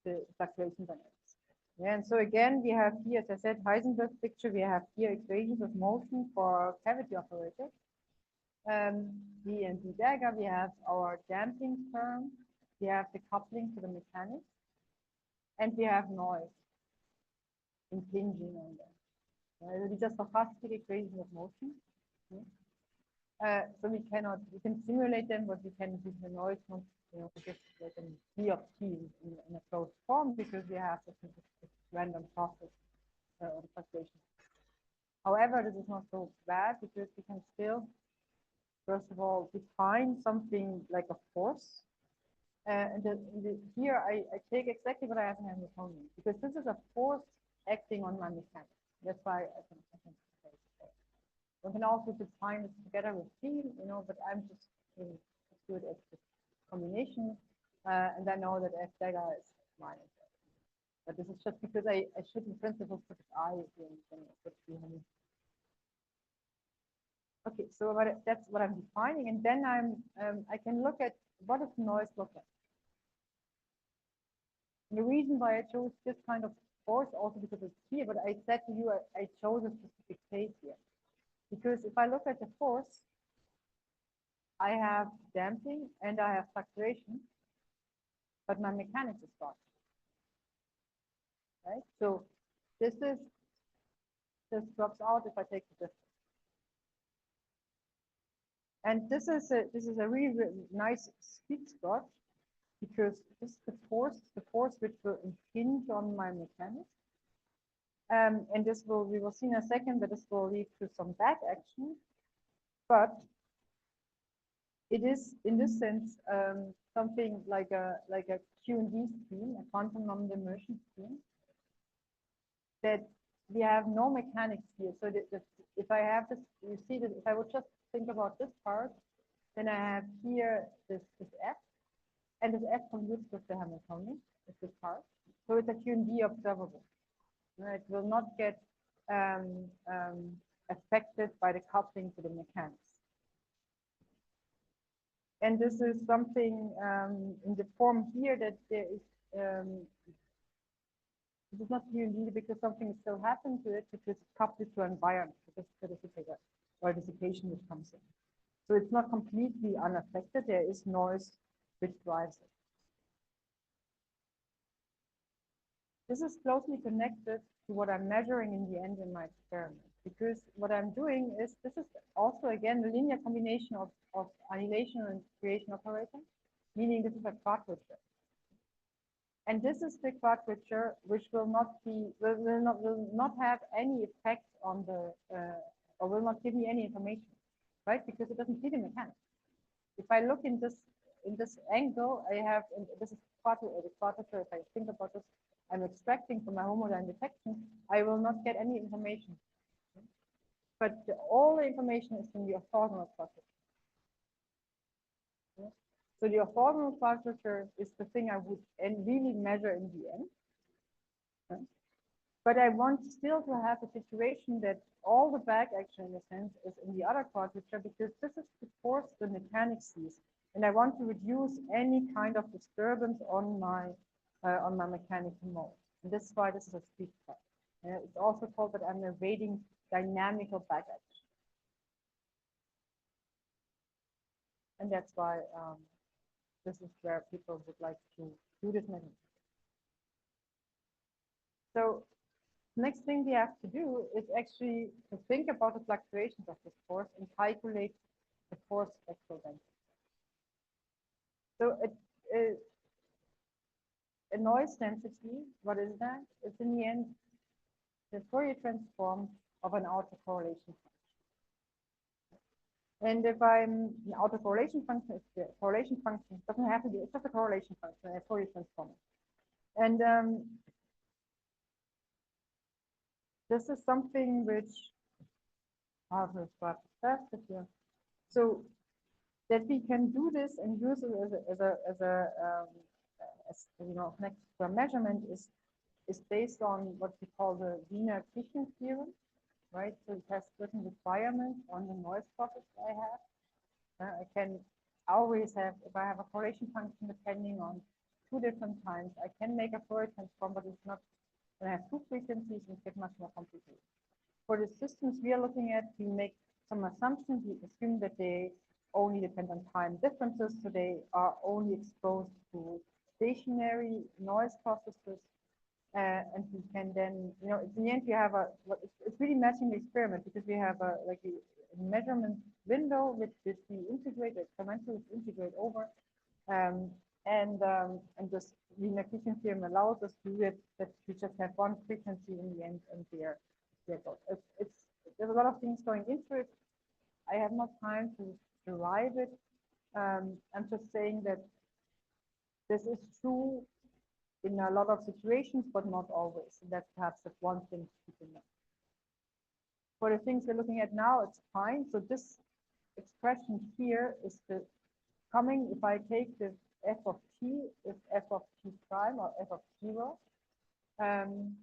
the fluctuation dynamics. Yeah, and so again, we have here, as I said, Heisenberg picture, we have here equations of motion for cavity operators. D and D dagger, we have our damping term, we have the coupling to the mechanics, and we have noise impinging on them. These are stochastic equations of motion. So we can simulate them, but we can do the noise, just like an E of T in a closed form because we have this random process of fluctuation. However, this is not so bad because we can still, first of all, define something like a force. And here I take exactly what I have in Hamiltonian because this is a force acting on my mechanics. That's why I can say it. We can also define it together with T, but I'm just do it as a combination, and I know that F dagger is minus. But this is just because I should in principle put I in put Okay, so that's what I'm defining, and then I can look at what does noise look like. The reason why I chose this kind of force also because it's here, but I said to you I chose a specific case here. Because if I look at the force, I have damping and I have fluctuation, but my mechanics is gone. Right? So this drops out if I take the difference. And this is a really, really nice sweet spot because this is the force which will impinge on my mechanics. And we will see in a second that this will lead to some back action, but it is in this sense something like a Q&D scheme, a quantum non-immersion scheme, that we have no mechanics here. So that if I have this, you see that if I would just think about this part, then I have here this F, and this F converts with the Hamiltonian, is this part. So it's a Q&D observable. It will not get affected by the coupling to the mechanics. And this is something in the form here that there is, it is not here indeed because something still happened to it, because it's coupled to environment, because certificate or dissipation which comes in. So it's not completely unaffected. There is noise which drives it. This is closely connected to what I'm measuring in the end in my experiment, because what I'm doing is, this is also again a linear combination of annihilation and creation operator, meaning this is a quadrature. And this is the quadrature which will not have any effect on the or will not give me any information, right? Because it doesn't see the mechanics. If I look in this angle, I have, and this is the quadrature. If I think about this, I'm extracting from my homodyne detection, I will not get any information. But all the information is in the orthogonal quadrature. Yeah. So the orthogonal quadrature is the thing I would really measure in the end. Yeah. But I want still to have a situation that all the back action, in a sense, is in the other quadrature, because this is the force the mechanics sees. And I want to reduce any kind of disturbance on my mechanical mode. And this is why this is a speed cut. It's also called that I'm evading dynamical back action. And that's why this is where people would like to do this measurement. So next thing we have to do is actually to think about the fluctuations of this force and calculate the force spectral density. So a noise density, what is that? It's in the end the Fourier transform of an autocorrelation function. And if I'm an autocorrelation function, it's the correlation function. It doesn't have to be, it's just a correlation function, a Fourier transform. And this is something which I'll describe faster here. So that we can do this and use it as you know, next to a measurement is based on what we call the Wiener-Kirchen theorem, right? So it has certain requirements on the noise pockets I have. I can always have, if I have a correlation function depending on two different times, I can make a Fourier transform, but it's not, when I have two frequencies, it gets much more complicated. For the systems we are looking at, we make some assumptions. We assume that they only depend on time differences, so they are only exposed to stationary noise processes. And we can then, you know, in the end, we have it's really matching the experiment, because we have a measurement window which we integrate, experimentally integrate over. And this Wiener-Kirchen theorem allows us to do it, that we just have one frequency in the end, and there goes. There's a lot of things going into it. I have not time to derive it. I'm just saying that this is true in a lot of situations, but not always. And that's perhaps the one thing to keep in mind. For the things we're looking at now, it's fine. So this expression here is the coming, if I take the f of t, if f of t prime or f of 0, and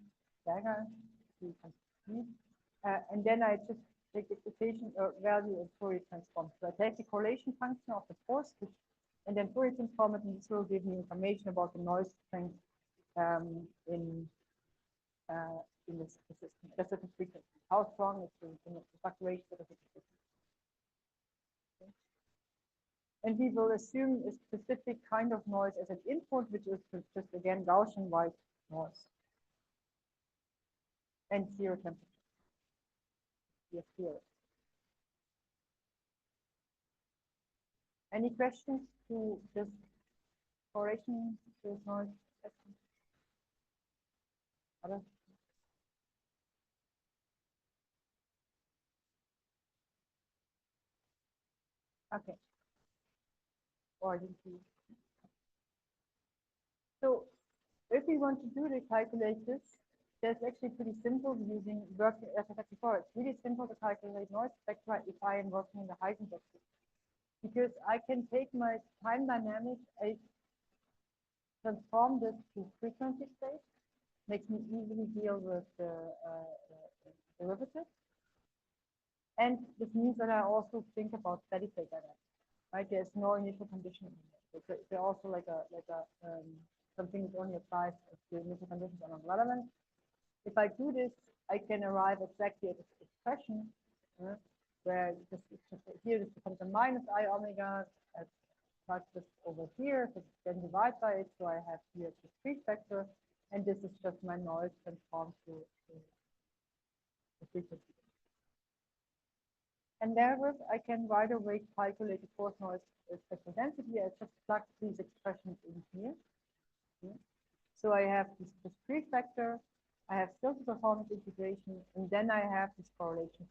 then I just take the equation or value of Fourier transform. So I take the correlation function of the force, and then Fourier transform it, and this will give me information about the noise strength in the system. That's the frequency. How strong is the fluctuation of the frequency? Okay. And we will assume a specific kind of noise as an input, which is just again Gaussian white noise and zero temperature. Yes, zero. Any questions to this correlation to this noise? Other? Okay. Or did you? So if we want to do the calculate this, that's actually pretty simple using working as I said before. It's really simple to calculate noise spectra if I am working in the Heisenberg system. Because I can take my time dynamics, I transform this to frequency space, makes me easily deal with the derivative. And this means that I also think about steady state dynamics, right? There's no initial condition. They're also like a something that only applies if the initial conditions are not relevant. If I do this, I can arrive exactly at this expression where this here this becomes a minus I omega as such this over here, so then divide by it. So I have here the discrete vector, and this is just my noise transformed to the frequency. And therewith, I can right away calculate the force noise spectral density. I just plug these expressions in here. So I have this discrete vector, I have still the performance integration, and then I have this correlation.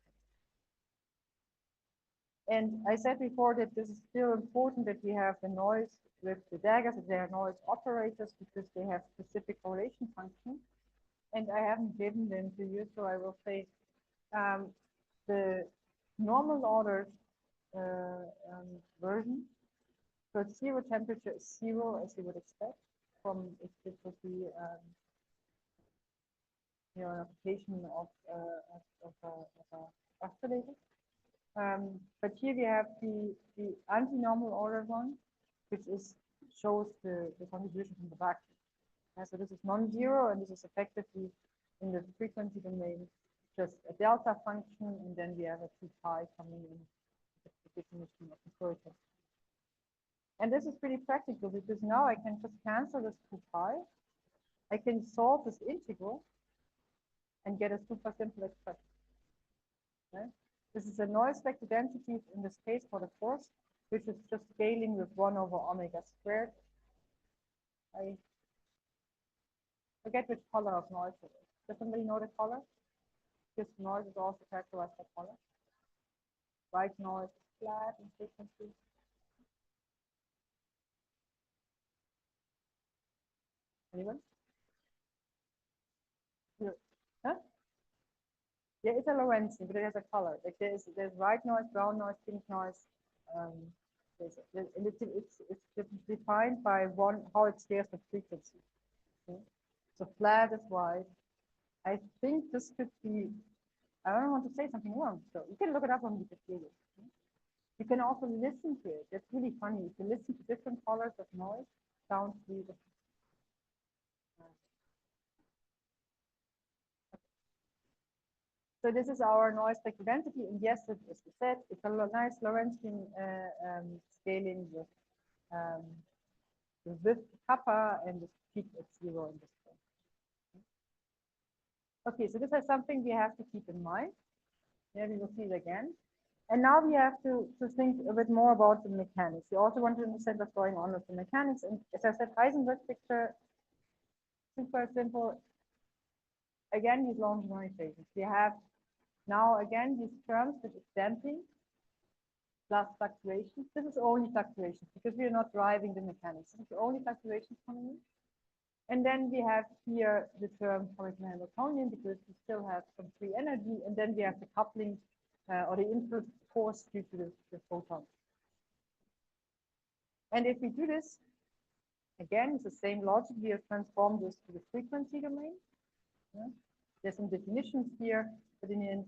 And I said before that this is still important that we have the noise with the daggers, that they are noise operators because they have specific correlation functions. And I haven't given them to you, so I will say the normal ordered version. So zero temperature is zero, as you would expect from if this would be an application of oscillator. But here we have the anti-normal order one, which shows the contribution from the vacuum. So this is non-zero, and this is effectively in the frequency domain just a delta function, and then we have a 2 pi coming in the definition of the curvature. And this is pretty practical because now I can just cancel this 2 pi. I can solve this integral and get a super simple expression. Right? This is a noise vector density in this case for the force, which is just scaling with 1 over omega squared. I forget which color of noise it is. Does somebody know the color? This noise is also characterized by color. White noise is flat in frequency. Anyone? Huh? Yeah, it's a Lorentzian, but it has a color. Like there's white noise, brown noise, pink noise. And it's defined by how it scales the frequency. Okay? So flat is white. I think this could be. I don't want to say something wrong, so you can look it up on Wikipedia. Okay? You can also listen to it. It's really funny. If you listen to different colors of noise, sounds really different. So this is our noise spectral density, and yes, as we said, it's a nice Lorentzian scaling with the width kappa and the peak at 0 in this case. Okay, so this is something we have to keep in mind. Yeah, we will see it again. And now we have to think a bit more about the mechanics. We also want to understand what's going on with the mechanics. And as I said, Heisenberg picture, super simple. Again, these long equations. We have now again these terms with damping plus fluctuations. This is only fluctuations because we are not driving the mechanics. This is only fluctuations coming in. And then we have here the term Hamiltonian because we still have some free energy. And then we have the coupling or the input force due to the photon. And if we do this, again, it's the same logic. We have transformed this to the frequency domain. Yeah. There's some definitions here, but in the end,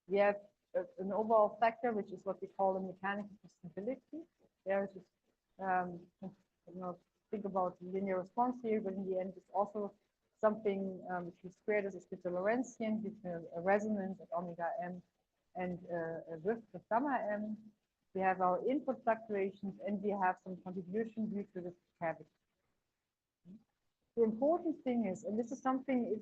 we have an overall factor, which is what we call a mechanical stability. There is, think about linear response here, but in the end, it's also something which we square this is the Lorentzian, gives a resonance at omega m and a width of gamma m. We have our input fluctuations, and we have some contribution due to the cavity. The important thing is, and this is something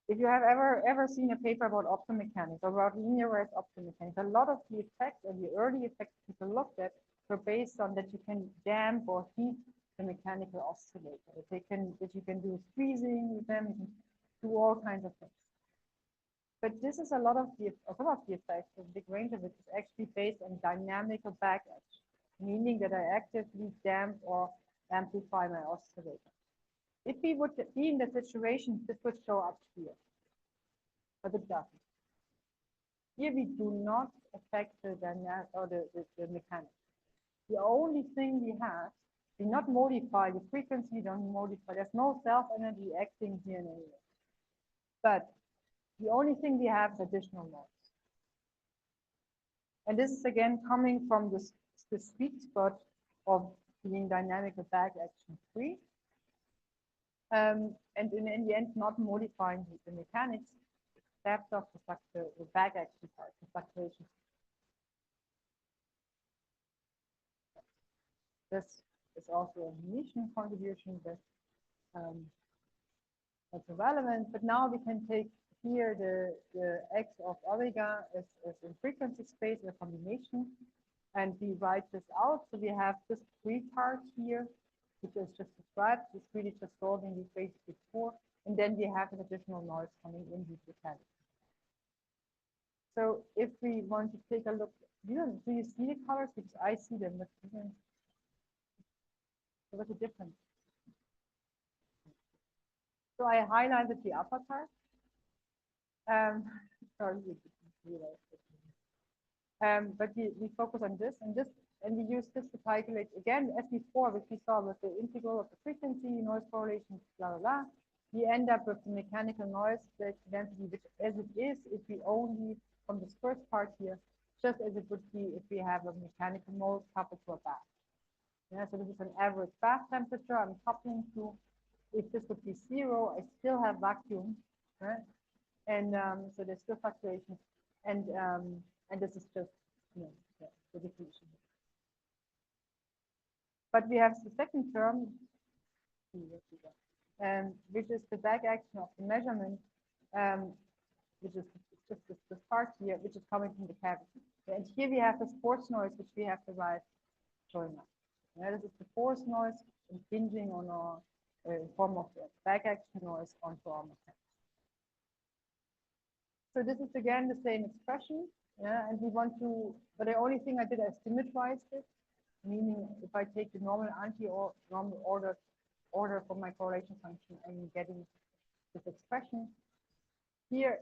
if you have ever seen a paper about optomechanics or about linearized optomechanics, a lot of the effects or the early effects people looked at were based on that you can damp or heat the mechanical oscillator. That you can do squeezing with them, you can do all kinds of things. But this is some of the effects, a big range of it is actually based on dynamical backedge, meaning that I actively damp or amplify my oscillator. If we would be in that situation, this would show up here, but it doesn't. Here we do not affect the dynamic or the mechanics. The only thing we have We not modify the frequency, don't modify, there's no self energy acting here in any way. But the only thing we have is additional noise. And this is again coming from this, the sweet spot of being dynamical back action free. And in the end, not modifying the mechanics, except of the back action part, the fluctuations. This is also a Venetian contribution that that's relevant, but now we can take here the x of omega as in frequency space, a combination, and we write this out. So we have this three part here, which is just described. It's really just solving the equation before, and then we have an additional noise coming in with the mechanics. So if we want to take a look, do you see the colors? Because I see them, but what's the difference? So I highlighted the upper part. Sorry, you didn't realize it. But we focus on this, and we use this to calculate again, as before, which we saw with the integral of the frequency, noise correlation, blah, blah, blah. We end up with the mechanical noise density, which as it is, if we only, from this first part here, just as it would be if we have a mechanical mode coupled to a bath. Yeah, so this is an average bath temperature I'm coupling to. If this would be 0, I still have vacuum, right? And so there's still fluctuations, and this is just, you know, the diffusion. But we have the second term, which is the back action of the measurement, which is just this part here, which is coming from the cavity. And here we have this force noise, which we have to write showing up. Yeah, this is the force noise impinging on our form of back action noise onto our mechanics. So this is again the same expression, yeah, and we want to, but the only thing I did is symmetrize it, meaning if I take the normal or normal order for my correlation function, I'm getting this expression. Here,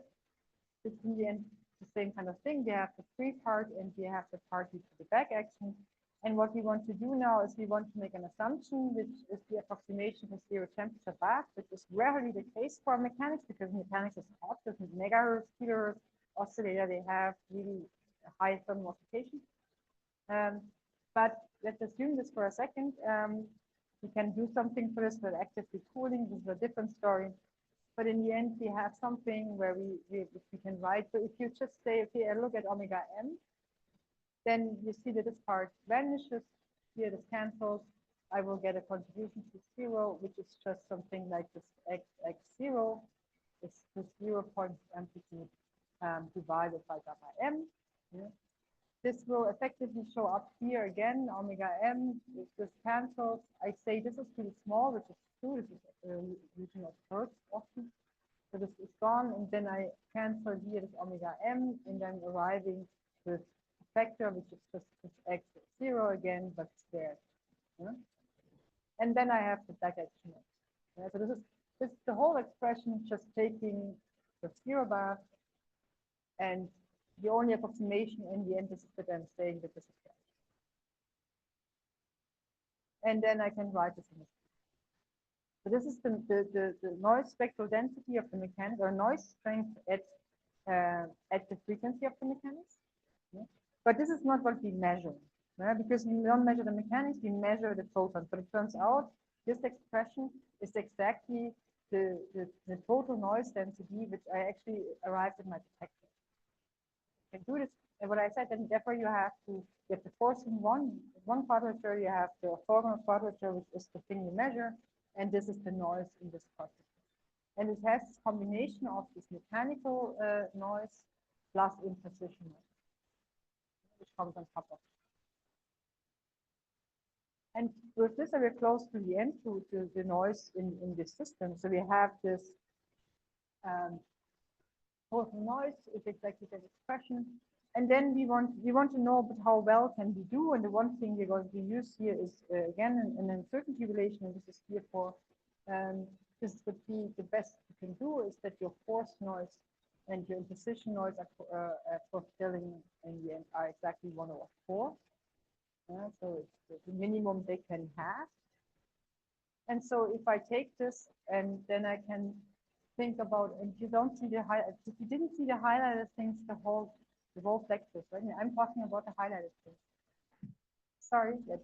it's in the end the same kind of thing. We have the free part and we have the part due to the back action. And what we want to do now is we want to make an assumption, which is the approximation to zero temperature bath, which is rarely the case for mechanics, because mechanics is hot, with megahertz, kilohertz oscillator, they have really high thermal occupation. But let's assume this for a second. We can do something for this with actively cooling. This is a different story. But in the end, we have something where we can write. So if you just say, okay, I look at omega m, then you see that this part vanishes. Here this cancels. I will get a contribution to 0, which is just something like this x0 is the 0-point amplitude divided by gamma m. Yeah. This will effectively show up here again, omega m. If this cancels, I say this is too small, which is true. This is a region of hertz often. So this is gone, and then I cancel here this omega m, and I'm arriving with a factor which is just this x0 again, but it's there. Yeah? And then I have the back action. Yeah, so this is the whole expression, just taking the 0 bath, and the only approximation in the end is that I'm saying that this is there. And then I can write this in this. So this is the noise spectral density of the mechanics, or noise strength at the frequency of the mechanics. Yeah? But this is not what we measure, yeah? Because we don't measure the mechanics, we measure the photons. But it turns out this expression is exactly the total noise density, which I actually arrived at my detector. You can do this, and what I said, and therefore you have the force in one quadrature, you have the orthogonal quadrature, which is the thing you measure, and this is the noise in this quadrature. And it has this combination of this mechanical noise plus imprecision noise, which comes on top of it. And with this, we're close to the end to the noise in this system. So we have this total noise is exactly that expression. And then we want to know but how well can we do. And the one thing we're going to use here is again an uncertainty relation, and this is here for this would be the best you can do is that your force noise and your imprecision noise are fulfilling in the end are exactly 1/4. Yeah, so it's the minimum they can have. And so if I take this and then I can think about, and you don't see the highlight, if you didn't see the highlighted things, the whole lecture, right? I'm talking about the highlighted things. Sorry, that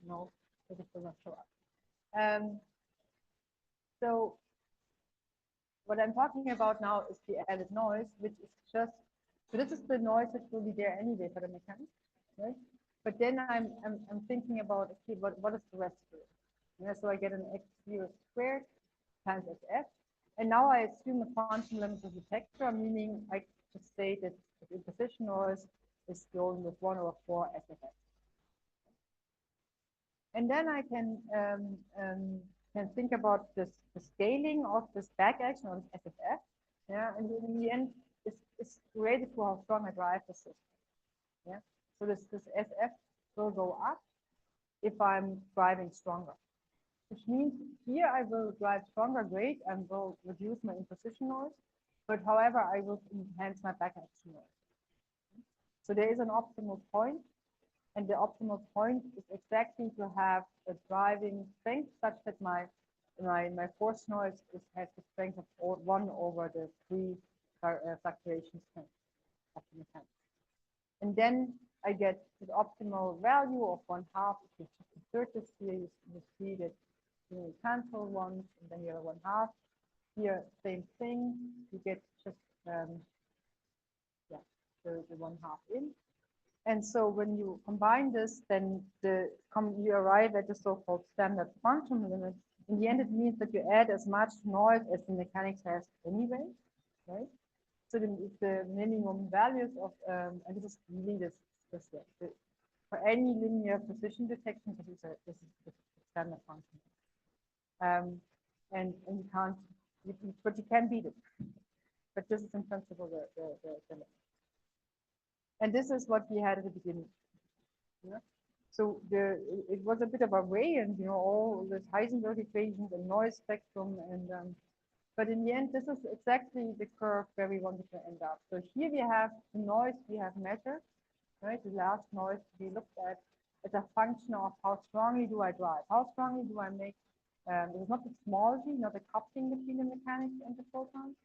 no, that it will not show up. So what I'm talking about now is the added noise, which is just, so this is the noise that will be there anyway for the mechanics, right? But then I'm thinking about, okay, what is the rest of it? Yeah, so I get an x0 squared times sf. And now I assume a function limit of the vector, meaning I just say that the imposition noise is going with 1 over 4 sfs. And then I can think about the scaling of this back action on SFF. Yeah, and in the end, it's related to how strong I drive the system. Yeah, so this SF will go up if I'm driving stronger, which means here I will drive stronger, great, and will reduce my imposition noise. But however, I will enhance my back action noise. So there is an optimal point. And the optimal point is exactly to have a driving strength such that my force noise has the strength of 1 over the 3 fluctuation strength of the mechanics. And then I get the optimal value of 1/2. If you insert this here, you see that you cancel ones, and then you have 1/2. Here, same thing. You get just the 1/2 in. And so when you combine this, then you arrive at the so-called standard quantum limit. In the end, it means that you add as much noise as the mechanics has anyway, right? So the minimum values of, and this is really this for any linear precision detection, this is the standard function. And you can't, but you can beat it. But this is in principle the limit. And this is what we had at the beginning. Yeah. So it was a bit of a way, and all the Heisenberg equations and noise spectrum, and but in the end, this is exactly the curve where we wanted to end up. So here we have the noise we have measured, right? The last noise we looked at as a function of how strongly do I drive, how strongly do I make. It's not the small g, not the coupling between the mechanics and the photons.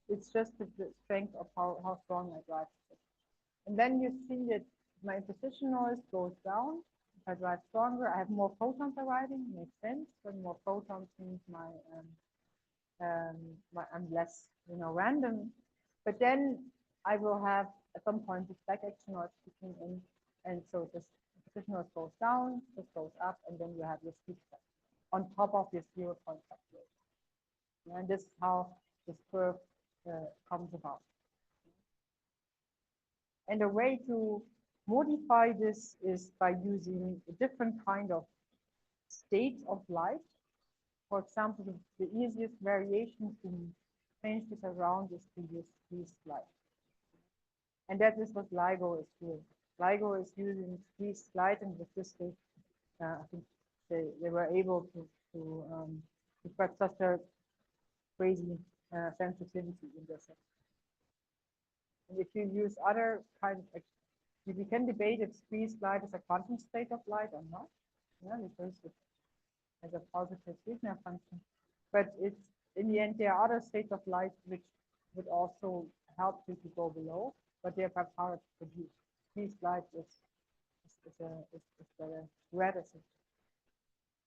It's just the strength of how strong I drive. And then you see that my imposition noise goes down. If I drive stronger, I have more photons arriving. Makes sense. When more photons means I'm less, random. But then I will have at some point this back action noise kicking in, and so this imposition noise goes down, this goes up, and then you have your speed step on top of your 0-point fluctuation. And this is how this curve comes about. And a way to modify this is by using a different kind of state of light. For example, the easiest variation to change this around is to use squeezed light. And that is what LIGO is doing. LIGO is using squeezed light, and with this, I think they were able to get such a crazy sensitivity in this. And if you use other kinds of, we can debate if squeezed light is a quantum state of light or not, because it has a positive Wigner function. But it's in the end, there are other states of light which would also help you to go below, but they're perhaps harder to produce. Squeezed light is the rarer system.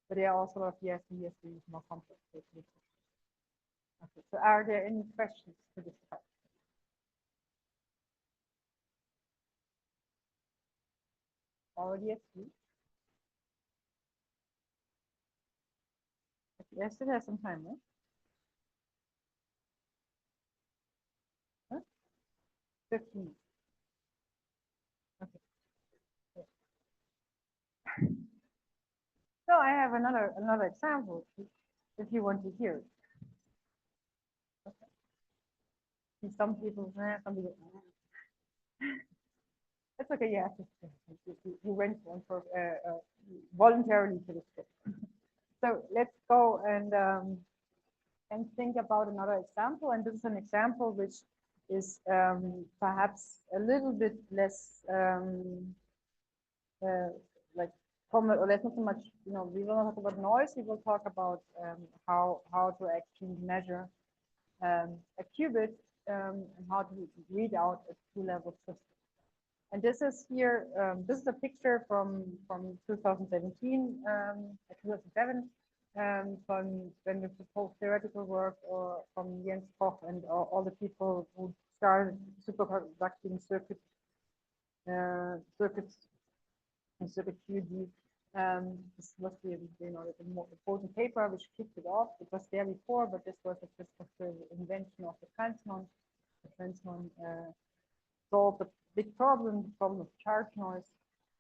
But there are also a lot of PSVs more complex. Okay, so are there any questions to discuss? Already at 3? I still have some time, right? Huh? 15. Okay. So I have another example if you want to hear it. Okay. Some people, some people. That's okay. Yeah, you went on for voluntarily to this. So let's go and think about another example. And this is an example which is perhaps a little bit less there's not so much, we will not talk about noise. We will talk about how to actually measure a qubit and how to read out a two-level system. And this is here. This is a picture from 2017, 2007, from when we proposed theoretical work or from Jens Koch and all the people who started superconducting circuits and circuit QD. This was the important paper which kicked it off. It was there before, but this was the invention of the Transmon. The Transmon solved a big problem of charge noise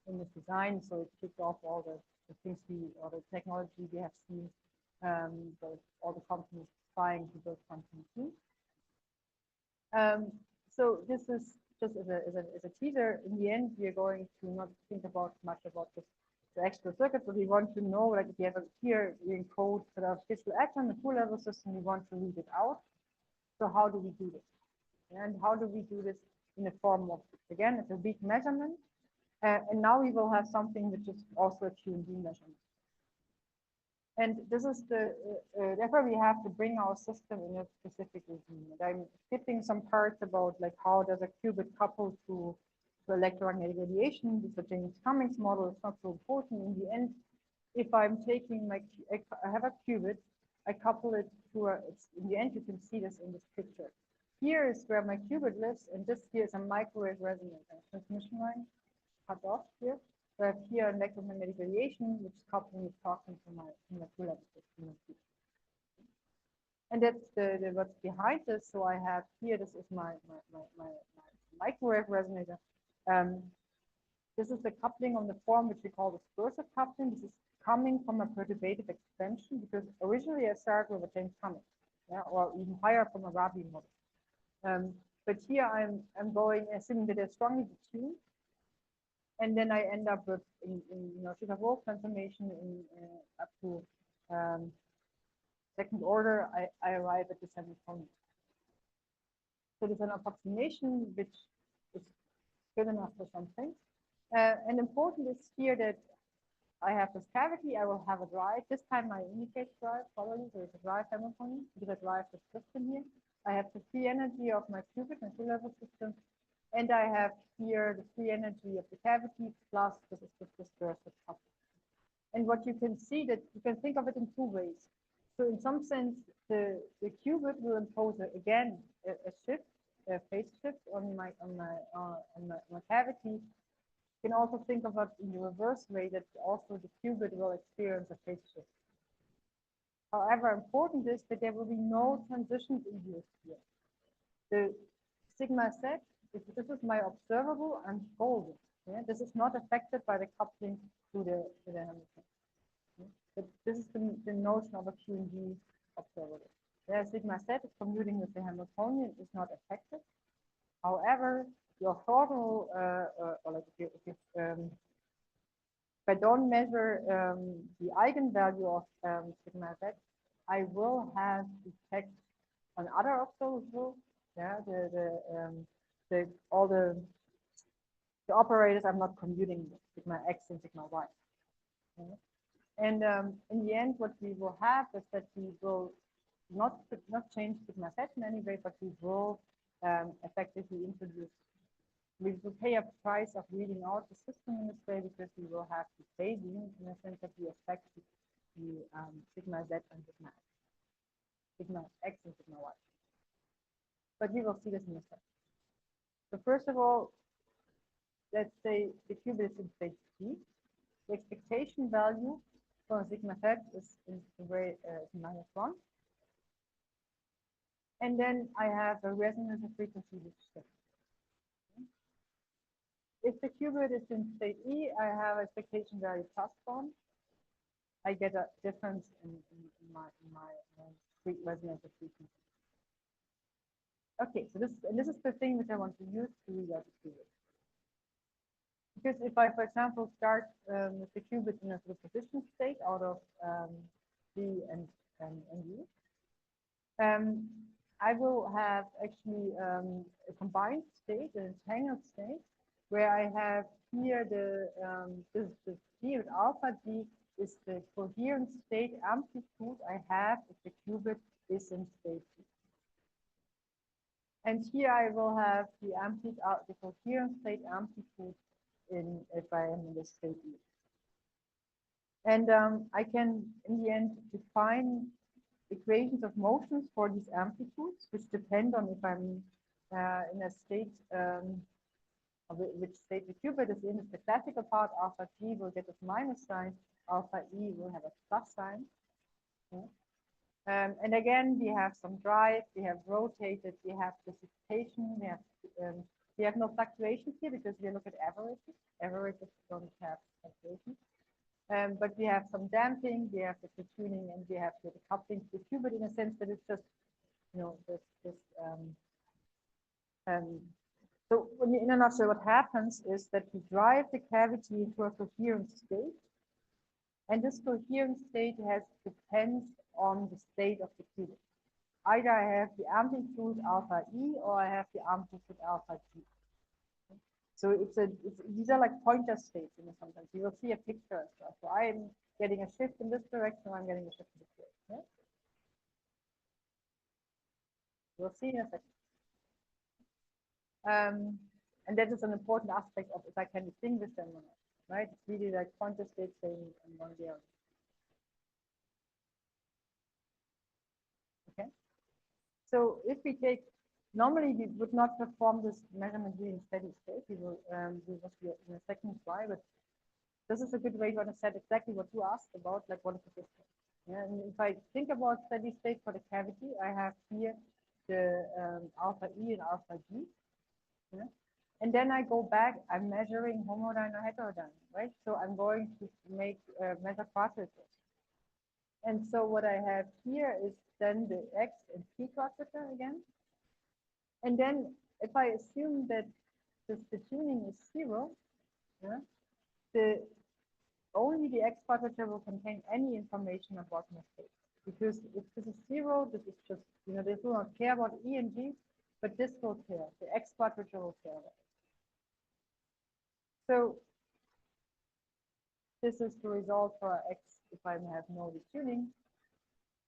in the design. So it kicked off all the things or the technology we have seen. All the companies trying to build quantum machines. So this is just as a teaser. In the end, we are going to not think about much about the actual circuit, but we want to know, like, if you have here we encode sort of digital atom, a two-level system, we want to read it out. So how do we do this? And how do we do this in the form of, again, it's a big measurement. And now we will have something which is also a QED measurement. And this is therefore we have to bring our system in a specific regime. And I'm skipping some parts about like how does a qubit couple to electromagnetic radiation. This is a James Cummings model. It's not so important in the end. If I'm taking I have a qubit, I couple it to in the end you can see this in this picture. Here is where my qubit lives, and this here is a microwave resonator transmission line cut off here. So I have here electromagnetic radiation, which is coupling is talking to my two-level system. And that's what's behind this. So I have here, this is my microwave resonator. This is the coupling on the form which we call dispersive coupling. This is coming from a perturbative expansion because originally I started with a James Cummings, or even higher from a Rabi model. But here I'm going assuming that they're strongly detuned, and then I end up with in Shiga-Wolf transformation up to second order. I arrive at the Hamiltonian. So there's an approximation which is good enough for something. And important is here that I have this cavity, I will have a drive. This time I indicate drive, following, there is a drive Hamiltonian, because I drive the system here. I have the free energy of my qubit and two-level system. And I have here the free energy of the cavity plus this is the dispersive coupling. And what you can see that you can think of it in two ways. So in some sense, the qubit will impose again a shift, a phase shift on my cavity. You can also think of it in the reverse way that also the qubit will experience a phase shift. However, important is that there will be no transitions induced here. The sigma set, if this is my observable, I'm golden. Yeah? This is not affected by the coupling to the Hamiltonian. But this is the notion of a QED observable. Where sigma set is commuting with the Hamiltonian is not affected. However, the orthogonal, or like if I don't measure the eigenvalue of sigma z, I will have effect on other observables. Yeah, all the operators I'm not commuting with, sigma x and sigma y. Okay. And in the end, what we will have is that we will not change sigma z in any way, but we will effectively introduce. We will pay a price of reading out the system in this way because we will have the phasing in the sense that we affect the sigma z and sigma x and sigma y. But we will see this in a second. So first of all, let's say the qubit is in state T. The expectation value for sigma z is in -1. And then I have a resonance frequency which shifts. If the qubit is in state E, I have expectation value +1. I get a difference in my resonance frequency. Okay, so this is the thing which I want to use to read out the qubit. Because if I, for example, start with the qubit in a superposition state out of D and U, I will have actually a combined state, an entangled state, where I have here the G, with alpha G is the coherent state amplitude I have if the qubit is in state G. And here I will have the amplitude, the coherent state amplitude in if I am in the state E. And I can, in the end, define equations of motions for these amplitudes, which depend on if I'm in a state, which state the qubit is in. Is the classical part, alpha G will get a minus sign, alpha E will have a plus sign. Yeah. And again, we have some drive, we have rotated, we have dissipation, we have no fluctuations here because we look at averages. Averages don't have fluctuations. But we have some damping, we have the tuning, and we have the coupling to the qubit in a sense that it's just, you know, so in a nutshell, what happens is that we drive the cavity into a coherent state, and this coherent state depends on the state of the qubit. Either I have the amplitude alpha E or I have the amplitude alpha G. So these are like pointer states in sometimes. You will see a picture as well. So I'm getting a shift in this direction, I'm getting a shift in this direction. Yeah? We'll see in a second. And that is an important aspect of if I can distinguish them or not, right? It's really like pointer states saying in one way. Okay. So if we take, normally we would not perform this measurement really in steady state. We will do this in a second slide, but this is a good way to understand exactly what you asked about, like what is the distance. Yeah, and if I think about steady state for the cavity, I have here the alpha E and alpha G. Yeah? And then I go back, I'm measuring homodyne or heterodyne, right? So I'm going to measure quadratures. And so what I have here is then the X and P quadrature again. And then if I assume that the tuning is 0, yeah, only the X quadrature will contain any information about my state. Because if this is 0, this is just, you know, this will not care about E and G, but this will care. The X quadrature will care about it. So this is the result for X if I have no retuning.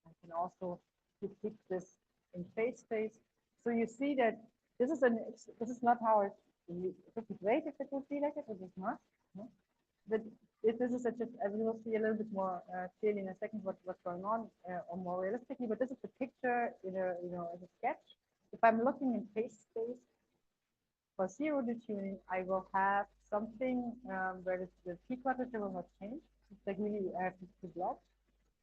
I can also depict this in phase space. So you see that this is not how it would be great if it would be like it, but it's not. No? But this is just, we will see a little bit more clearly in a second what's going on, or more realistically. But this is the picture in a, you know, as a sketch. If I'm looking in phase space for 0 detuning, I will have something where the P quadrature will not change. It's like really I have these two blocks,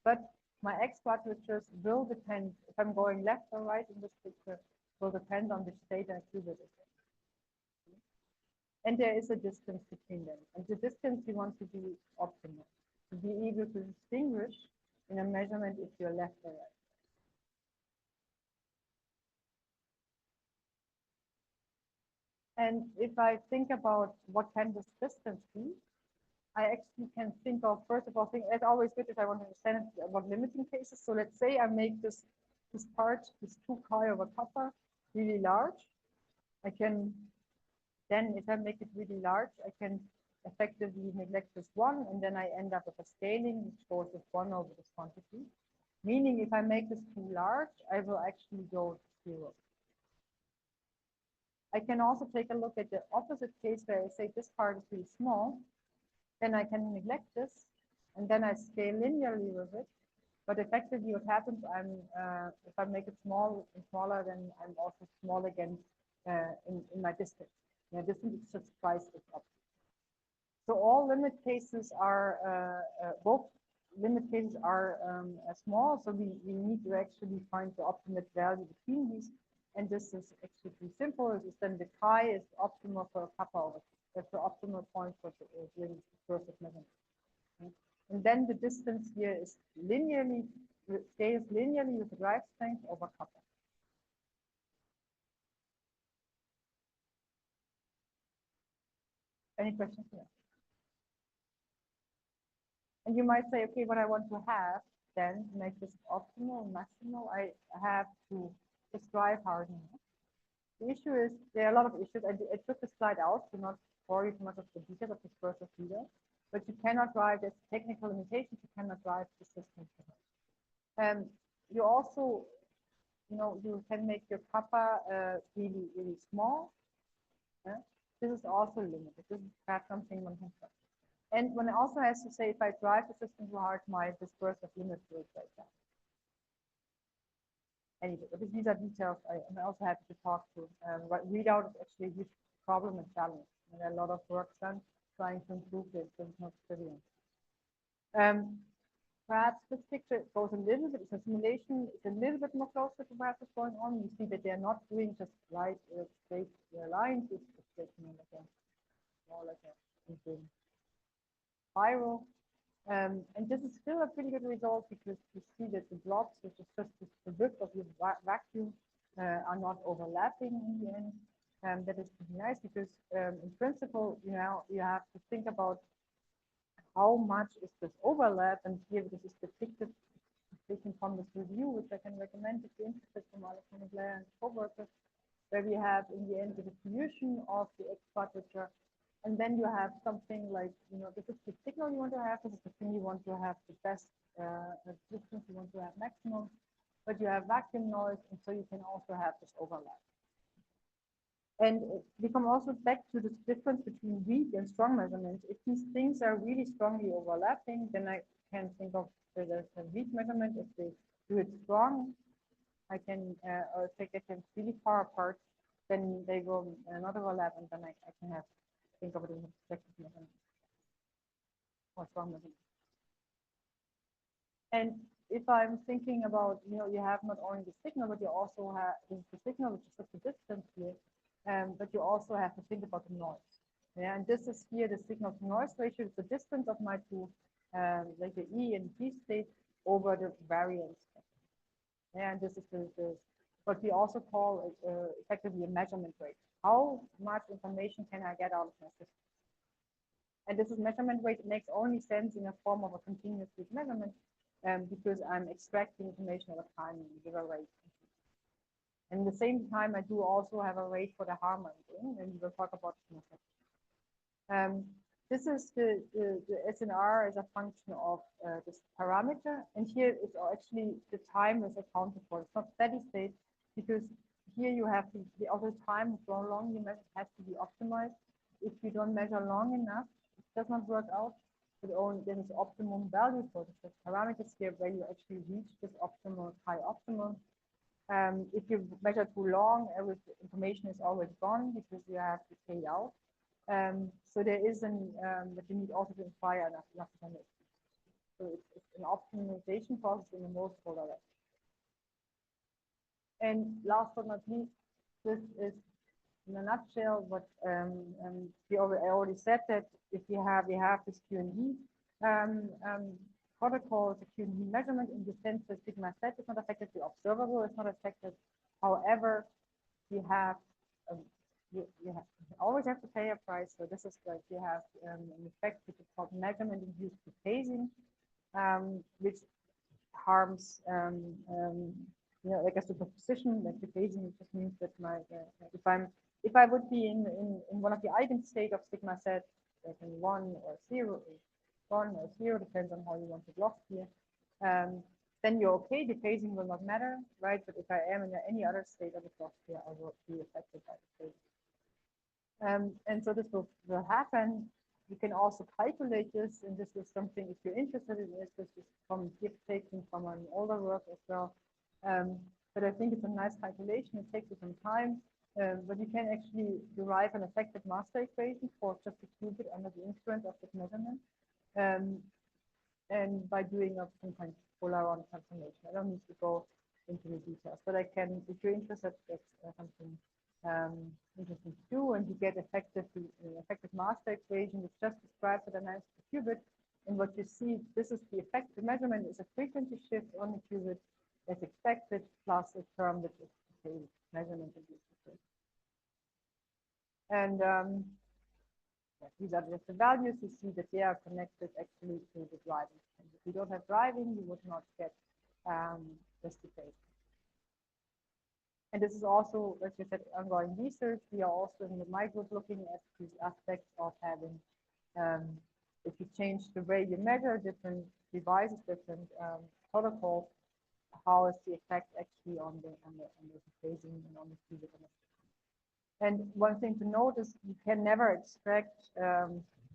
but my X quadratures will depend, if I'm going left or right in this picture, will depend on the state and qubit is in. And there is a distance between them. And the distance you want to be optimal, to be able to distinguish in a measurement if you're left or right. And if I think about what can this distance be, I actually can think of, first of all, it's always good if I want to understand about limiting cases. So let's say I make this part, this 2 chi over kappa, really large. I can then, if I make it really large, I can effectively neglect this 1, and then I end up with a scaling which goes with 1 over this quantity. Meaning, if I make this too large, I will actually go to 0. I can also take a look at the opposite case where I say this part is really small. Then I can neglect this, and then I scale linearly with it. But effectively, what happens, if I make it small and smaller, then I'm also small again in my distance. Yeah, distance is just twice its opposite. So all limit cases are both limit cases are small. So we need to actually find the optimal value between these. And this is actually pretty simple. It is then the chi is optimal for kappa over. That's the optimal point for doing process measurement. Okay. And then the distance here is linearly, scales linearly with the drive strength over kappa. Any questions here? And you might say, okay, what I want to have then to make this optimal, maximal, I have to drive hardening. The issue is, there are a lot of issues. I took the slide out to not bore you too much of the details of this process either. but you cannot drive, there's technical limitations, you cannot drive the system. You also, you can make your kappa really, really small. Yeah? This is also limited. This is perhaps something one can try. And one also has to say, if I drive the system too hard, my dispersive limit will break down. Anyway, but these are details I'm also happy to talk to. But readout is actually a huge problem and challenge. And there are a lot of work done trying to improve it, so it's not trivial. Perhaps this picture goes a little bit, the simulation is a little bit more closer to what is going on. You see that they're not doing just straight lines, it's just more like a spiral. And this is still a pretty good result because you see that the blobs, which is just the width of your vacuum, are not overlapping in the end. That is pretty nice because in principle, you have to think about how much is this overlap, and here this is depicted taken from this review, which I can recommend if you're interested from electronic layer and coworkers, where we have in the end the distribution of the X quadrature. And then you have something like, this is the signal you want to have, this is the thing you want to have the best distance, you want to have maximum, but you have vacuum noise, and so you can also have this overlap. And we come also back to this difference between weak and strong measurements. If these things are really strongly overlapping, then I can think of there's a weak measurement. If they do it strong, I can, or if they get them really far apart, then they will not overlap, and then I can have think of it as a perspective measurement or strong measurement. And if I'm thinking about, you have not only the signal, but you also have the signal, which is just the distance here, but you also have to think about the noise. Yeah, and this is here the signal to noise ratio, it's the distance of my two, like the E and P state over the variance. Yeah, and this is what we also call effectively a measurement rate. How much information can I get out of my system? And this is measurement rate. It makes only sense in a form of a continuous rate measurement because I'm extracting information over time with a rate. And at the same time, I do also have a rate for the Harman thing, and we will talk about this in a second. This is the SNR as a function of this parameter, and here it's actually the time is accounted for. It's not steady state because here you have the other time of how long you measure has to be optimized. If you don't measure long enough, it does not work out. But only then is optimum value for the parameters here where you actually reach this optimal high optimum. If you measure too long, information is always gone because you have to pay out. So there is but you need also to inspire enough information. So it's an optimization process in the most direction. And last but not least, this is in a nutshell what we already said, that if we have this QNE protocol, the QNE measurement in the sense that sigma set is not affected, the observable is not affected. However, you always have to pay a price. So this is like you have an effect which is called measurement induced phasing, which harms like a superposition. Like the phasing just means that if I would be in one of the eigenstate of sigma set, like in 1 or 0, 1 or 0 depends on how you want to block here. Then you're okay, the phasing will not matter, right? But if I am in any other state of the block here, I will be affected by the phasing. And so this will happen. You can also calculate this, and this is something, if you're interested in this is taken from an older work as well. But I think it's a nice calculation. It takes you some time, but you can actually derive an effective master equation for just a qubit under the influence of this measurement. And by doing some kind of Polaron transformation. I don't need to go into the details, but I can, if you're interested, that's something interesting to do, and you get effective master equation, which just describes the dynamics of the qubit. And what you see, this is the effect. The measurement is a frequency shift on the qubit as expected, plus a term which is the measurement of the qubit. And these are just the values. You see that they are connected actually to the driving. And if you don't have driving, you would not get this debate. And this is also, as you said, ongoing research. We are also in my group looking at these aspects of having if you change the way you measure different devices, different protocols, how is the effect actually on the phasing and on the qubit? And one thing to note is you can never extract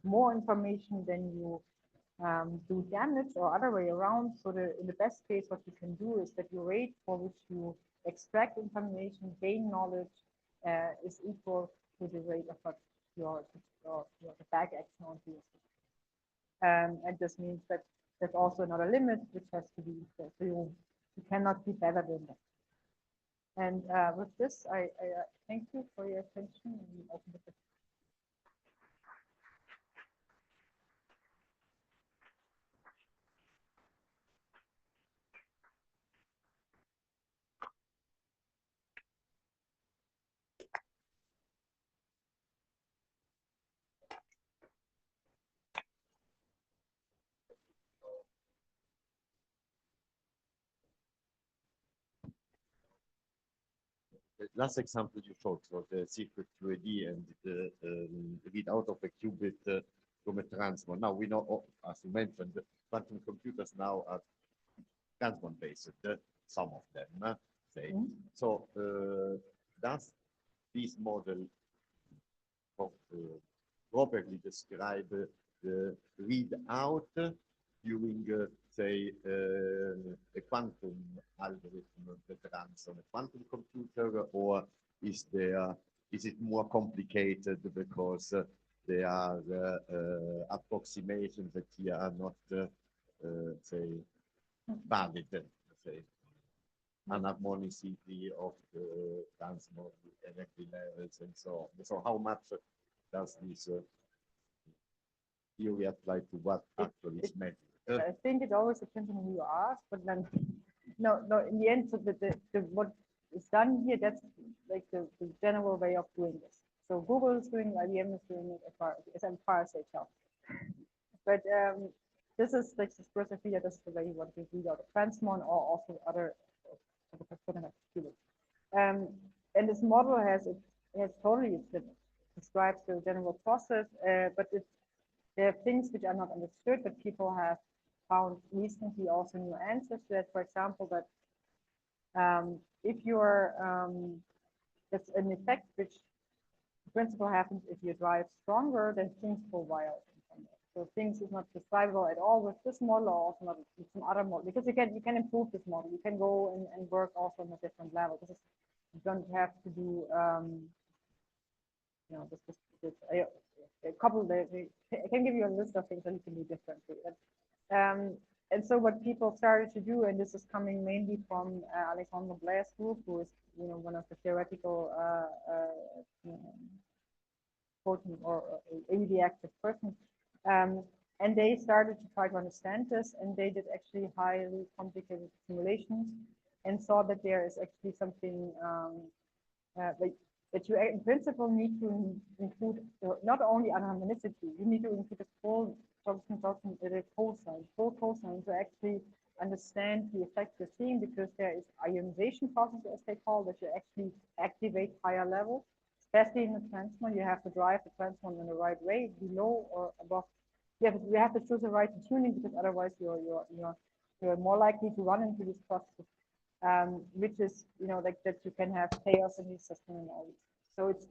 more information than you do damage or other way around. So in the best case, what you can do is that your rate for which you extract information, gain knowledge, is equal to the rate of what your the back action on your system. And this means that there's also another limit which has to be so you cannot be better than that. And with this, I thank you for your attention and open the The last example you showed was the secret QAD and the read out of a qubit from a transmon. Now we know, as you mentioned, quantum computers now are transmon based, some of them. Say. So does this model properly describe the readout during, say, a quantum algorithm of the trans on a quantum computer, or is it more complicated because there are approximations that here are not, say, valid, say, anharmonicity of the transmon energy levels and so on. So how much does this theory apply to what actually is measured? I think it always depends on who you ask, but then no, in the end, so what is done here, that's like the general way of doing this. So Google is doing, IBM is doing it as far as they tell. But this is like this philosophy, that's the way you want to read out a transmon or also other and this model has totally describes the general process, but there are things which are not understood, but people have found recently also new answers to that. For example, that if you're that's an effect which in principle happens if you drive stronger, then things go wild. So things is not describable at all with this model, or also not with some other model, because you can improve this model. You can go and work also on a different level. This is, you don't have to do you know, a couple. I can give you a list of things that you can do differently. And so what people started to do, and this is coming mainly from Alexander Blair's group, who is one of the theoretical potent or really active person. And they started to try to understand this, and they did actually highly complicated simulations and saw that there is actually something that you in principle need to include not only anharmonicity, you need to include the full cosine to actually understand the effect you're seeing, because there is ionization process, as they call, that you actually activate higher levels. Especially in the transmon, you have to drive the transmon in the right way, below or above. You have to choose the right tuning, because otherwise you're more likely to run into this process, which is like that you can have chaos in the system and all this. So it's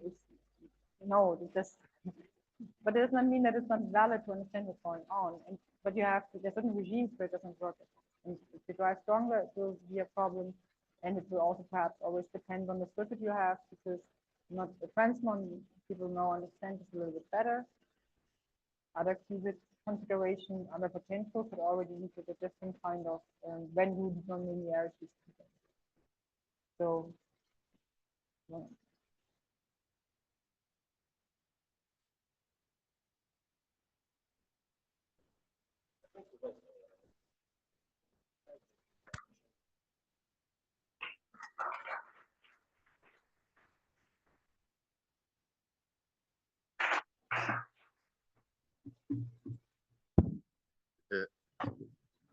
but it does not mean that it's not valid to understand what's going on. But you have to, there's certain regimes where it doesn't work. And if you drive stronger, it will be a problem, and it will also perhaps always depend on the circuit you have, because not the transmon, people now understand this a little bit better. Other qubit configuration, other potentials could already lead to a different kind of when you do non-linearities. So, yeah.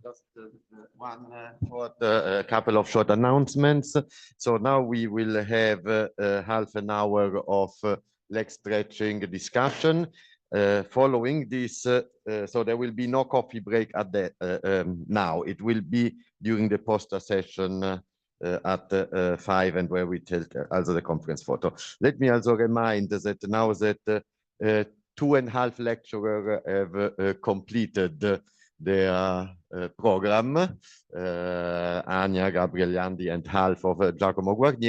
Just one couple of short announcements. So now we will have half an hour of leg stretching discussion. following this, so there will be no coffee break at the now. It will be during the poster session at 5 and where we tell also the conference photo. Let me also remind that now that 2.5 lecturers have completed their program, Anja, Gabriel Landi, and half of Giacomo Guarnieri.